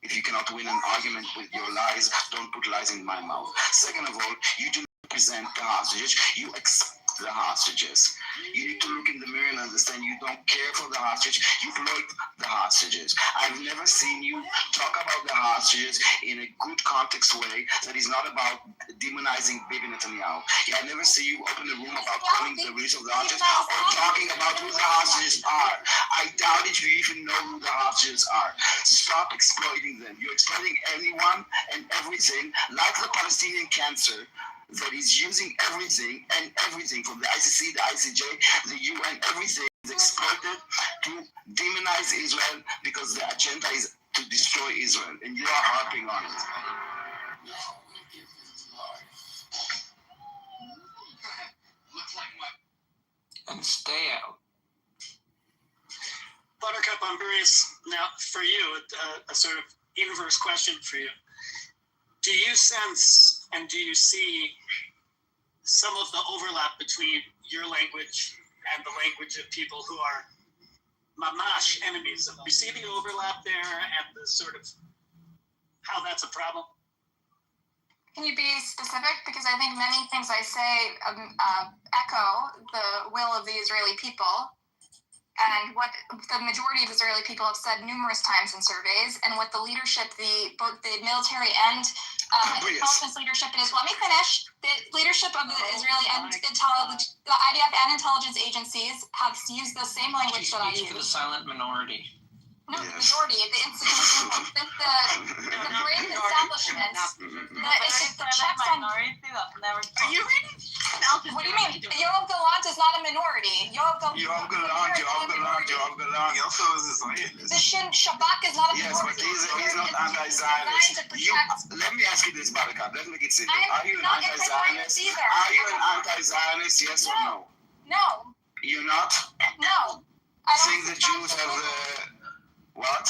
If you cannot win an argument with your lies, don't put lies in my mouth. Second of all, you do not represent the hostages. You expect the hostages. You need to look in the mirror and understand you don't care for the hostages. You exploit the hostages. I've never seen you talk about the hostages in a good context way that is not about demonizing Bibi Netanyahu. Yeah, I never see you open a room about calling the release of the hostages or talking about who the hostages are. I doubt if you even know who the hostages are. Stop exploiting them. You're exploiting anyone and everything, like the Palestinian cancer, that is using everything from the ICC, the ICJ, the UN, everything is exploited to demonize Israel because the agenda is to destroy Israel, and you are harping on it. And stay out. Buttercup, I'm curious now for you, a sort of inverse question for you. Do you sense and do you see some of the overlap between your language and the language of people who are mamash enemies? Do you see the overlap there and the sort of how that's a problem? Can you be specific? Because I think many things I say echo the will of the Israeli people, and what the majority of Israeli people have said numerous times in surveys, and what the leadership, both the military and intelligence leadership in Israel. Let me finish. The leadership of the Israeli and the IDF and intelligence agencies have used the same language that I use. For the silent minority. No, the majority of the institutions, the great establishments, the checks on. Are you reading? What do you mean? Yoav Gallant is not a minority. Yoav Gallant. Also is a Zionist. The Shabak is not a minority. Yes, but he's not anti-Zionist. Let me ask you this, Barakat. Let's make it simple. Are you an anti-Zionist? Are you an anti-Zionist? Yes or no? No. You're not? No. I think the Jews have what?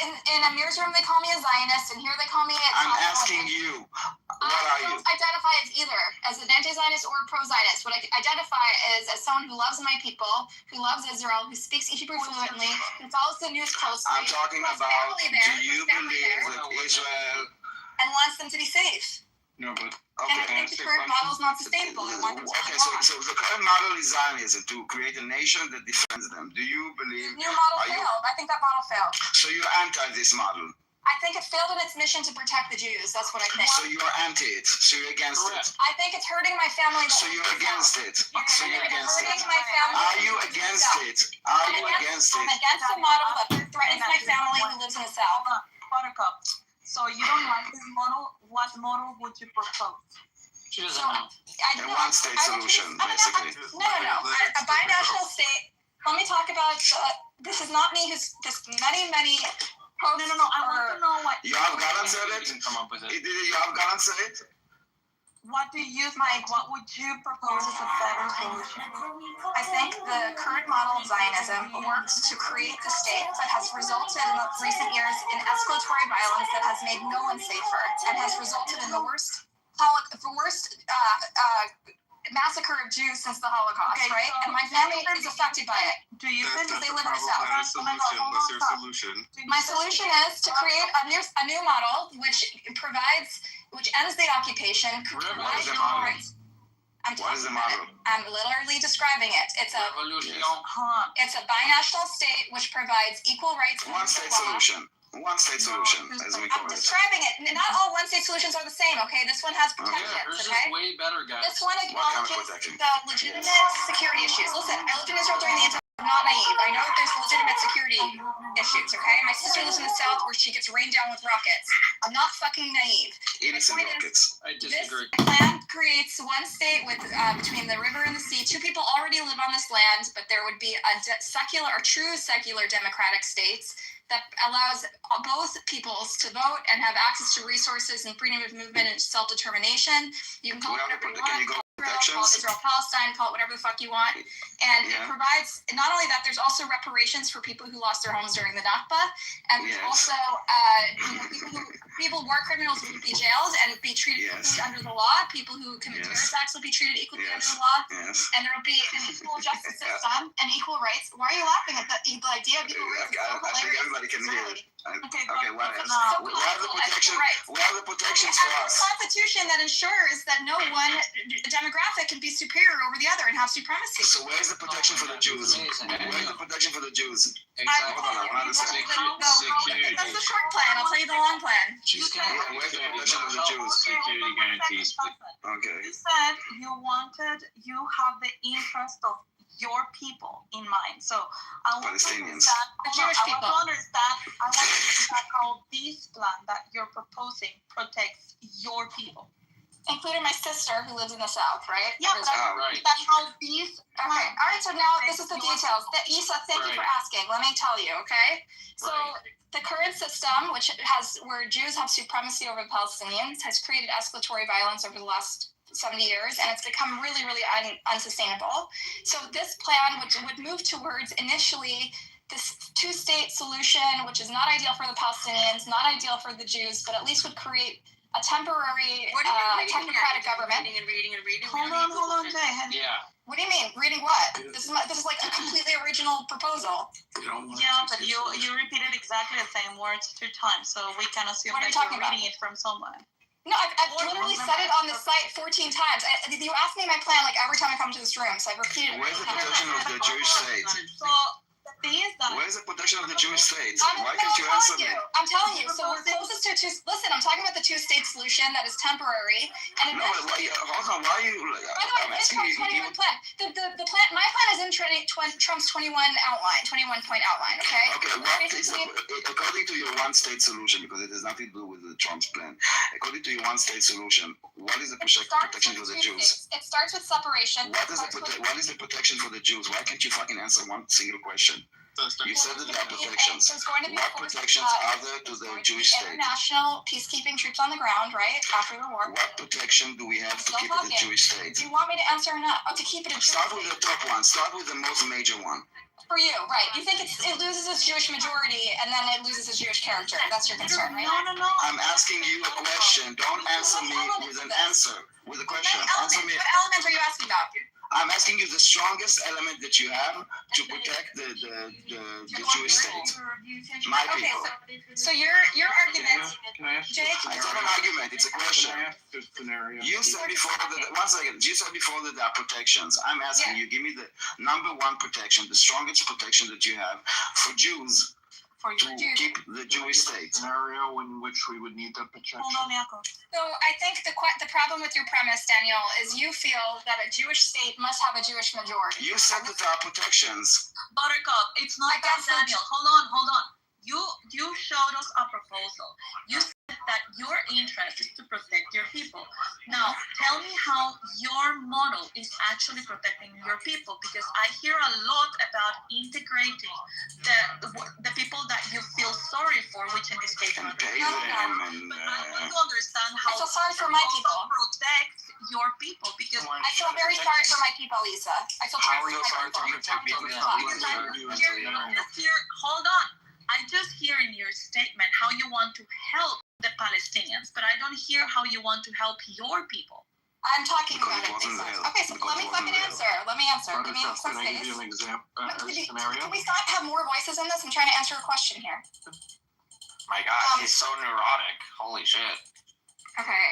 In Amir's room, they call me a Zionist, and here they call me a... I'm asking you, what are you? I don't identify as either, as an anti-Zionist or a pro-Zionist. What I identify is as someone who loves my people, who loves Israel, who speaks Hebrew fluently, who follows the news closely. I'm talking about, do you believe that Israel... And wants them to be safe. No, but... Okay, and I think the current model is not sustainable. I want them to so the current model is Zionism, to create a nation that defends them. Do you believe... The new model failed. I think that model failed. So you're anti this model? I think it failed in its mission to protect the Jews. That's what I think. So you are anti it. So you're against it. I think it's hurting my family. So you're against it. So you're against it. Hurting my family. Are you against it? Are you against it? I'm against a model that threatens my family who lives in the South. Buttercup. So you don't like this model? What model would you propose? She doesn't know. A one-state solution, basically. No. A binational state. Let me talk about. This is not me. Who's this? Many. No. I want to know what. You have Gallant said it. You can come up with it. You have Gallant said it. What do you think? What would you propose as a better solution? I think the current model of Zionism works to create the state that has resulted in the recent years in escalatory violence that has made no one safer and has resulted in the worst massacre of Jews since the Holocaust, Okay, right? so And my family is affected by it. Do you think Because they live in the South. What's your solution? My solution is to create a new model which ends the occupation, provides equal rights. What is the model? I'm literally describing it. It's a binational state which provides equal rights. One-state solution. One-state solution, as we call I'm it. describing it. Not all one-state solutions are the same, okay? This one has protections, Hers is okay? way better, guys. This one What kind of acknowledges protection? the legitimate security issues. Listen, I lived in Israel during the internet. I'm not naive. I know that there's legitimate security issues, okay? My sister lives in the South where she gets rained down with rockets. I'm not fucking naive. Innocent rockets. I This disagree. plan creates one state with between the river and the sea. Two people already live on this land, but there would be a secular or true secular democratic states that allows both peoples to vote and have access to resources and freedom of movement and self-determination. You can call it whatever you want. Can you go Call it protections? Israel, Palestine, call it whatever the fuck you want. And it provides, not only that, there's also reparations for people who lost their homes during the Nakba. And there's also war criminals would be jailed and be treated equally under the law. People who commit terrorist acts will be treated equally under the law. And there will be an equal justice system and equal rights. Why are you laughing at the idea of equal rights? I think everybody can hear it. Okay, what else? So We have the protection. We have the protections for us. A constitution that ensures that no one demographic can be superior over the other and have supremacy. So where's the protection for the Jews? Where's the protection for the Jews? Exactly. Hold on, I want to understand. That's the short plan. I'll tell you the long plan. Where's the protection of the Jews? Security guarantees. Okay. You said you have the interest of your people in mind. So I want to Palestinians. understand how this plan that you're proposing protects your people. Including my sister who lives in the South, right? Yeah, but that's how these. Okay, all right. So now this is the details. Isa, thank you for asking. Let me tell you. Okay, so the current system, where Jews have supremacy over the Palestinians, has created escalatory violence over the last 70 years, and it's become really, really unsustainable. So this plan, which would move towards initially this two-state solution, which is not ideal for the Palestinians, not ideal for the Jews, but at least would create a temporary technocratic government. Hold on, Jay. Yeah. What do you mean? Reading what? This is like a completely original proposal. Yeah, but you repeated exactly the same words 2 times, so we can assume that you're reading it from somewhere. No, I've literally said it on the site 14 times. You asked me my plan like every time I come to this room, so I've repeated it. Where's the protection of the Jewish state? So the thing is that. Where's the protection of the Jewish state? Why can't you answer me? I'm telling you. So we're closest to listen, I'm talking about the two-state solution that is temporary. And no, but hold on. Why are you? I'm asking you. The plan. My plan is in Trump's 21-point outline. Okay. Okay. According to your one-state solution, because it has nothing to do with the Trump's plan. According to your one-state solution, what is the protection for the Jews? It starts with separation. What is the protection for the Jews? Why can't you fucking answer one single question? You said that there are protections. What protections are there to the Jewish state? International peacekeeping troops on the ground, right, after the war. What protection do we have to keep it a Jewish state? Do you want me to answer or not? Oh, to keep it a Jewish state. Start with the top one. Start with the most major one. For you, right. You think it loses its Jewish majority and then it loses its Jewish character. That's your concern, right? No. I'm asking you a question. Don't answer me with an answer. With a question. Answer me. What element are you asking about? I'm asking you the strongest element that you have to protect the Jewish state. My people. So your argument, Jake. It's not an argument. It's a question. You said before that there are protections. I'm asking you, give me the number one protection, the strongest protection that you have for Jews for you to keep the Jewish state. Scenario in which we would need the protection. Hold on, Jacob. So I think the problem with your premise, Daniel, is you feel that a Jewish state must have a Jewish majority. You said that there are protections. Buttercup, it's not that, Daniel. Hold on. You showed us a proposal. You said that your interest is to protect your people. Now, tell me how your model is actually protecting your people, because I hear a lot about integrating the people that you feel sorry for, which in this case are the people. But I want to understand how I feel sorry for my people. Protect your people, because I feel very sorry for my people, Lisa. I feel terribly sorry for my people. Hold on. I just hear in your statement how you want to help the Palestinians, but I don't hear how you want to help your people. I'm talking about it. Okay, so let me answer. Give me some Can I space. give you an example, scenario? Can we not have more voices in this? I'm trying to answer a question here. My God, he's so neurotic. Holy shit. Okay.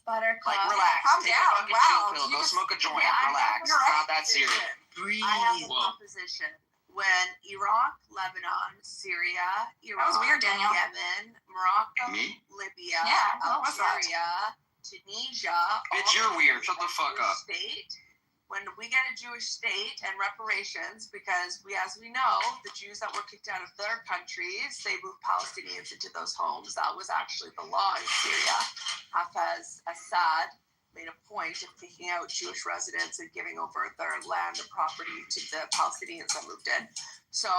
Buttercup. Like, relax. Calm Take down. a fucking chill pill. Go smoke a joint. Relax. It's not that serious. I have a proposition. When Iraq, Lebanon, Syria, Iran, was weird, Daniel. Yemen, Morocco, Libya, Yeah, what was that? Algeria, Tunisia, Bitch, you're weird. Shut the fuck up. State, when we get a Jewish state and reparations, because as we know, the Jews that were kicked out of their countries, they moved Palestinians into those homes. That was actually the law in Syria. Hafez Assad made a point of kicking out Jewish residents and giving over their land and property to the Palestinians that moved in. So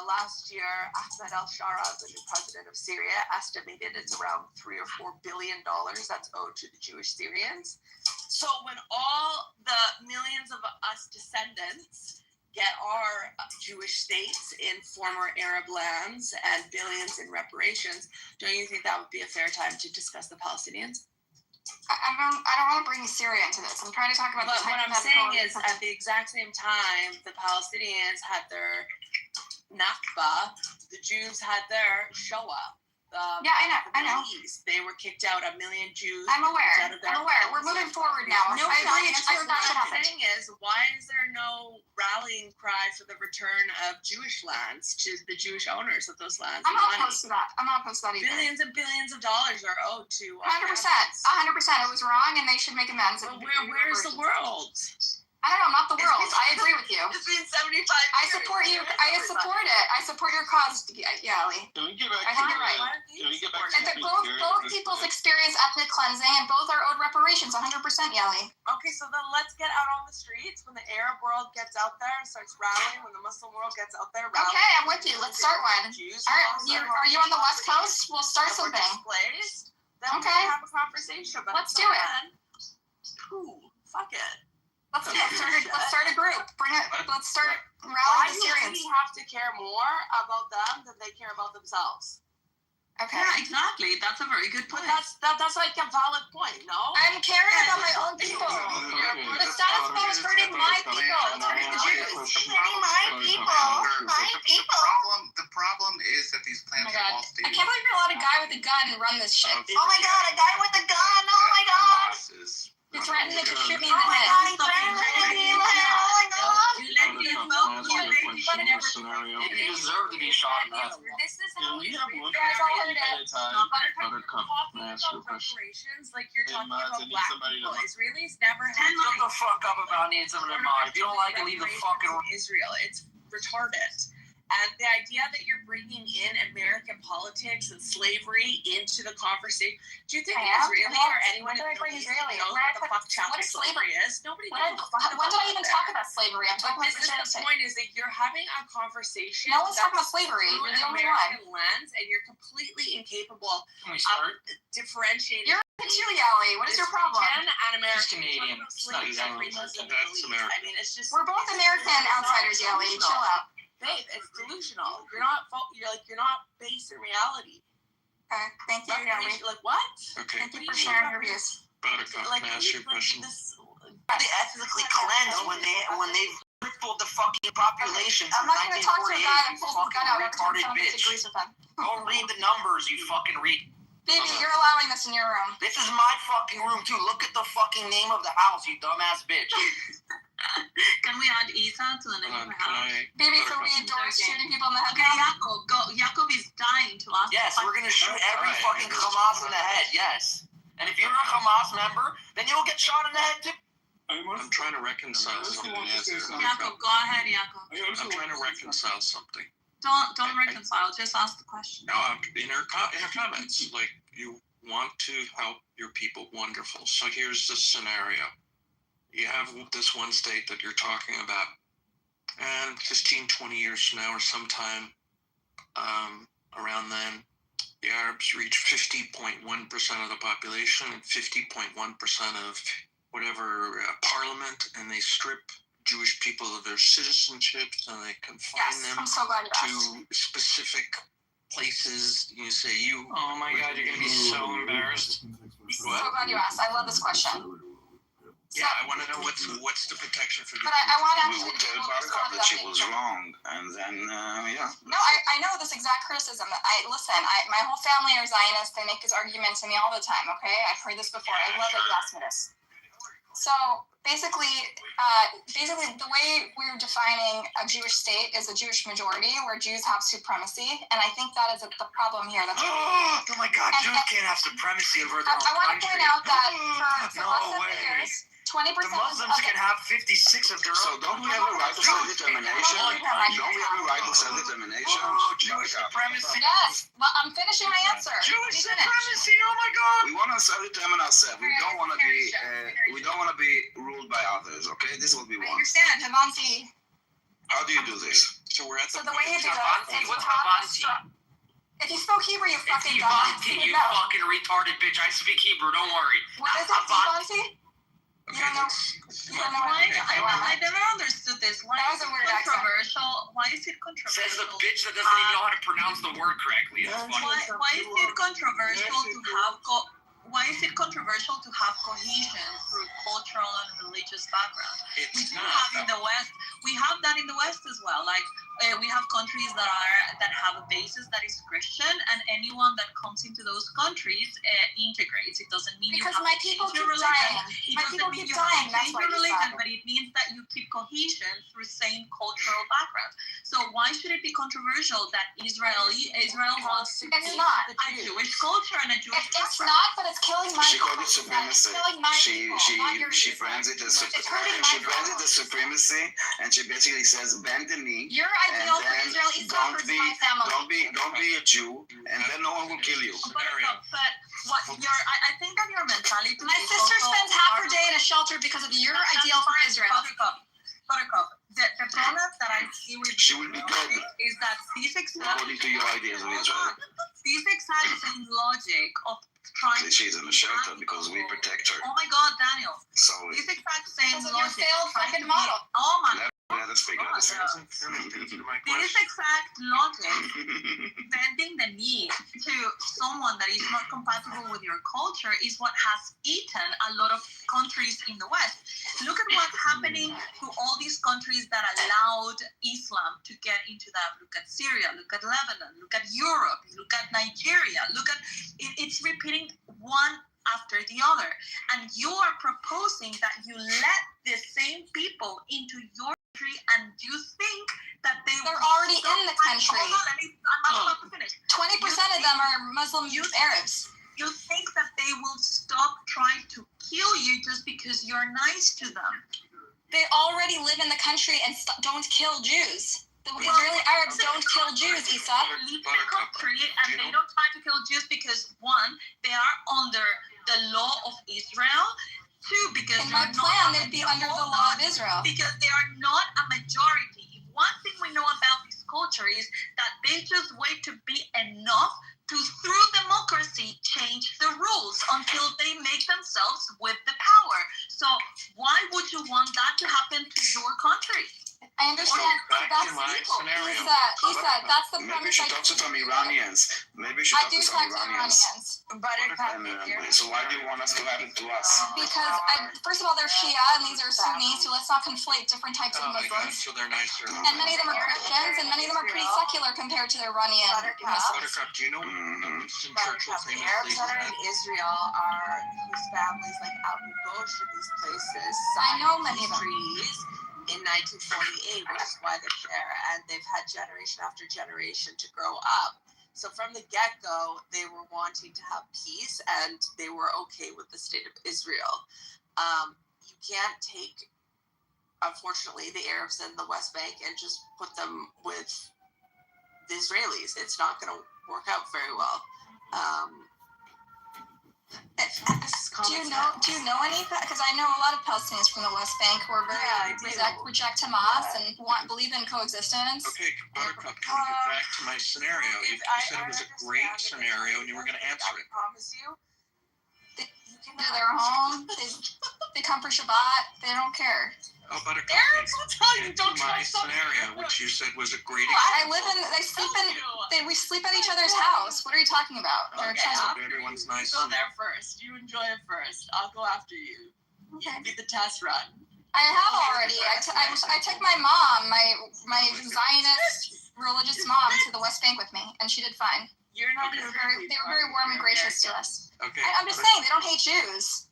last year, Ahmed al-Shara, the new president of Syria, estimated it's around $3 or $4 billion that's owed to the Jewish Syrians. So when all the millions of us descendants get our Jewish states in former Arab lands and billions in reparations, don't you think that would be a fair time to discuss the Palestinians? I don't want to bring Syria into this. I'm trying to talk about. But what I'm saying is, at the exact same time, the Palestinians had their Nakba, the Jews had their Shoah. Yeah, I know. They were kicked out. 1 million Jews. I'm aware. We're moving forward now. No, I agree. what I'm saying is, why is there no rallying cry for the return of Jewish lands to the Jewish owners of those lands? I'm not opposed to that. Either. Billions and billions of dollars are owed to. 100%. 100%. It was wrong, and they should make amends. But where's the world? I don't know, not the world. I agree with you. It's been 75 years. I support you. I support it. I support your cause, Yali. Can we get back I think you're right. Can we get back And to both people's experience ethnic cleansing, and both are owed reparations, 100%, Yali. Okay, so then let's get out on the streets when the Arab world gets out there and starts rallying, when the Muslim world gets out there rallying. Okay, I'm with you. Let's start one. Are you on the West Coast? We'll start something. Then we Okay. can have a conversation. But Let's do it. Fuck it. Let's start a group. Let's start Why rallying do the Syrians. we have to care more about them than they care about themselves? Okay. Yeah, exactly. That's a very good point. But that's like a valid point, no? I'm caring about my own people. The status quo is hurting my people. It's hurting the Jews. It's hurting my people. My people. The problem is that these Oh plants my are god. all I stated. can't believe you're allowed a guy with a gun run this shit. Oh my god, a guy with a gun. Oh my god. He threatened to shoot me in the head. scenario? You deserve to be shot in the head. This is how we You guys all heard it. Buttercup, can I ask you a question? reparations like you're talking Maz, I about need black somebody people. to- Israelis never had Shut the fuck up about needing someone to mind. If you don't like it, leave the fucking room. Israel. It's retarded. And the idea that you're bringing in American politics and slavery into the conversation, do you think I an am? Israeli Yes. or anyone When did I bring knows Israeli? what the fuck child What is slavery slavery? is? Nobody When knows. did I even talk about slavery? I'm talking But about this is Christianity. the point: is that you're having a conversation. No one's talking about that's slavery. through You're the an only American one. lens, and you're completely incapable Can we of start? differentiating. You're too, Yali. What is your problem? And American. He's Canadian. It's not exactly That's American. I mean, it's just. We're both American outsiders, Yali. Chill out. Babe, it's delusional. You're not based in reality. Okay, thank you, Yali. Like what? Okay. Thank you for sharing your views. Buttercup, can I ask you a question? They ethnically cleansed when they crippled the fucking population. I'm not going to talk to a guy that pulls his gun out every time retarded someone bitch. disagrees with him. Go read the numbers, you fucking read. Baby, you're allowing this in your room. This is my fucking room too. Look at the fucking name of the house, you dumbass bitch. Can we add Isa to the next round? Baby, so we endorse shooting people in the head. Okay, Jacob, go. Jacob is dying to ask. Yes, we're gonna shoot every fucking Hamas in the head. Yes. And if you're a Hamas member, then you'll get shot in the head too. I'm trying to reconcile something. Jacob, go ahead, Jacob. I'm trying to reconcile something. Don't reconcile. Just ask the question. No, in her comments, like, you want to help your people. Wonderful. So here's the scenario. You have this one state that you're talking about, and 15, 20 years from now or sometime around then, the Arabs reach 50.1% of the population and 50.1% of whatever parliament, and they strip Jewish people of their citizenship, and they confine them to specific places. You say you. Oh my God, you're gonna be so embarrassed. So glad you asked. I love this question. Yeah, I want to know what's the protection for the. But I want to We would tell Buttercup that she was wrong, and then yeah. No, I know this exact criticism. My whole family are Zionists. They make this argument to me all the time. Okay, I've heard this before. I love that you asked me this. So basically, the way we're defining a Jewish state is a Jewish majority where Jews have supremacy, and I think that is the problem here. That's oh my God, Jews can't have supremacy over their own I want to point out that for no less than years, 20% the Muslims can have 56 of their own. So don't we have a right to self-determination? Don't we have a right to self-determination? Jewish supremacy. Yes. Well, I'm finishing my answer. Jewish supremacy. Oh my God. We want to self-determine ourselves. We don't want to be. We don't want to be ruled by others. Okay, this is what we I want. understand, Havanti. How do you do this? So we're at So the way you do it is What's Havanti? If you spoke Hebrew, you fucking Havanti, you fucking retarded bitch. I speak Hebrew. Don't worry. What is it, Havanti? You don't know why? I never understood this. Why is it controversial? Why is it controversial? Says the bitch that doesn't even know how to pronounce the word correctly. Why is it controversial to have why is it controversial to have cohesion through cultural and religious background? We do have in the West. We have that in the West as well. Like we have countries that have a basis that is Christian, and anyone that comes into those countries integrates. It doesn't mean because you have my to people change keep your religion. dying. It My doesn't people mean keep you have dying. to That's change why your you religion, said. but it means that you keep cohesion through same cultural background. So why should it be controversial that Israel wants to It's keep not. a Jewish culture and a Jewish It's background? not, but it's killing my She called it people. supremacy. It's killing my people, not your She people. brands it as It's hurting my people. supremacy, and she basically says bend the knee. Your ideal for Israel is not for my family. Don't be a Jew, and then no one will kill you. But what I think that your mentality. My sister spends half her day in a shelter because of your ideal for Israel. Buttercup. The problem that I see with She will be good is that these according to your ideas of Israel. These exact same logic of trying. She's in the shelter because we protect her. Oh my God, Daniel. So This exact same Because of your logic. failed fucking model. Oh my. let us figure this out. This exact logic, bending the knee to someone that is not compatible with your culture, is what has eaten a lot of countries in the West. Look at what's happening to all these countries that allowed Islam to get into them. Look at Syria, look at Lebanon, look at Europe, look at Nigeria, look at it's repeating one after the other. And you are proposing that you let the same people into your country, and you think that they're already in the country. I'm about to finish. 20% of them are Muslim Arabs. You think that they will stop trying to kill you just because you're nice to them? They already live in the country and don't kill Jews. The Israeli Arabs don't kill Jews, Isa. They live in the country and they don't try to kill Jews because, one, they are under the law of Israel. Two, because in my plan, they'd be under the law of Israel. Because they are not a majority. One thing we know about this culture is that they just wait to be enough to, through democracy, change the rules until they make themselves with the power. So why would you want that to happen to your country? I understand. That's evil. Isa, that's the Maybe we premise. should talk to some Iranians. Maybe we should talk to some Iranians. So why do you want us to have it to us? Because, first of all, they're Shia and these are Sunni, so let's not conflate different types of Muslims. So they're nicer. And many of them are Christians, and many of them are pretty secular compared to the Iranian Muslims. Buttercup, do you know Winston Churchill The Arabs that are in Israel are whose families like out and go to these places. I know many of them. Trees, in 1948, which is why they're there, and they've had generation after generation to grow up. So from the get-go, they were wanting to have peace, and they were okay with the state of Israel. You can't take, unfortunately, the Arabs in the West Bank and just put them with the Israelis. It's not going to work out very well. Do you know any? Because I know a lot of Palestinians from the West Bank who are very reject Hamas and believe in coexistence. Okay, Buttercup, can we get back to my scenario? You said it was a great scenario, and you were going to answer it. I promise you. They're home. They come for Shabbat. They don't care. Oh, Buttercup, Arabs will tell you don't my trust them. scenario, which you said was a great We sleep at each other's house. What are you talking about? Everyone's nice. Go there first. You enjoy it first. I'll go after you. Okay. Be the test run. I have already. I took my mom, my Zionist religious mom, to the West Bank with me, and she did fine. You're not. They were very warm and gracious to us. Okay. I'm just saying they don't hate Jews.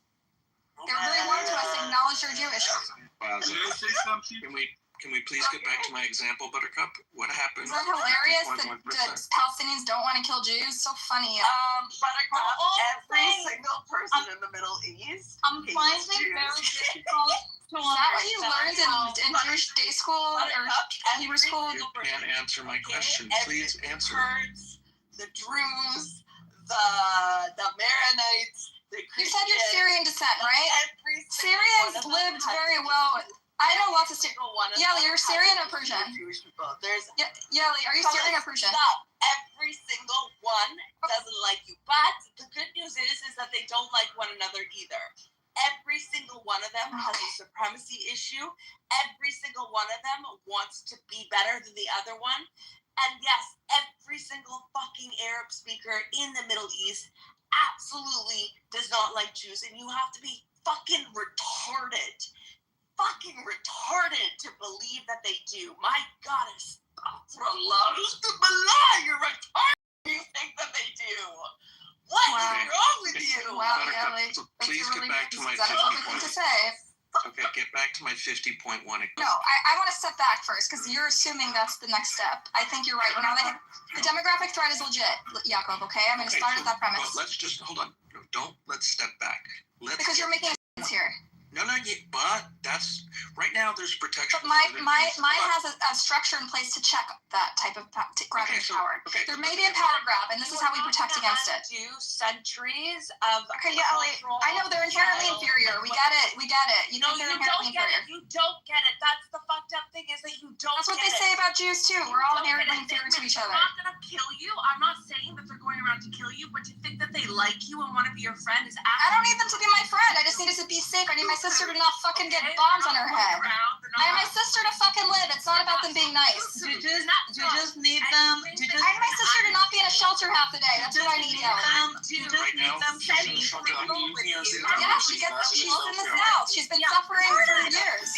They were very warm to us. Acknowledge they're Jewish. Can we please get back to my example, Buttercup? What happened? Isn't that hilarious that Palestinians don't want to kill Jews? So funny. Buttercup, every single person in the Middle East. I'm finding very difficult to Is that what you learned in Jewish day school or Hebrew school? You can't answer my question. Please answer. The Druze, the Maronites, the Christians. You said you're Syrian descent, right? Syrians lived very well. I know lots of Syrian. Yeli, you're Syrian or Persian? Jewish people. Yeli, are you Syrian or Persian? Stop. Every single one doesn't like you. But the good news is that they don't like one another either. Every single one of them has a supremacy issue. Every single one of them wants to be better than the other one. And yes, every single fucking Arab speaker in the Middle East absolutely does not like Jews. And you have to be fucking retarded to believe that they do. My God, you're retarded. You think that they do. What is wrong with you? Wow, Yeli. Please get back to my 50 point. Okay, get back to my 50.1. No, I want to step back first because you're assuming that's the next step. I think you're right. Now, the demographic threat is legit, Yaakov, okay? I'm going to start at that premise. Well, let's just, hold on. Let's step back. Because you're making sense here. No, but that's, right now there's protection. But mine has a structure in place to check that type of grabbing power. Okay. There may be a power grab, and this is how we protect against it. Centuries of I know they're inherently inferior. We get it. You think they're inherently inferior. You don't get it. That's the fucked up thing is that you don't. That's what they say about Jews too. We're all inherently inferior to each other. They're not gonna kill you. I'm not saying that they're going around to kill you, but to think that they like you and want to be your friend is. I don't need them to be my friend. I just need us to be safe. I need my sister to not fucking get bombs on her head. I need my sister to fucking live. It's not about them being nice. You just need them. I need my sister to not be in a shelter half the day. That's what I need, Yeli. You just need them sending signal with you. Yeah, she's in this now. She's been suffering for years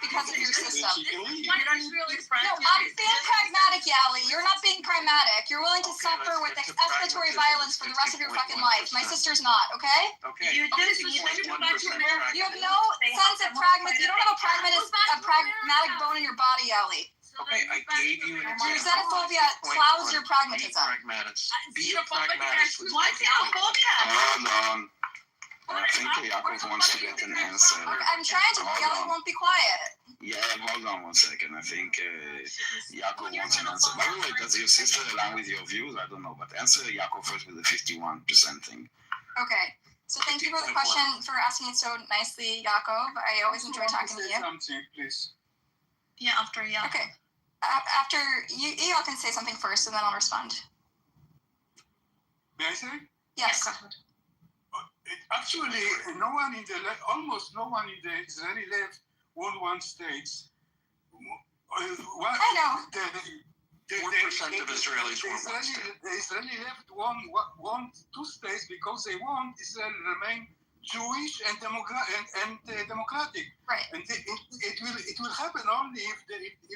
because of your system. No, I'm being pragmatic, Yali. You're not being pragmatic. You're willing to suffer with escalatory violence for the rest of your fucking life. My sister's not, okay? Okay. You have no sense of pragmatism. You don't have a pragmatic bone in your body, Yali. Okay, I gave you an Your example. xenophobia clouds your pragmatism. Be a pragmatist. Why xenophobia? I think Yaakov wants to get an answer. I'm trying to. Yali won't be quiet. Yeah, hold on 1 second. I think Yaakov wants an answer. By the way, does your sister align with your views? I don't know, but answer Yaakov first with the 51% thing. Okay. So thank you for the question, for asking it so nicely, Yaakov. I always enjoy talking to you. Something, please. Yeah, after Yaakov. Okay. After you all can say something first, and then I'll respond. May I say? Yes. Actually, almost no one in the Israeli left won one state. I know. 4% of Israelis want one state. The Israeli left won 2 states because they want Israel to remain Jewish and democratic. Right. And it will happen only if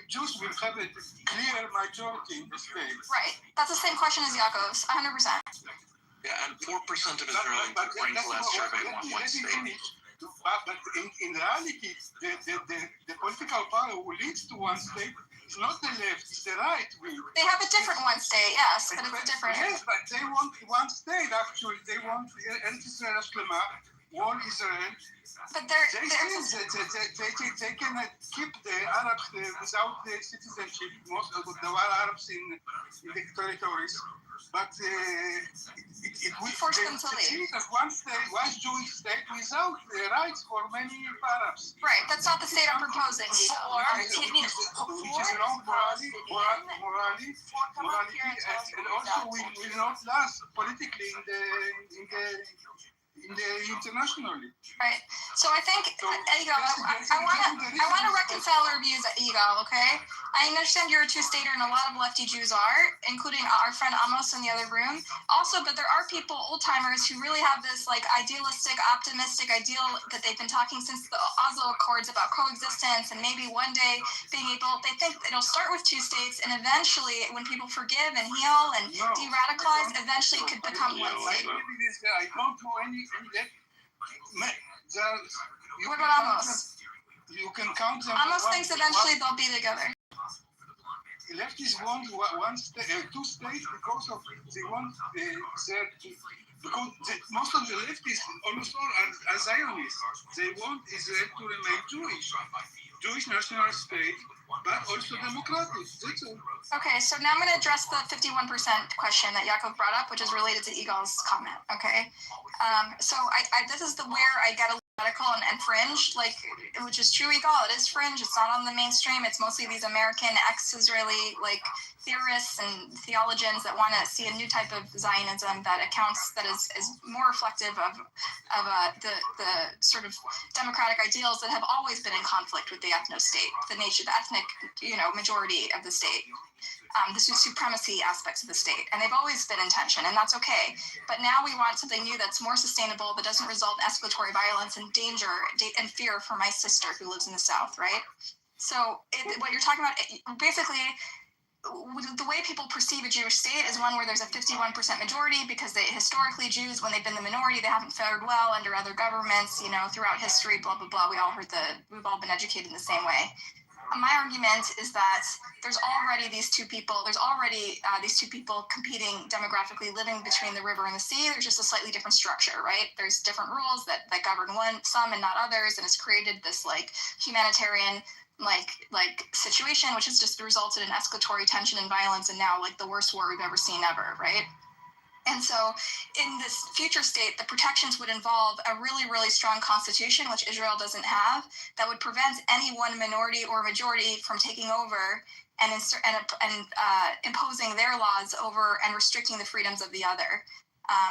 Jews will have a clear majority in the state. Right. That's the same question as Yaakov's. 100%. Yeah, and 4% of Israelis, according to last survey, want one state. But in reality, the political power who leads to one state is not the left, it's the right wing. They have a different one state, yes, but it's different. Yes, but they want one state, actually. They want Eretz Israel Shlema, one Israel. But they can keep the Arabs without the citizenship, most of the Arabs in the territories. But it will force them to leave. One state, one Jewish state without the rights for many Arabs. Right, that's not the state I'm proposing. Which is wrong morally, and also will not last politically internationally. Right. So I think, Yigal, I want to reconcile our views at Yigal, okay? I understand you're a two-stater and a lot of lefty Jews are, including our friend Amos in the other room. Also, but there are people, old-timers, who really have this like idealistic, optimistic ideal that they've been talking since the Oslo Accords about coexistence and maybe one day being able, they think it'll start with two states and eventually when people forgive and heal and de-radicalize, eventually it could become one state. I don't know any what about Amos? You can count them. Amos thinks eventually they'll be together. Leftists want two states because of they want most of the leftists, almost all are Zionists. They want Israel to remain Jewish national state, but also democratic. That's all. Okay, so now I'm going to address the 51% question that Yaakov brought up, which is related to Yigal's comment. Okay, so this is where I get a radical and fringe, like, which is true, Yigal. It is fringe. It's not on the mainstream. It's mostly these American ex-Israeli like theorists and theologians that want to see a new type of Zionism that is more reflective of the sort of democratic ideals that have always been in conflict with the ethno-state, the ethnic, majority of the state. The supremacy aspects of the state, and they've always been in tension, and that's okay. But now we want something new that's more sustainable, that doesn't result in escalatory violence and danger and fear for my sister who lives in the South, right? So what you're talking about, basically, the way people perceive a Jewish state is one where there's a 51% majority because historically Jews, when they've been the minority, they haven't fared well under other governments, throughout history, blah, blah, blah. We've all been educated in the same way. My argument is that there's already these two people competing demographically, living between the river and the sea. There's just a slightly different structure, right? There's different rules that govern some and not others, and it's created this like humanitarian like situation, which has just resulted in escalatory tension and violence, and now like the worst war we've ever seen ever, right? And so in this future state, the protections would involve a really, really strong constitution, which Israel doesn't have, that would prevent any one minority or majority from taking over and imposing their laws over and restricting the freedoms of the other.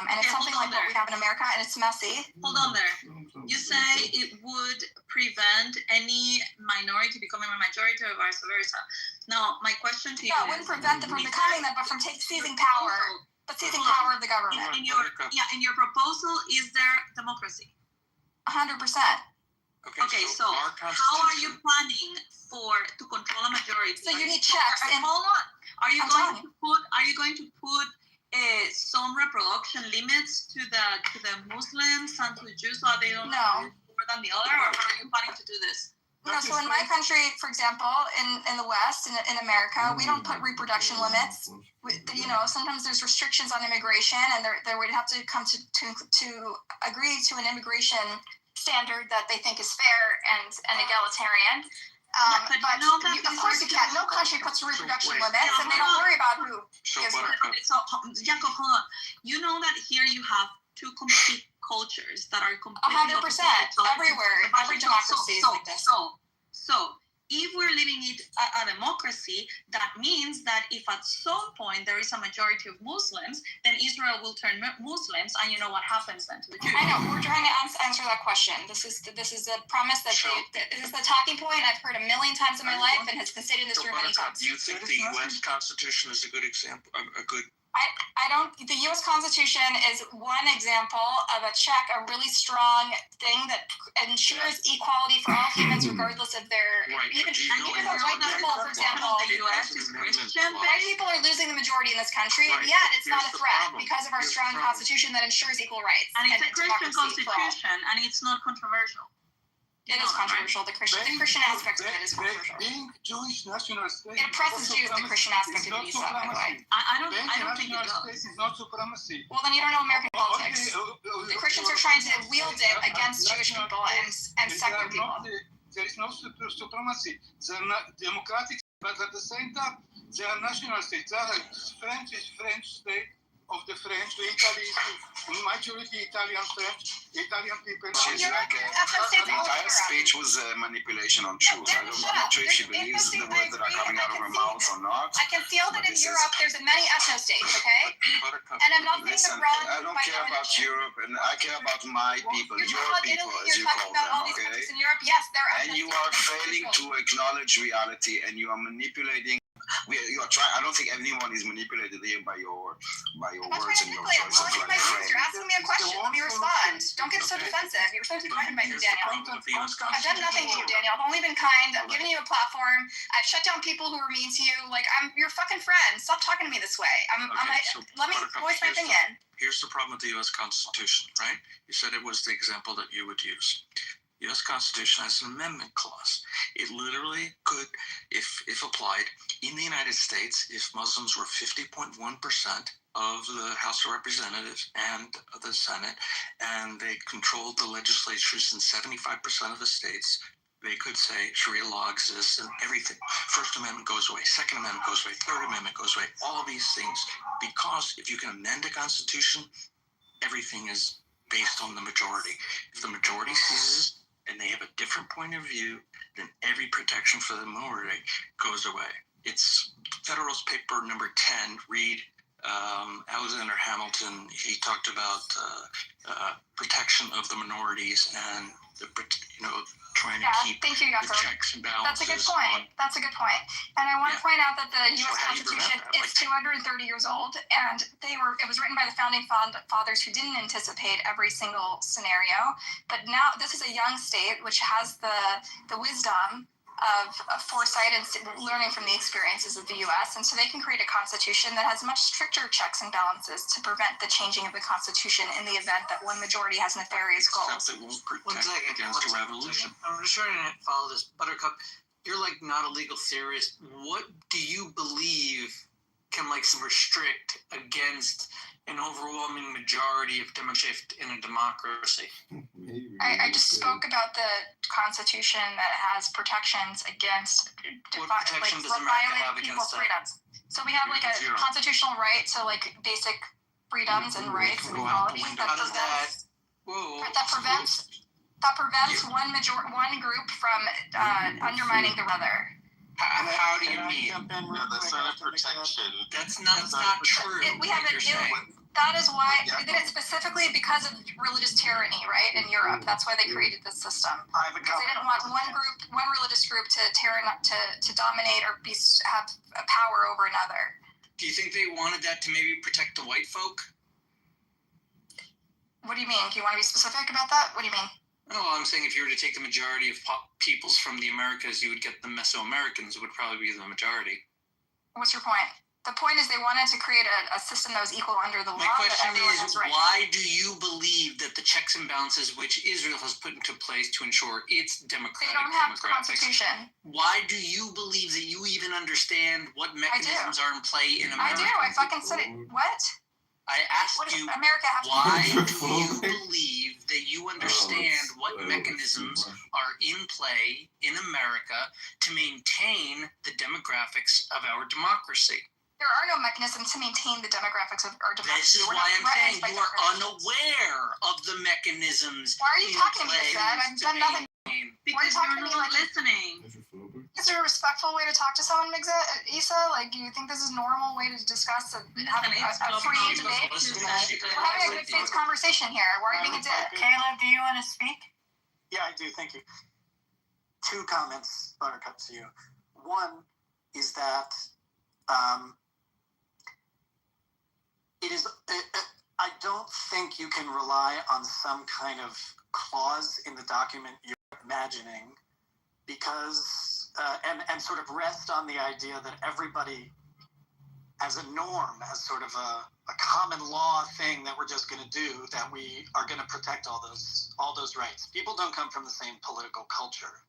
And it's something like what we have in America, and it's messy. Hold on there. You say it would prevent any minority becoming a majority or vice versa. Now, my question to you it wouldn't prevent them from becoming that, but from seizing power. But seizing power of the government. In your proposal, is there democracy? 100%. Okay, so how are you planning to control a majority? So you need checks. And hold on. Are you going to put some reproduction limits to the Muslims and to the Jews so they don't have more than the other, or how are you planning to do this? No, so in my country, for example, in the West, in America, we don't put reproduction limits. Sometimes there's restrictions on immigration, and there would have to come to agree to an immigration standard that they think is fair and egalitarian. But of course you can't. No country puts reproduction limits, and they don't worry about who gives them. So, Jacob, hold on. You know that here you have two complete cultures that are completely 100% everywhere. Every democracy is like this. So if we're living in a democracy, that means that if at some point there is a majority of Muslims, then Israel will turn Muslims, and you know what happens then to the Jews. I know. We're trying to answer that question. This is a promise that this is the talking point I've heard a million times in my life, and has been stated in this room many times. Do you think the U.S. Constitution is a good example? A good I don't. The U.S. Constitution is one example of a check, a really strong thing that ensures equality for all humans, regardless of their. Right. Even You know, white people, for example, The U.S. is Christian. white people are losing the majority in this country, and Right. yet it's not a Here's the threat problem. because of our Here's the strong problem. constitution that ensures equal rights And it's a Christian democracy for all. constitution, and it's not controversial. It is controversial. The Christian aspect of it is controversial. Being Jewish national state. It oppresses Jews. The Christian aspect of it, by the way. I don't Being think it national does. state is not supremacy. Well, then you don't know American politics. The Christians are trying to wield it against Jewish people and secular people. There is no supremacy. They're not democratic, but at the same time, they are national states. They are French state of the French. Italy is majority Italian people. She's like the entire speech was manipulation on truth. I'm not sure if she believes the words that are coming out of her mouth or not. I can feel that in Europe there's many ethno-states, okay? And I'm not saying Listen, the wrong. I don't care about Europe, and I care about my people, your people, as you call them, okay? In Europe, yes, there are. And you are failing to acknowledge reality, and you are manipulating. You are trying. I don't think anyone is manipulated here by your words and your choice of like frame. You're asking me a question. Let me respond. Don't get so defensive. You're so defended by me, Daniel. I've done nothing to you, Daniel. I've only been kind. I've given you a platform. I've shut down people who were mean to you. Like, I'm your fucking friend. Stop talking to me this way. Let me voice my opinion. Here's the problem with the U.S. Constitution, right? You said it was the example that you would use. The U.S. Constitution has an amendment clause. It literally could, if applied, in the United States, if Muslims were 50.1% of the House of Representatives and the Senate, and they controlled the legislatures in 75% of the states, they could say Sharia law exists and everything. First Amendment goes away, Second Amendment goes away, Third Amendment goes away, all these things. Because if you can amend a constitution, everything is based on the majority. If the majority seizes and they have a different point of view, then every protection for the minority goes away. It's Federalist Paper number 10, read Alexander Hamilton. He talked about protection of the minorities and trying to keep the checks and balances. That's a good point. That's a good point. And I want to point out that the U.S. Constitution is 230 years old, and it was written by the founding fathers who didn't anticipate every single scenario. But now this is a young state which has the wisdom of foresight and learning from the experiences of the U.S. And so they can create a constitution that has much stricter checks and balances to prevent the changing of the constitution in the event that one majority has nefarious goals. Except it won't protect against a revolution. I'm just trying to follow this. Buttercup, you're like not a legal theorist. What do you believe can like restrict against an overwhelming majority of democracy in a democracy? I just spoke about the Constitution that has protections against violating people's freedoms. So we have like a constitutional right to like basic freedoms and rights and equality that prevents one group from undermining the other. How do you mean? The Senate protection. That's not true. We have it. That is why they did it specifically because of religious tyranny, right? In Europe, that's why they created this system. Because they didn't want one religious group to dominate or have a power over another. Do you think they wanted that to maybe protect the white folk? What do you mean? Do you want to be specific about that? What do you mean? No, I'm saying if you were to take the majority of peoples from the Americas, you would get the Mesoamericans would probably be the majority. What's your point? The point is they wanted to create a system that was equal under the law. My question is, why do you believe that the checks and balances which Israel has put into place to ensure its democratic they don't have constitution. Why do you believe that you even understand what mechanisms are in play in America? I do. I fucking said it. What? I asked you, why do you believe that you understand what mechanisms are in play in America to maintain the demographics of our democracy? There are no mechanisms to maintain the demographics of our democracy. This is why I'm saying you are unaware of the mechanisms. Why are you talking to me like that? I've done nothing. Because you're not listening. Is there a respectful way to talk to someone, Issa? Like, do you think this is a normal way to discuss having a free debate? We're having a good faith conversation here. Why are you being a dick? Caleb, do you want to speak? Yeah, I do. Thank you. 2 comments, Buttercup, to you. One is that don't think you can rely on some kind of clause in the document you're imagining because, and sort of rest on the idea that everybody as a norm, as sort of a common law thing that we're just going to do, that we are going to protect all those rights. People don't come from the same political culture.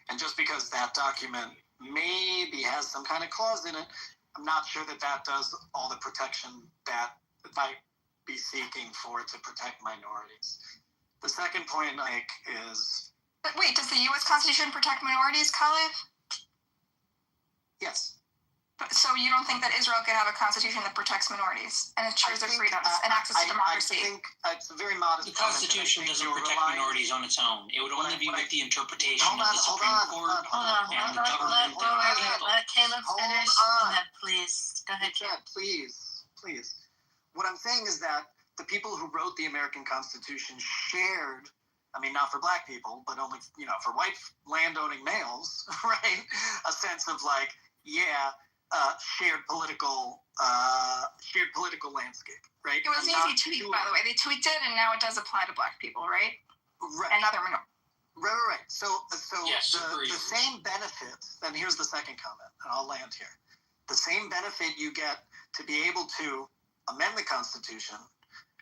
And just because that document maybe has some kind of clause in it, I'm not sure that that does all the protection that it might be seeking for to protect minorities. The second point I make is... But wait, does the U.S. Constitution protect minorities, Khalif? Yes. So you don't think that Israel could have a constitution that protects minorities and ensures their freedoms and access to democracy? I think it's a very modest. The Constitution doesn't protect minorities on its own. It would only be with the interpretation of the Supreme Court and the government. Let Caleb finish, and then please go ahead. Yeah, please. What I'm saying is that the people who wrote the American Constitution shared, I mean, not for black people, but only, for white landowning males, right? A sense of like, shared political landscape, right? It was an easy tweak, by the way. They tweaked it, and now it does apply to black people, right? Right. And other minorities. Right. So yes, the same benefits, and here's the second comment, and I'll land here. The same benefit you get to be able to amend the Constitution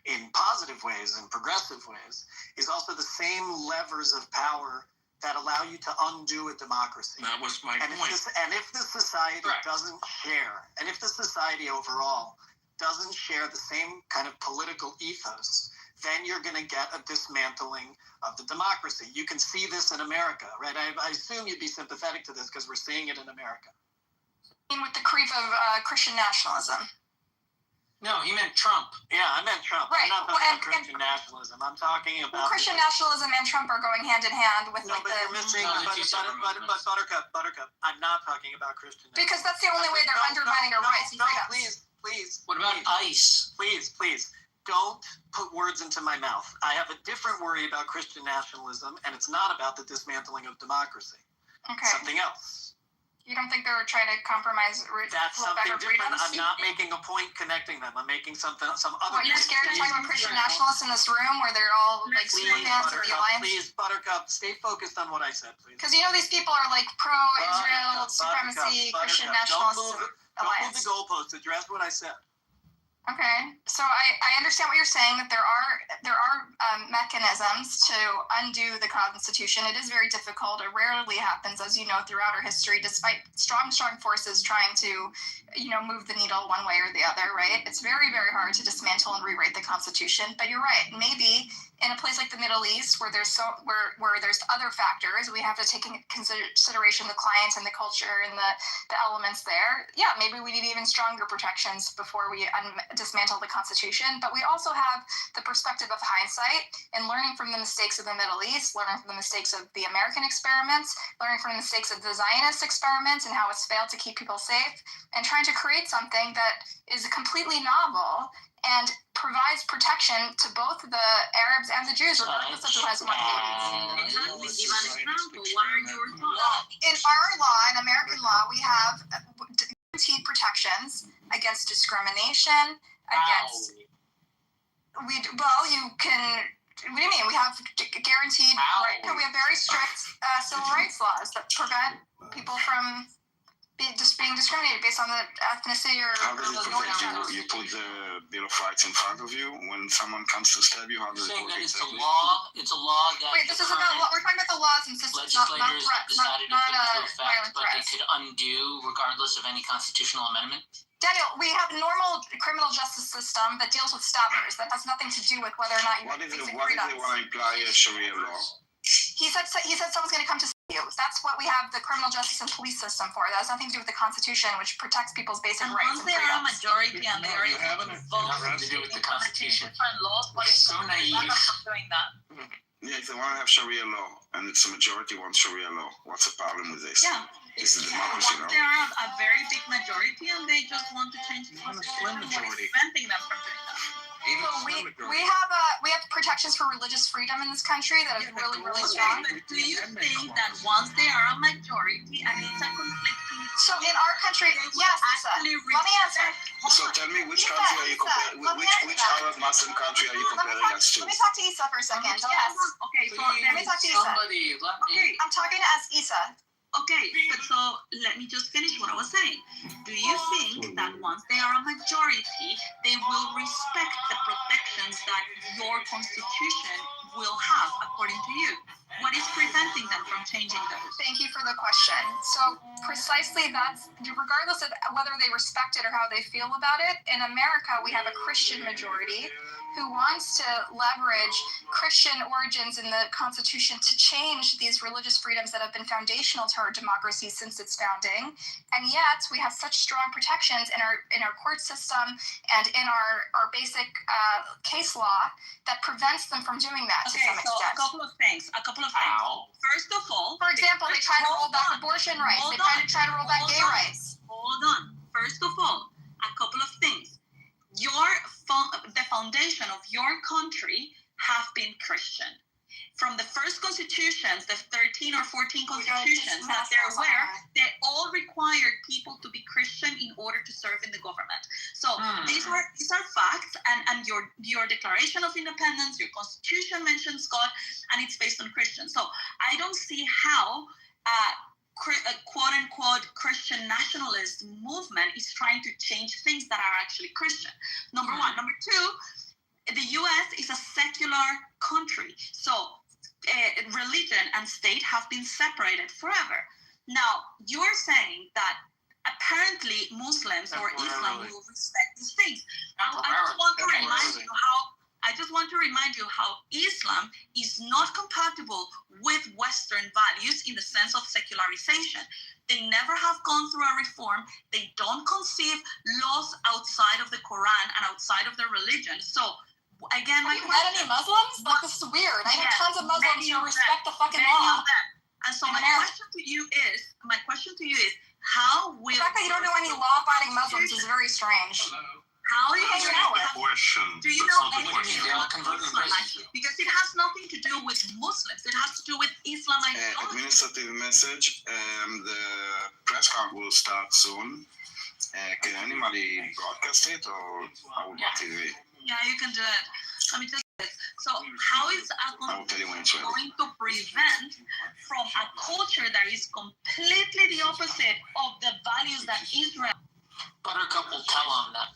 in positive ways and progressive ways is also the same levers of power that allow you to undo a democracy. That was my point. If the society doesn't share, and if the society overall doesn't share the same kind of political ethos, then you're going to get a dismantling of the democracy. You can see this in America, right? I assume you'd be sympathetic to this because we're seeing it in America. With the creep of Christian nationalism. No, he meant Trump. Yeah, I meant Trump. Right. I'm not talking about Christian nationalism. I'm talking about... Christian nationalism and Trump are going hand in hand with you're missing... But Buttercup, I'm not talking about Christian nationalism. Because that's the only way they're undermining our rights and freedoms. Please. What about ICE? Please. Don't put words into my mouth. I have a different worry about Christian nationalism, and it's not about the dismantling of democracy. Okay. Something else. You don't think they're trying to compromise? That's something different. I'm not making a point connecting them. I'm making some other. What, you're scared to talk about Christian nationalists in this room where they're all like super fans of the alliance? Please, Buttercup, stay focused on what I said, please. Because these people are like pro-Israel supremacy, Christian nationalist alliance. Don't move the goalposts. Address what I said. Okay, so I understand what you're saying, that there are mechanisms to undo the Constitution. It is very difficult. It rarely happens, as you know, throughout our history, despite strong forces trying to, move the needle one way or the other, right? It's very, very hard to dismantle and rewrite the Constitution. But you're right. Maybe in a place like the Middle East, where there's other factors, we have to take into consideration the clients and the culture and the elements there. Yeah, maybe we need even stronger protections before we dismantle the Constitution. But we also have the perspective of hindsight and learning from the mistakes of the Middle East, learning from the mistakes of the American experiments, learning from the mistakes of the Zionist experiments and how it's failed to keep people safe, and trying to create something that is completely novel and provides protection to both the Arabs and the Jews, regardless of who has more influence. In our law, in American law, we have guaranteed protections against discrimination, against... you can... What do you mean? We have guaranteed... We have very strict civil rights laws that prevent people from... just being discriminated based on the ethnicity or you put the Bill of Rights in front of you when someone comes to stab you. How does it work exactly? It's a law that we're talking about the laws and systems, not threats, not violent but threats. they could undo regardless of any constitutional amendment. Daniel, we have a normal criminal justice system that deals with stabbers. That has nothing to do with whether or not you have basic freedoms. What if they want to imply a Sharia law? He said someone's going to come to see you. That's what we have the criminal justice and police system for. That has nothing to do with the Constitution, which protects people's basic rights and freedoms. Once they are a majority and they are nothing to do with the Constitution. Different laws, but it's so naive. Doing that. Yeah, if they want to have Sharia law and it's a majority wants Sharia law, what's the problem with this? Yeah. It's a democracy, no? They are a very big majority and they just want to change the Constitution. What is preventing them from doing that? We have protections for religious freedom in this country that is really, really strong. But do you think that once they are a majority and it's a conflicting... So in our country, yes, Lisa, let me answer. So tell me, which country are you comparing? Which Arab Muslim country are you comparing us to? Let me talk to Isa for a second. Don't ask. Okay, so Let me talk to Isa. Okay, I'm talking to Isa. okay, but so let me just finish what I was saying. Do you think that once they are a majority, they will respect the protections that your constitution will have, according to you? What is preventing them from changing those? Thank you for the question. So precisely that's, regardless of whether they respect it or how they feel about it, in America we have a Christian majority who wants to leverage Christian origins in the Constitution to change these religious freedoms that have been foundational to our democracy since its founding. And yet we have such strong protections in our court system and in our basic case law that prevents them from doing that to some extent. A couple of things. First of all, for example, they try to roll back abortion rights. They try to roll back gay rights. Hold on. First of all, a couple of things. The foundation of your country have been Christian. From the first constitutions, the 13 or 14 constitutions that there were, they all required people to be Christian in order to serve in the government. So these are facts, and your Declaration of Independence, your Constitution mentions God, and it's based on Christian. So I don't see how a quote-unquote Christian nationalist movement is trying to change things that are actually Christian. Number one. Number two, the U.S. is a secular country. So religion and state have been separated forever. Now, you're saying that apparently Muslims or Islam will respect these things. I just want to remind you how Islam is not compatible with Western values in the sense of secularization. They never have gone through a reform. They don't conceive laws outside of the Quran and outside of their religion. So again, have you met any Muslims? Like, this is weird. I know tons of Muslims who respect the fucking law. And so my question to you is, how will the fact that you don't know any law-abiding Muslims is very strange. How are you hanging out with? Do you know anything about Islam? Because it has nothing to do with Muslims. It has to do with Islam ideology. Administrative message. The press conference will start soon. Can anybody broadcast it or how would TV? Yeah, you can do it. Let me just say this. So how is going to prevent from a culture that is completely the opposite of the values that Israel? Buttercup will tell them that.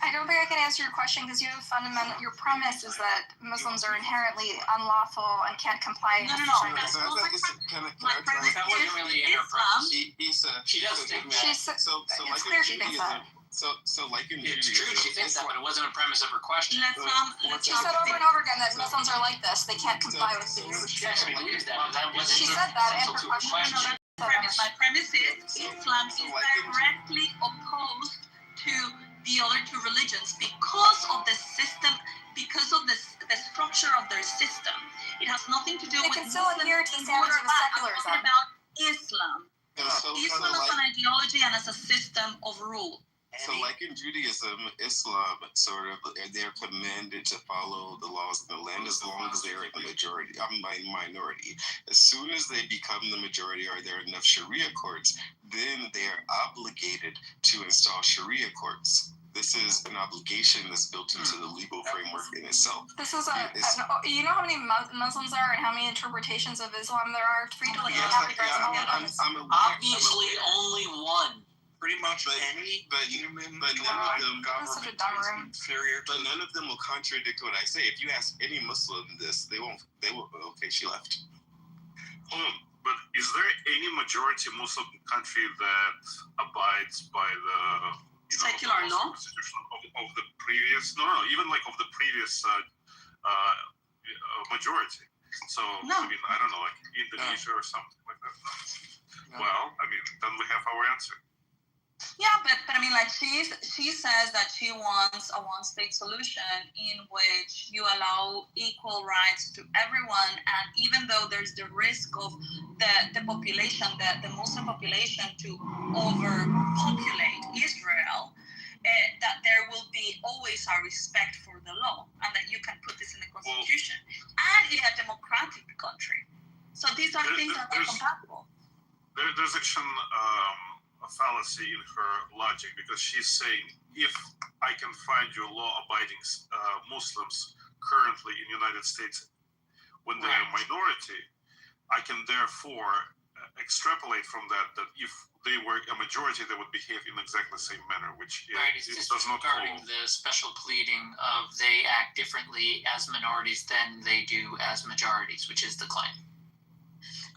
I don't think I can answer your question because your premise is that Muslims are inherently unlawful and can't comply. No. That wasn't really in her premise. She does think that. It's clear she thinks that. So like in it's true she thinks that, but it wasn't a premise of her question. She said over and over again that Muslims are like this. They can't comply with these. She actually believes that. She said that in her question. My premise is Islam is directly opposed to the other two religions because of the system, because of the structure of their system. It has nothing to do with Muslims. They can still adhere to the standards of secularism. I'm talking about Islam. Islam as an ideology and as a system of rule. So like in Judaism, Islam, sort of, they're commanded to follow the laws of the land as long as they're in the majority, minority. As soon as they become the majority or there are enough Sharia courts, then they're obligated to install Sharia courts. This is an obligation that's built into the legal framework in itself. This is you know how many Muslims are and how many interpretations of Islam there are? Free to obviously only one. Pretty much, but none of them will contradict what I say. If you ask any Muslim this, they won't. Okay, she left. But is there any majority Muslim country that abides by the secular law of the previous? No, even like of the previous majority. So I mean, I don't know, like Indonesia or something like that. No. Well, I mean, then we have our answer. Yeah, but I mean, like she says that she wants a one-state solution in which you allow equal rights to everyone, and even though there's the risk of the population, the Muslim population to overpopulate Israel, that there will be always a respect for the law, and that you can put this in the constitution, and in a democratic country. So these are things that are compatible. There's actually a fallacy in her logic, because she's saying, if I can find you law-abiding Muslims currently in the United States when they're a minority, I can therefore extrapolate from that if they were a majority, they would behave in exactly the same manner, which It's it just does not regarding follow. the special pleading of they act differently as minorities than they do as majorities, which is the claim.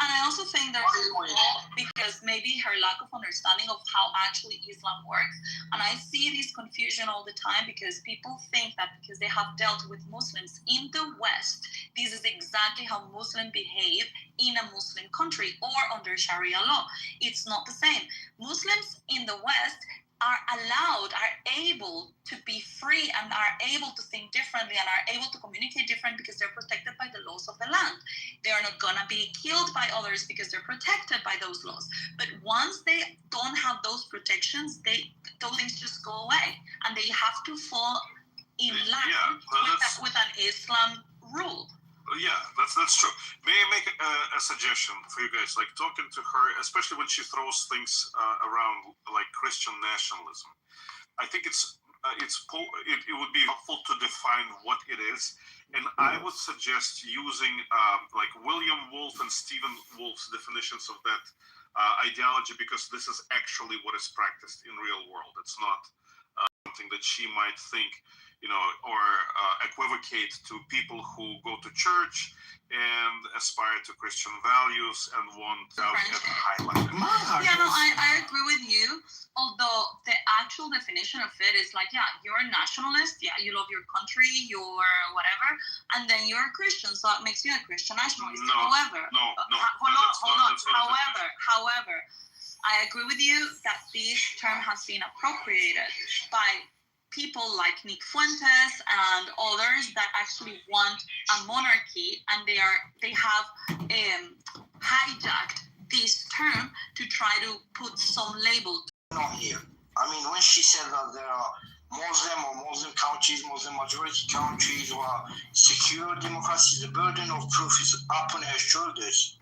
And I also think there's a role because maybe her lack of understanding of how actually Islam works. And I see this confusion all the time because people think that because they have dealt with Muslims in the West, this is exactly how Muslims behave in a Muslim country or under Sharia law. It's not the same. Muslims in the West are allowed, are able to be free and are able to think differently and are able to communicate different because they're protected by the laws of the land. They're not going to be killed by others because they're protected by those laws. But once they don't have those protections, those things just go away and they have to fall in line with an Islam rule. Yeah, that's true. May I make a suggestion for you guys? Like talking to her, especially when she throws things around like Christian nationalism. I think it would be helpful to define what it is, and I would suggest using like William Wolfe and Stephen Wolfe's definitions of that ideology, because this is actually what is practiced in real world. It's not something that she might think, or equivocate to people who go to church and aspire to Christian values and want to get highlighted. Yeah, no, I agree with you. Although the actual definition of it is like, yeah, you're a nationalist, yeah, you love your country, you're whatever, and then you're a Christian, so it makes you a Christian nationalist. However, however, I agree with you that this term has been appropriated by people like Nick Fuentes and others that actually want a monarchy, and they have hijacked this term to try to put some label. Here, I mean, when she said that there are Muslim countries, Muslim majority countries, or secure democracy, the burden of proof is upon her shoulders.